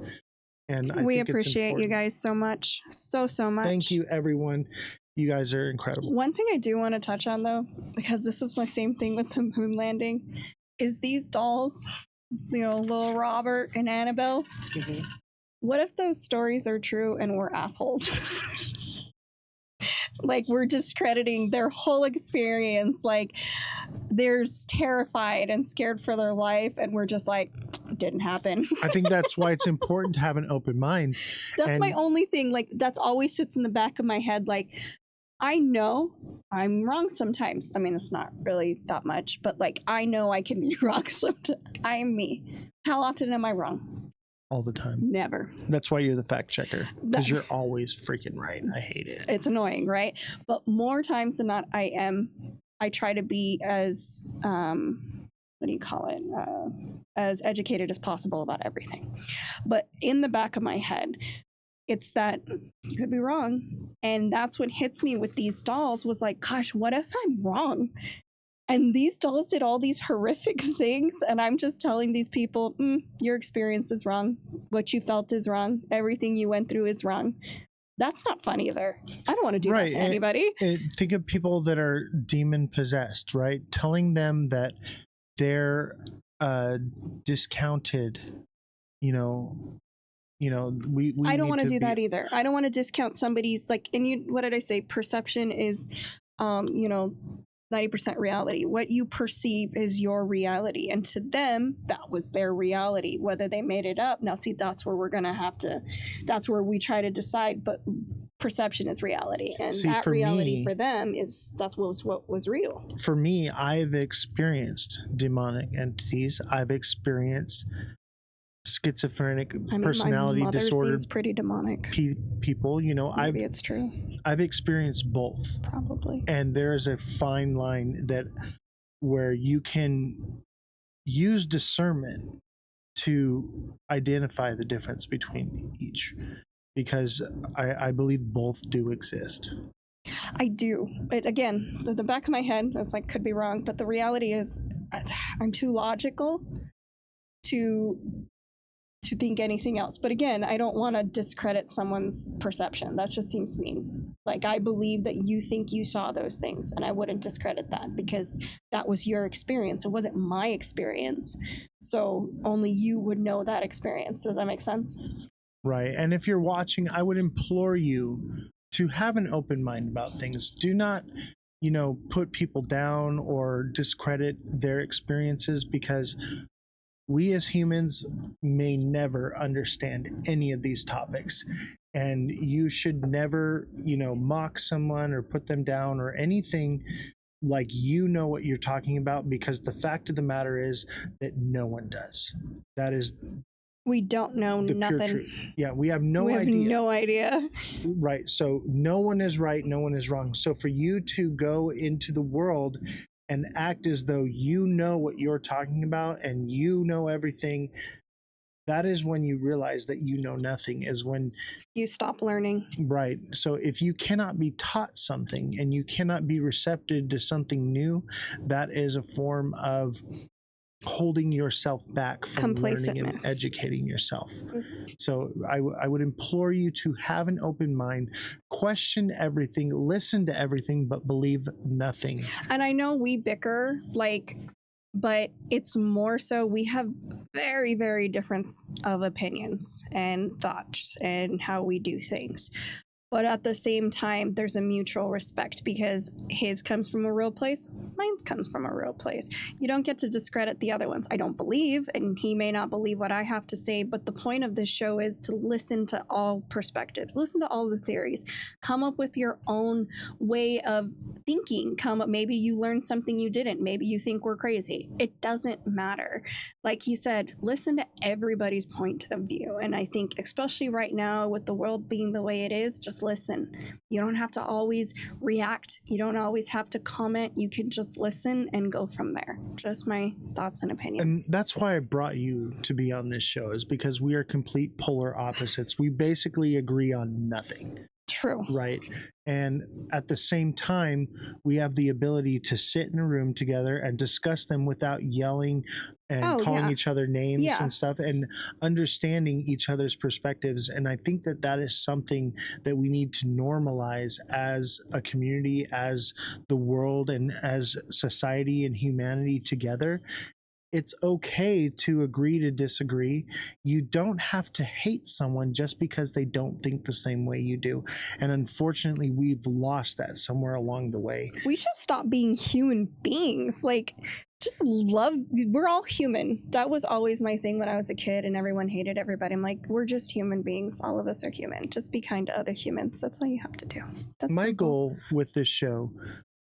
And we appreciate you guys so much. So much. Thank you, everyone. You guys are incredible. One thing I do want to touch on, though, because this is my same thing with the moon landing, is these dolls, little Robert and Annabelle. Mm-hmm. What if those stories are true and we're assholes? Like, we're discrediting their whole experience. Like, they're terrified and scared for their life, and we're just like, it didn't happen. I think that's why it's important to have an open mind. That's my only thing. Like, that's always sits in the back of my head. Like, I know I'm wrong sometimes. I mean, it's not really that much, but like, I know I can be wrong sometimes. I'm me. How often am I wrong? All the time. Never. That's why you're the fact checker, because you're always freaking right. I hate it. It's annoying, right? But more times than not, I try to be as, as educated as possible about everything. But in the back of my head, it's that you could be wrong. And that's what hits me with these dolls, was like, gosh, what if I'm wrong? And these dolls did all these horrific things, and I'm just telling these people, your experience is wrong. What you felt is wrong. Everything you went through is wrong. That's not fun either. I don't want to do that to anybody. Think of people that are demon possessed, right? Telling them that they're discounted, we I don't need want to do be- that either. I don't want to discount somebody's what did I say? Perception is 90% reality. What you perceive is your reality. And to them, that was their reality, whether they made it up. Now, see, that's where that's where we try to decide. But perception is reality. And that reality for them that's what was real. For me, I've experienced demonic entities. I've experienced schizophrenic personality my mother disorder. Seems pretty demonic. People, Maybe it's true. I've experienced both. Probably. And there's a fine line where you can use discernment to identify the difference between each, because I believe both do exist. I do. But again, the back of my head, it's could be wrong, but the reality is I'm too logical to think anything else. But again, I don't want to discredit someone's perception. That just seems mean. I believe that you think you saw those things, and I wouldn't discredit that because that was your experience. It wasn't my experience. So only you would know that experience. Does that make sense? Right. And if you're watching, I would implore you to have an open mind about things. Do not, put people down or discredit their experiences, because we as humans may never understand any of these topics, and you should never, mock someone or put them down or anything what you're talking about, because the fact of the matter is that no one does. That is we don't know the nothing. pure truth. Yeah, we have no idea. No idea. Right. So no one is right, no one is wrong. So for you to go into the world and act as though you know what you're talking about and you know everything, that is when you realize that you know nothing, is when you stop learning. Right. So if you cannot be taught something and you cannot be receptive to something new, that is a form of holding yourself back from learning and educating yourself. So I would implore you to have an open mind, question everything, listen to everything, but believe nothing. And I know we bicker, but it's more so we have very, very different of opinions and thoughts and how we do things. But at the same time, there's a mutual respect, because his comes from a real place, mine comes from a real place. You don't get to discredit the other ones. I don't believe, and he may not believe what I have to say, but the point of this show is to listen to all perspectives, listen to all the theories, come up with your own way of thinking. Maybe you learned something you didn't. Maybe you think we're crazy. It doesn't matter. Like he said, listen to everybody's point of view. And I think especially right now with the world being the way it is, just listen. You don't have to always react. You don't always have to comment. You can just listen and go from there. Just my thoughts and opinions. And that's why I brought you to be on this show, is because we are complete polar opposites. We basically agree on nothing. True. Right. And at the same time, we have the ability to sit in a room together and discuss them without yelling and calling each other names and stuff, and understanding each other's perspectives. And I think that that is something that we need to normalize as a community, as the world, and as society and humanity together. It's okay to agree to disagree. You don't have to hate someone just because they don't think the same way you do. And unfortunately, we've lost that somewhere along the way. We should stop being human beings. Just love. We're all human. That was always my thing when I was a kid and everyone hated everybody. I'm like, we're just human beings. All of us are human. Just be kind to other humans. That's all you have to do. That's my simple. goal with this show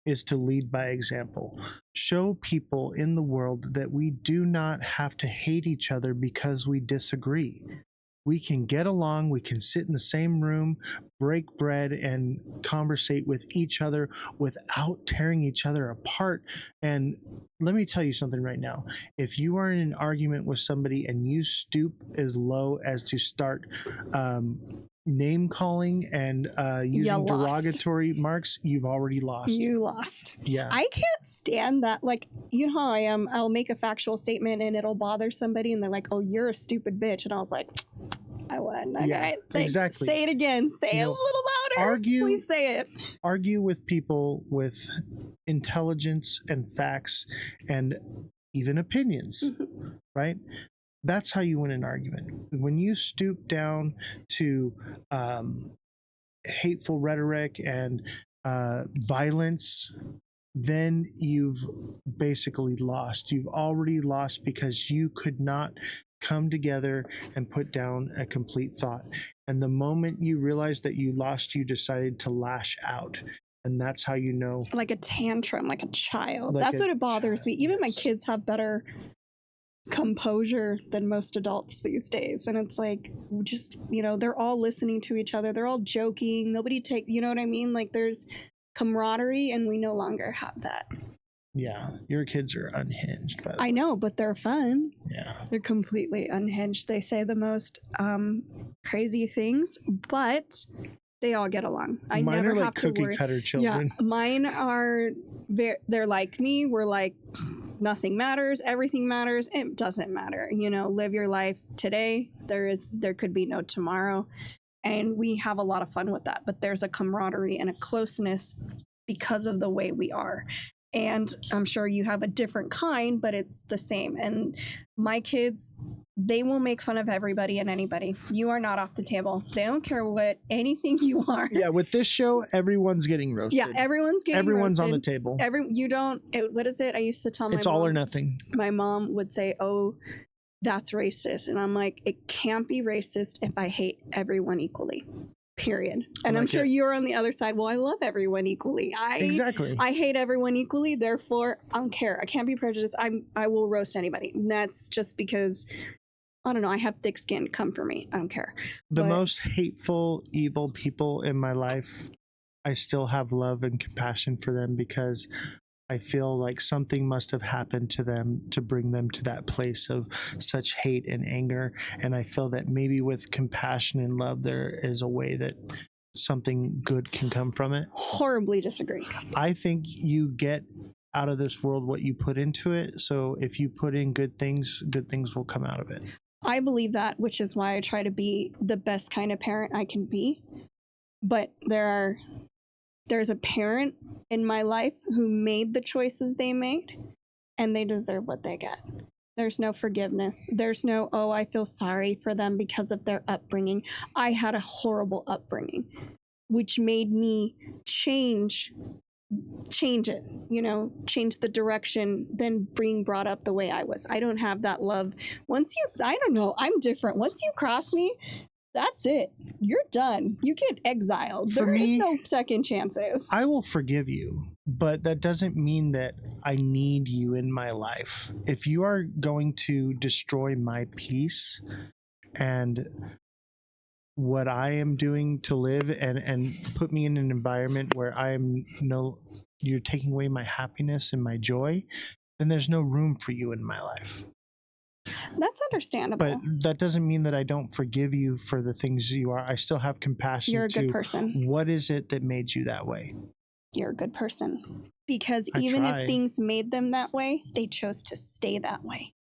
is to lead by example. Show people in the world that we do not have to hate each other because we disagree. We can get along, we can sit in the same room, break bread, and conversate with each other without tearing each other apart. And let me tell you something right now. If you are in an argument with somebody and you stoop as low as to start name calling and using derogatory marks, you've already lost. You lost. Yeah. I can't stand that. You know how I am. I'll make a factual statement and it'll bother somebody and they're like, oh, you're a stupid bitch. And I was like, I won. Yeah, Okay, thanks. exactly. Say it again. Say You it a know, little louder. argue- Please say it. Argue with people with intelligence and facts and even opinions, right? That's how you win an argument. When you stoop down to hateful rhetoric and violence, then you've basically lost. You've already lost because you could not come together and put down a complete thought. And the moment you realized that you lost, you decided to lash out. And that's how you know. Like a tantrum, like a child. Like That's a what it bothers me. Even my yes. kids have better composure than most adults these days. And it's like, just, they're all listening to each other. They're all joking. Nobody you know what I mean? Like there's camaraderie, and we no longer have that. Yeah, your kids are unhinged, by the way. I know, but they're fun. Yeah. They're completely unhinged. They say the most crazy things, but they all get along. I Mine never are like have to cookie worry. cutter children. Yeah, mine are. They're like me. We're like, nothing matters. Everything matters. It doesn't matter. Live your life today. There could be no tomorrow, and we have a lot of fun with that. But there's a camaraderie and a closeness because of the way we are. And I'm sure you have a different kind, but it's the same. And my kids, they will make fun of everybody and anybody. You are not off the table. They don't care what anything you are. Yeah, with this show, everyone's getting roasted. Yeah, everyone's getting Everyone's on the roasted. table. What is it? I used to tell my It's mom. all or nothing. My mom would say, "Oh, that's racist." And I'm like, it can't be racist if I hate everyone equally. Period. And I'm sure you're on the other side. Well, I love everyone equally. Exactly. I hate everyone equally. Therefore, I don't care. I can't be prejudiced. I will roast anybody. And that's just because, I don't know, I have thick skin. Come for me. I don't care. The But- most hateful, evil people in my life, I still have love and compassion for them because I feel like something must have happened to them to bring them to that place of such hate and anger. And I feel that maybe with compassion and love, there is a way that something good can come from it. Horribly disagree. I think you get out of this world what you put into it. So if you put in good things will come out of it. I believe that, which is why I try to be the best kind of parent I can be. But there's a parent in my life who made the choices they made, and they deserve what they get. There's no forgiveness. There's no, oh, I feel sorry for them because of their upbringing. I had a horrible upbringing, which made me change it, change the direction, then being brought up the way I was. I don't have that love. I'm different. Once you cross me, that's it. You're done. You get exiled. For There is me, no second chances. I will forgive you, but that doesn't mean that I need you in my life. If you are going to destroy my peace and what I am doing to live and put me in an environment where you're taking away my happiness and my joy, then there's no room for you in my life. That's understandable. But that doesn't mean that I don't forgive you for the things you are. I still have compassion. You're a good to person. What is it that made you that way? You're a good person. Because I even try. if things made them that way, they chose to stay that way.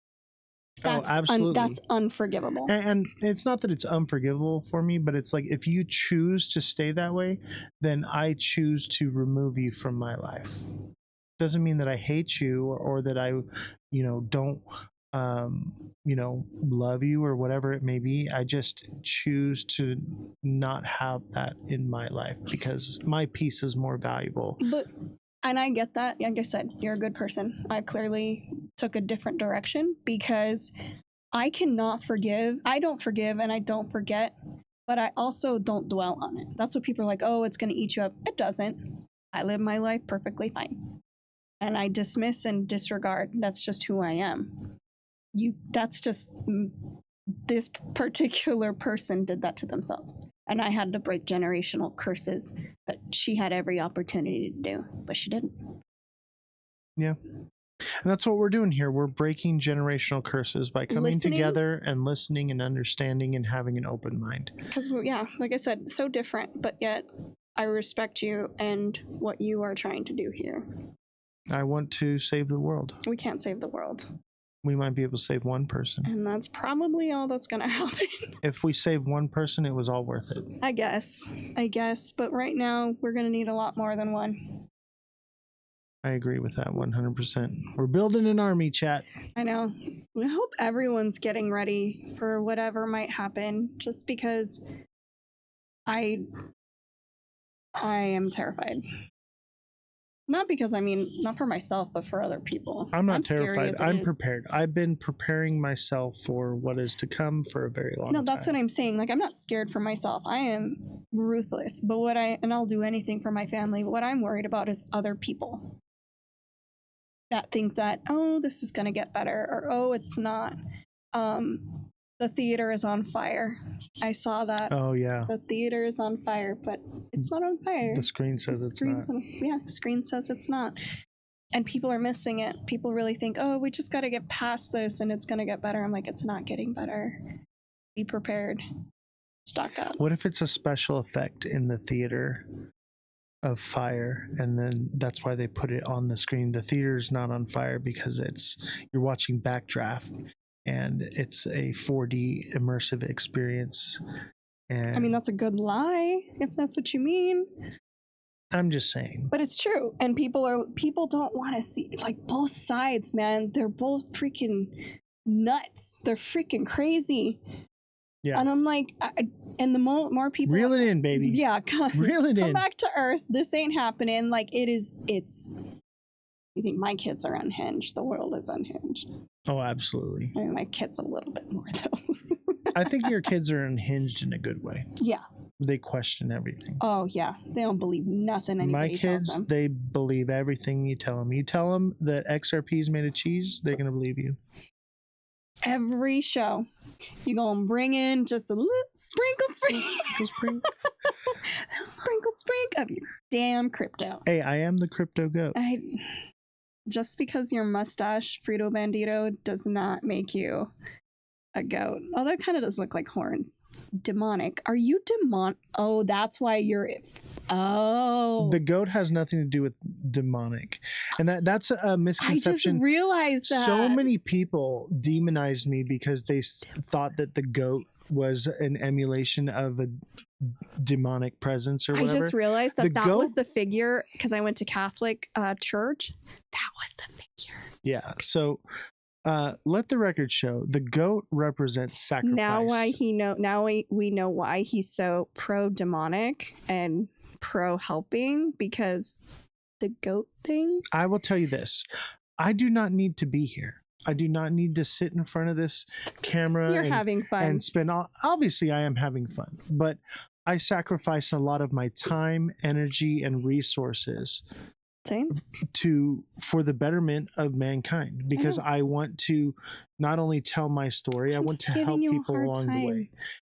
That's absolutely. That's unforgivable. And it's not that it's unforgivable for me, but it's like if you choose to stay that way, then I choose to remove you from my life. Doesn't mean that I hate you or that I, don't love you or whatever it may be. I just choose to not have that in my life because my peace is more valuable. And I get that. Like I said, you're a good person. I clearly took a different direction because I cannot forgive. I don't forgive and I don't forget, but I also don't dwell on it. That's what people are like, oh, it's going to eat you up. It doesn't. I live my life perfectly fine. And I dismiss and disregard. That's just who I am. That's just, this particular person did that to themselves. And I had to break generational curses that she had every opportunity to do, but she didn't. Yeah. And that's what we're doing here. We're breaking generational curses by coming together and listening and understanding and having an open mind. Because, like I said, so different, but yet I respect you and what you are trying to do here. I want to save the world. We can't save the world. We might be able to save one person. And that's probably all that's going to happen. If we save one person, it was all worth it. I guess. But right now, we're going to need a lot more than one. I agree with that 100%. We're building an army, chat. I know. I hope everyone's getting ready for whatever might happen, just because I am terrified. Not because, not for myself, but for other people. I'm not terrified. I'm is. prepared. I've been preparing myself for what is to come for a very long time. No, that's what I'm saying. Like, I'm not scared for myself. I am ruthless. But I'll do anything for my family. But what I'm worried about is other people that think that, oh, this is going to get better, or, oh, it's not. The theater is on fire. I saw that. Oh, yeah. The theater is on fire, but it's not on fire. The screen says it's not. Screen says it's not. And people are missing it. People really think, oh, we just got to get past this and it's going to get better. I'm like, it's not getting better. Be prepared. Stock up. What if it's a special effect in the theater of fire, and then that's why they put it on the screen? The theater's not on fire because you're watching Backdraft. And it's a 4D immersive experience. And that's a good lie, if that's what you mean. I'm just saying. But it's true. And people don't want to see, like, both sides, man. They're both freaking nuts. They're freaking crazy. Yeah. And I'm like, and the more people... Reel it in, baby. Yeah. Reel it in. Come back to earth. This ain't happening. Like, it's... You think my kids are unhinged? The world is unhinged. Oh, absolutely. My kids a little bit more, though. I think your kids are unhinged in a good way. Yeah. They question everything. Oh, yeah. They don't believe nothing anybody tells them. My kids, they believe everything you tell them. You tell them that XRP is made of cheese, they're going to believe you. Every show, you go and bring in just a little sprinkle of your damn crypto. Hey, I am the crypto goat. Just because your mustache, Frito Bandito, does not make you a goat. Although it kind of does look like horns. Demonic. Are you demonic? Oh, that's why you're... Oh. The goat has nothing to do with demonic. And that's a misconception. I just realized that. So many people demonized me because they thought that the goat was an emulation of a demonic presence or whatever. I just realized that that was the figure, because I went to Catholic church. That was the figure. Yeah. So let the record show the goat represents sacrifice. Now we know why he's so pro demonic and pro helping, because the goat thing. I will tell you this. I do not need to be here. I do not need to sit in front of this camera. You're having fun. And spend obviously I am having fun, but I sacrifice a lot of my time, energy, and resources for the betterment of mankind, because I want to not only tell my story, I want to help people along the way.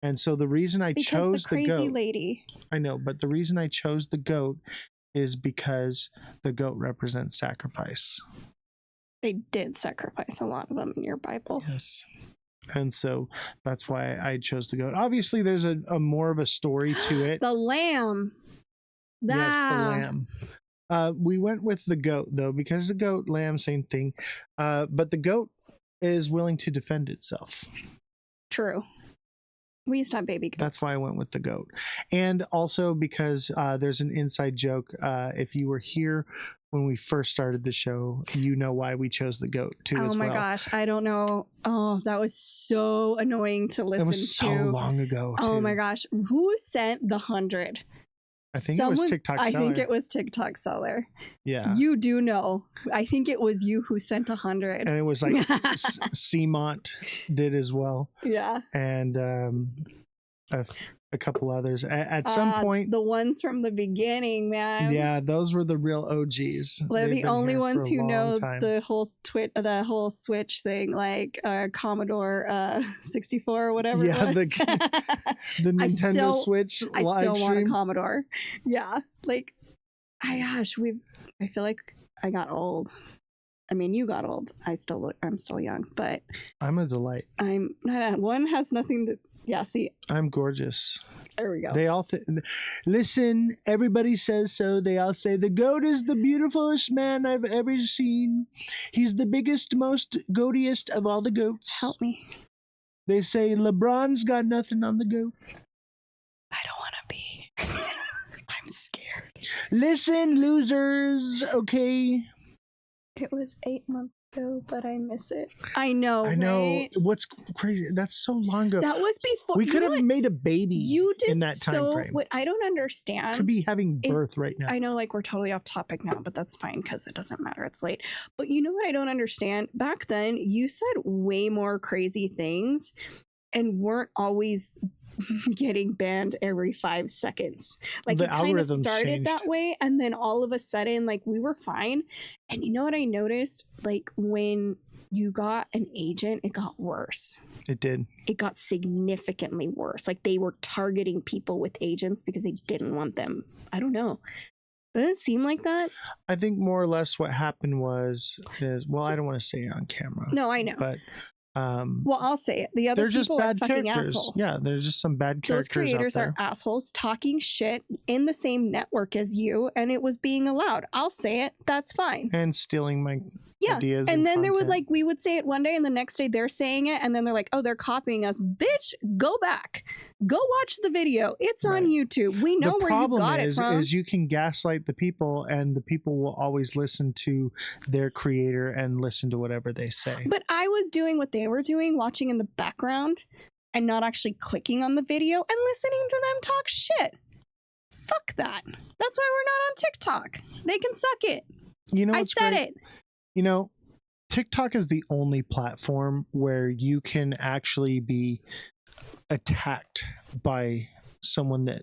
And so the reason I chose the goat, lady. I know, but the reason I chose the goat is because the goat represents sacrifice. They did sacrifice a lot of them in your Bible. Yes. And so that's why I chose the goat. Obviously, there's a more of a story to it. The lamb. Yes, the lamb. We went with the goat, though, because the goat, lamb, same thing. But the goat is willing to defend itself. True. We used to have baby goats. That's why I went with the goat. And also because there's an inside joke. If you were here when we first started the show, you know why we chose the goat too. Oh my gosh, I don't know. Oh, that was so annoying to listen to. It was so long ago. Oh my gosh, who sent the 100? I think it was TikTok Seller. I think it was TikTok Seller. Yeah. You do know. I think it was you who sent 100. And it was like Seamont did as well. Yeah. And a couple others. At some point, the ones from the beginning, man. Yeah, those were the real OGs. They're the only ones who know the whole Switch thing, like Commodore 64 or whatever. Yeah, it was. the Nintendo Switch live I still want a stream. Commodore. Yeah, like, I feel like I got old. I mean, you got old. I'm still young, but I'm a delight. One has nothing to. Yeah, see, I'm gorgeous. There we go. They all listen. Everybody says so. They all say the goat is the beautifulest man I've ever seen. He's the biggest, most goatiest of all the goats. Help me. They say LeBron's got nothing on the goat. I don't want to be. I'm scared. Listen, losers. Okay. It was 8 months ago, but I miss it. I know. Right? What's crazy? That's so long ago. That was before. We could have made a baby you did in that time frame. What I don't understand. Could be having birth right now. I know, like, we're totally off topic now, but that's fine because it doesn't matter. It's late. But you know what I don't understand? Back then, you said way more crazy things and weren't always getting banned every 5 seconds. Like, it kind of started changed that way, and then all of a sudden, like, we were fine. And you know what I noticed? Like, when you got an agent, it got worse. It did. It got significantly worse. Like, they were targeting people with agents because they didn't want them. I don't know. Doesn't it seem like that? I think more or less what happened is, well, I don't want to say it on camera. No, I know. But well, I'll say it. The other they're just people are bad fucking characters. assholes. Yeah, there's just some bad characters. Those creators out are there. assholes talking shit in the same network as you, and it was being allowed. I'll say it. That's fine. And stealing my Yeah. ideas. And then there would content. we would say it one day, and the next day they're saying it, and then they're like, oh, they're copying us. Bitch, go back. Go watch the video. It's on YouTube. We know where you got it from. Is you can gaslight the people, and the people will always listen to their creator and listen to whatever they say. But I was doing what they were doing, watching in the background and not actually clicking on the video and listening to them talk shit. Fuck that. That's why we're not on TikTok. They can suck it. You know, I said it. You know, TikTok is the only platform where you can actually be attacked by someone that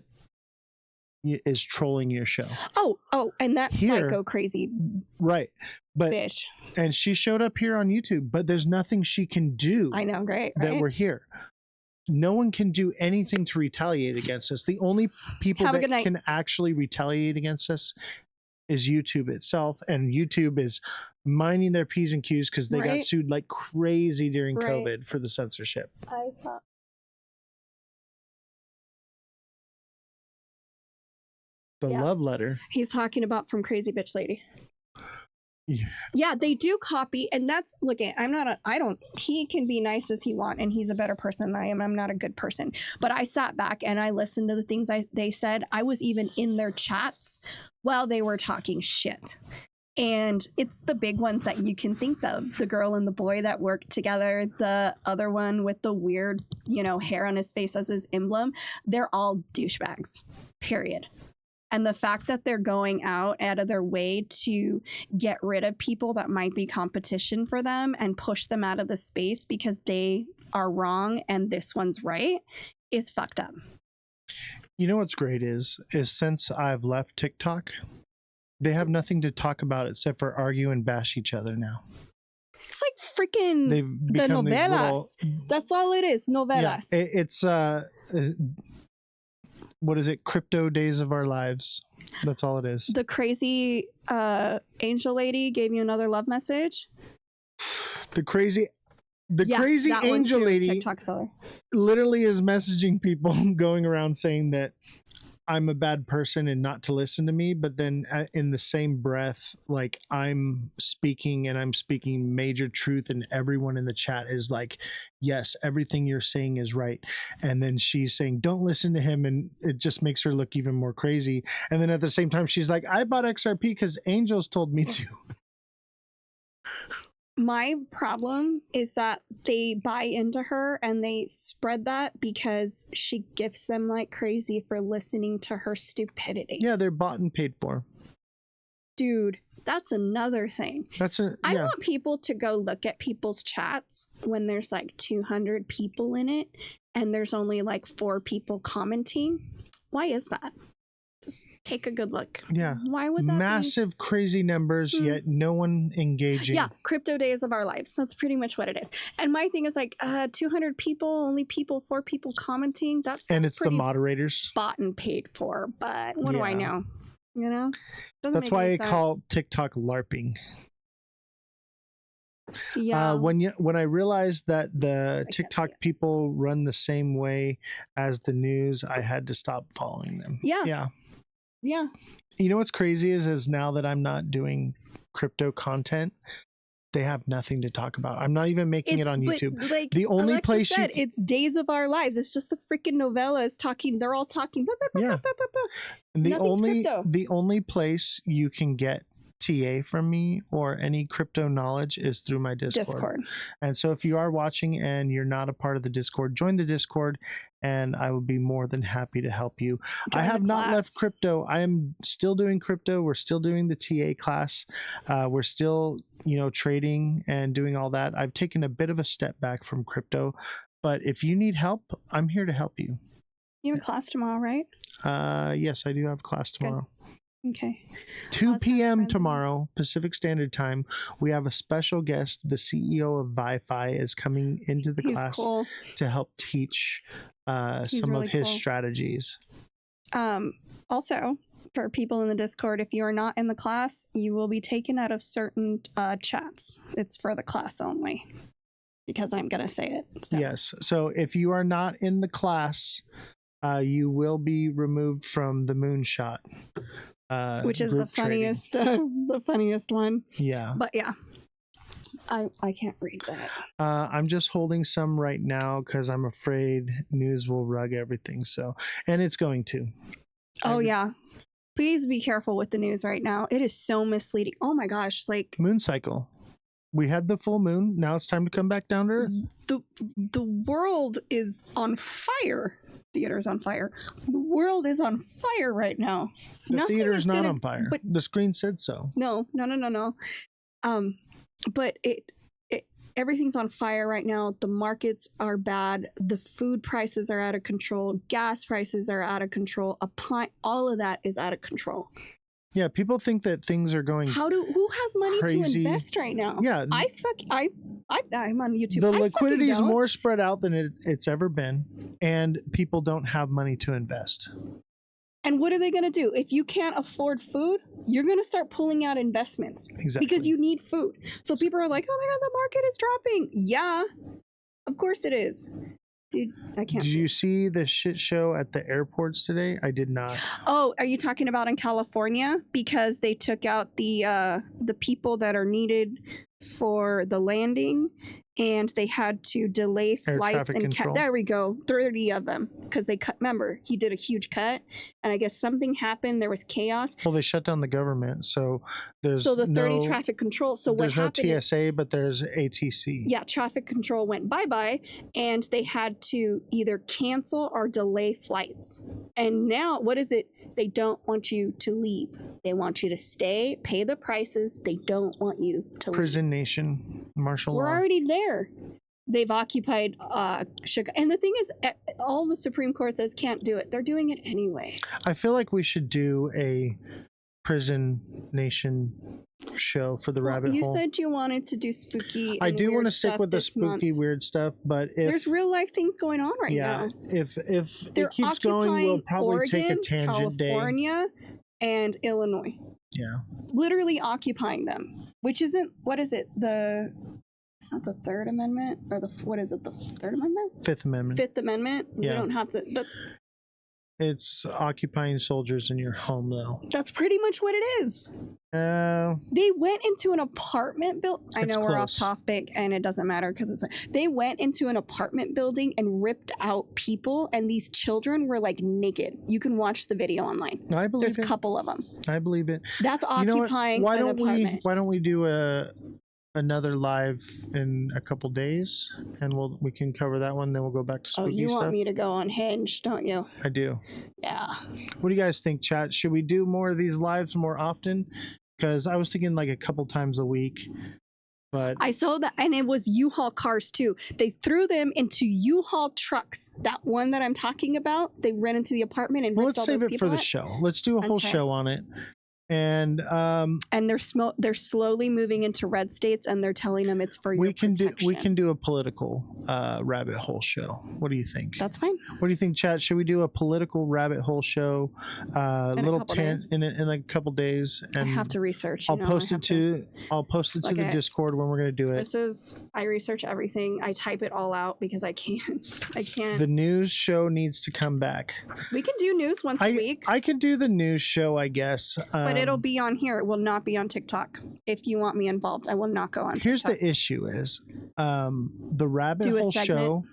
is trolling your show. Oh, and that Here- psycho crazy Right. But bitch. and she showed up here on YouTube, but there's nothing she can do. I know, great, that right? we're here. No one can do anything to retaliate against us. The only people Have a that good night. can actually retaliate against us is YouTube itself, and YouTube is minding their P's and Q's because they got Right. sued like crazy during Right. COVID for the censorship. I thought. The Yeah. love letter. He's talking about from Crazy Bitch Lady. Yeah. Yeah, they do copy, and that's look at. He can be nice as he want, and he's a better person than I am. I'm not a good person, but I sat back and I listened to the things they said. I was even in their chats while they were talking shit. And it's the big ones that you can think of. The girl and the boy that worked together, the other one with the weird, hair on his face as his emblem. They're all douchebags, period. And the fact that they're going out of their way to get rid of people that might be competition for them and push them out of the space because they are wrong and this one's right is fucked up. You know what's great is since I've left TikTok, they have nothing to talk about except for argue and bash each other now. It's like freaking They've the become these novelas. That's all it is, novelas. Yeah, it's what is it? Crypto Days of Our Lives. That's all it is. The crazy angel lady gave you another love message. The crazy Yeah, that one angel too, lady TikTok seller. literally is messaging people going around saying that I'm a bad person and not to listen to me, but then in the same breath, like I'm speaking major truth, and everyone in the chat is like, yes, everything you're saying is right. And then she's saying, don't listen to him, and it just makes her look even more crazy. And then at the same time, she's like, I bought XRP because angels told me to. My problem is that they buy into her and they spread that because she gifts them like crazy for listening to her stupidity. Yeah, they're bought and paid for. Dude, that's another thing. I want people to go look at people's chats when there's like 200 people in it and there's only like 4 people commenting. Why is that? Just take a good look. Yeah. Why would that massive crazy numbers, yet no one engaging. Yeah, crypto days of our lives. That's pretty much what it is. And my thing is like 200 people, only 4 people commenting. And it's the moderators. Bought and paid for, but what do I know? Doesn't That's make why any I sense. call TikTok LARPing. Yeah. When I realized that the TikTok people run the same way as the news, I had to stop following them. Yeah. You know what's crazy is now that I'm not doing crypto content, they have nothing to talk about. I'm not even making it on YouTube. But, like the only Alexa place said, it's days of our lives. It's just the freaking novellas talking. They're all talking. Yeah. And Nothing's crypto. the only place you can get TA from me or any crypto knowledge is through my Discord. And so if you are watching and you're not a part of the Discord, join the Discord and I will be more than happy to help you. I have not left crypto. I am still doing crypto. We're still doing the TA class. We're still, trading and doing all that. I've taken a bit of a step back from crypto, but if you need help, I'm here to help you. You have a class tomorrow, right? Yes, I do have class tomorrow. Okay. 2 p.m. tomorrow, Pacific Standard Time. We have a special guest. The CEO of Wi-Fi is coming into the class to help teach some really of his cool. strategies. Also, for people in the Discord, if you are not in the class, you will be taken out of certain chats. It's for the class only, because I'm going to say it. So. Yes. So if you are not in the class, you will be removed from the Moonshot. Which is the funniest one. Yeah. But yeah, I can't read that. I'm just holding some right now because I'm afraid news will rug everything. And it's going to. Oh yeah. Please be careful with the news right now. It is so misleading. Oh my gosh. Like moon cycle. We had the full moon. Now it's time to come back down to earth. The world is on fire. Theater's on fire. The world is on fire right now. The theater is not on fire. But the screen said so. No. But everything's on fire right now. The markets are bad. The food prices are out of control. Gas prices are out of control. All of that is out of control. Yeah, people think that things are going. Who has money crazy. To invest right now? Yeah, I'm on YouTube. The liquidity is more spread out than it's ever been, and people don't have money to invest. And what are they going to do? If you can't afford food, you're going to start pulling out investments. Exactly. Because you need food. So people are like, oh my God, the market is dropping. Yeah, of course it is. Dude, I can't. Did you see the shit show at the airports today? I did not. Oh, are you talking about in California? Because they took out the people that are needed for the landing, and they had to delay flights and there we go, 30 of them, because they cut. Remember, he did a huge cut, and I guess something happened. There was chaos. Well, they shut down the government, so there's the 30 traffic control. So what happened? There's no TSA, but there's ATC. Yeah, traffic control went bye-bye, and they had to either cancel or delay flights. And now, what is it? They don't want you to leave. They want you to stay, pay the prices. They don't want you to leave. Prison nation, martial law. We're already there. They've occupied Chicago. And the thing is, all the Supreme Court says can't do it. They're doing it anyway. I feel like we should do a prison nation show for the rabbit hole. You said you wanted to do spooky. I do want to stick with the spooky weird stuff, but if there's real life things going on right now. If it keeps going, we'll probably Oregon, take a tangent California, and Illinois. Yeah. Literally occupying them, which isn't, what is it? It's not the Third Amendment, or what is it? The Third Amendment? Fifth Amendment. Fifth Amendment. Yeah. We don't have to. It's occupying soldiers in your home, though. That's pretty much what it is. They went into an apartment building. I know we're off topic, and it doesn't matter because they went into an apartment building and ripped out people, and these children were like naked. You can watch the video online. I believe There's a couple of them. I believe it. That's occupying an apartment. Why don't we do another live in a couple days, and we can cover that one. Then we'll go back to spooky stuff. Oh, you want me to go on Hinge, don't you? I do. Yeah. What do you guys think, chat? Should we do more of these lives more often? Because I was thinking like a couple times a week. But I saw that, and it was U-Haul cars too. They threw them into U-Haul trucks. That one that I'm talking about, they ran into the apartment and ripped all those people. Let's save it for the show. Let's do a whole show on it. And they're slowly moving into red states, and they're telling them it's for your protection. We can do a political rabbit hole show. What do you think? That's fine. What do you think, chat? Should we do a political rabbit hole show? In like a couple days. And I have to research. I'll post it to the Discord when we're going to do it. I research everything. I type it all out because I can't. The news show needs to come back. We can do news once a week. I can do the news show, I guess. But it'll be on here. It will not be on TikTok. If you want me involved, I will not go on TikTok. Here's the issue is the rabbit hole show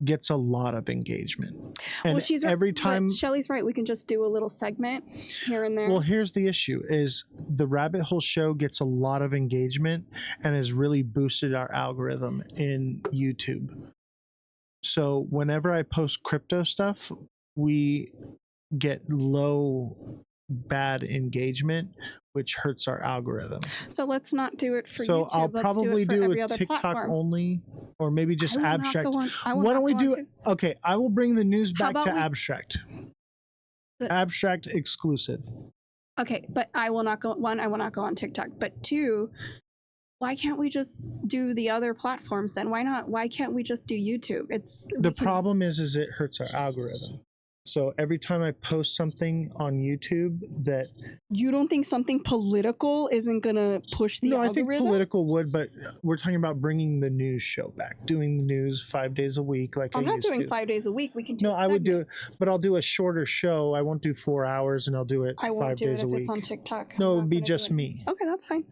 gets a lot of engagement. And she's every time Shelly's right, we can just do a little segment here and there. Well, here's the issue is the rabbit hole show gets a lot of engagement and has really boosted our algorithm in YouTube. So whenever I post crypto stuff, we get bad engagement, which hurts our algorithm. So let's not do it for so YouTube. I'll Let's probably do a TikTok platform. only, or maybe just abstract. Why don't we do? Okay, I will bring the news back to abstract. Abstract exclusive. Okay, but I will not go. One, I will not go on TikTok. But two, why can't we just do the other platforms then? Why not? Why can't we just do YouTube? Problem is it hurts our algorithm. So every time I post something on YouTube that... You don't think something political isn't going to push the algorithm? I think political would, but we're talking about bringing the news show back, doing the news 5 days a week like I'm I not used doing to. 5 days a week. We can do No, I would do it, but I'll do a shorter show. I won't do 4 hours, and I'll do it 5 days a week. I won't do it if it's on TikTok. No, it would be just me. Okay, that's fine.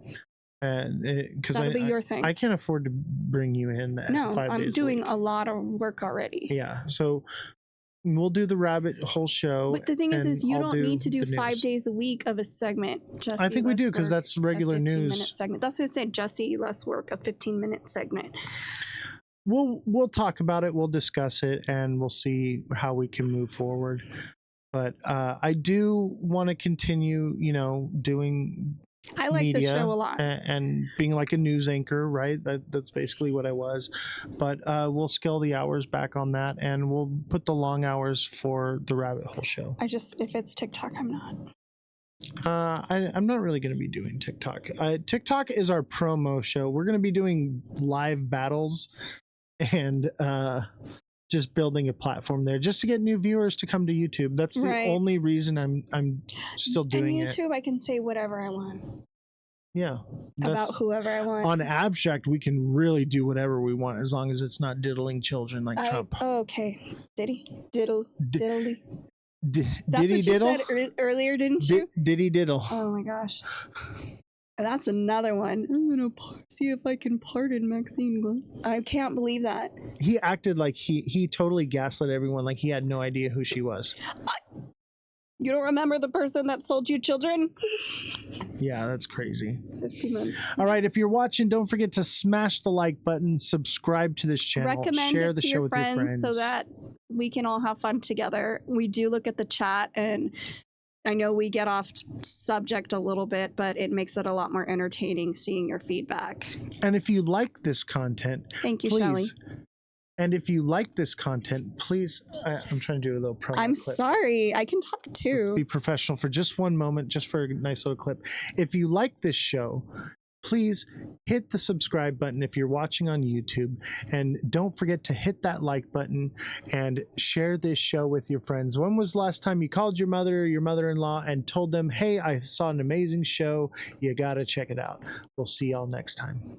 Because That'll be your thing. I can't afford to bring you in at 5 days I'm doing a lot of work already. Yeah, so... We'll do the rabbit hole show. But the thing is you don't need to do 5 days a week of a segment. I think we do because that's regular news. Segment. That's what I said. Jesse, less work, a 15-minute segment. We'll talk about it. We'll discuss it, and we'll see how we can move forward. But I do want to continue, doing. I like the show a lot. And being like a news anchor, right? That's basically what I was. But we'll scale the hours back on that, and we'll put the long hours for the rabbit hole show. If it's TikTok, I'm not. I'm not really going to be doing TikTok. TikTok is our promo show. We're going to be doing live battles and just building a platform there just to get new viewers to come to YouTube. That's the only reason I'm still doing it. On YouTube, I can say whatever I want. Yeah. About whoever I want. On Abstract, we can really do whatever we want as long as it's not diddling children like Trump. Oh, okay. Diddy? Diddle? Diddly? That's what you diddle? said earlier, didn't you? Diddy diddle. Oh my gosh. That's another one. I'm gonna see if I can pardon Maxine Glenn. I can't believe that. He acted like he totally gaslit everyone, like he had no idea who she was. You don't remember the person that sold you children? Yeah, that's crazy. 50 months. All right, if you're watching, don't forget to smash the like button, subscribe to this channel, recommend share it the to show your with your friends so that we can all have fun together. We do look at the chat, and I know we get off subject a little bit, but it makes it a lot more entertaining seeing your feedback. And if you like this content, thank you, please. Shelly. And if you like this content, please, I'm trying to do a little promo I'm clip. sorry, I can talk too. Let's be professional for just one moment, just for a nice little clip. If you like this show, please hit the subscribe button if you're watching on YouTube, and don't forget to hit that like button and share this show with your friends. When was the last time you called your mother or your mother-in-law and told them, hey, I saw an amazing show, you gotta check it out. We'll see y'all next time.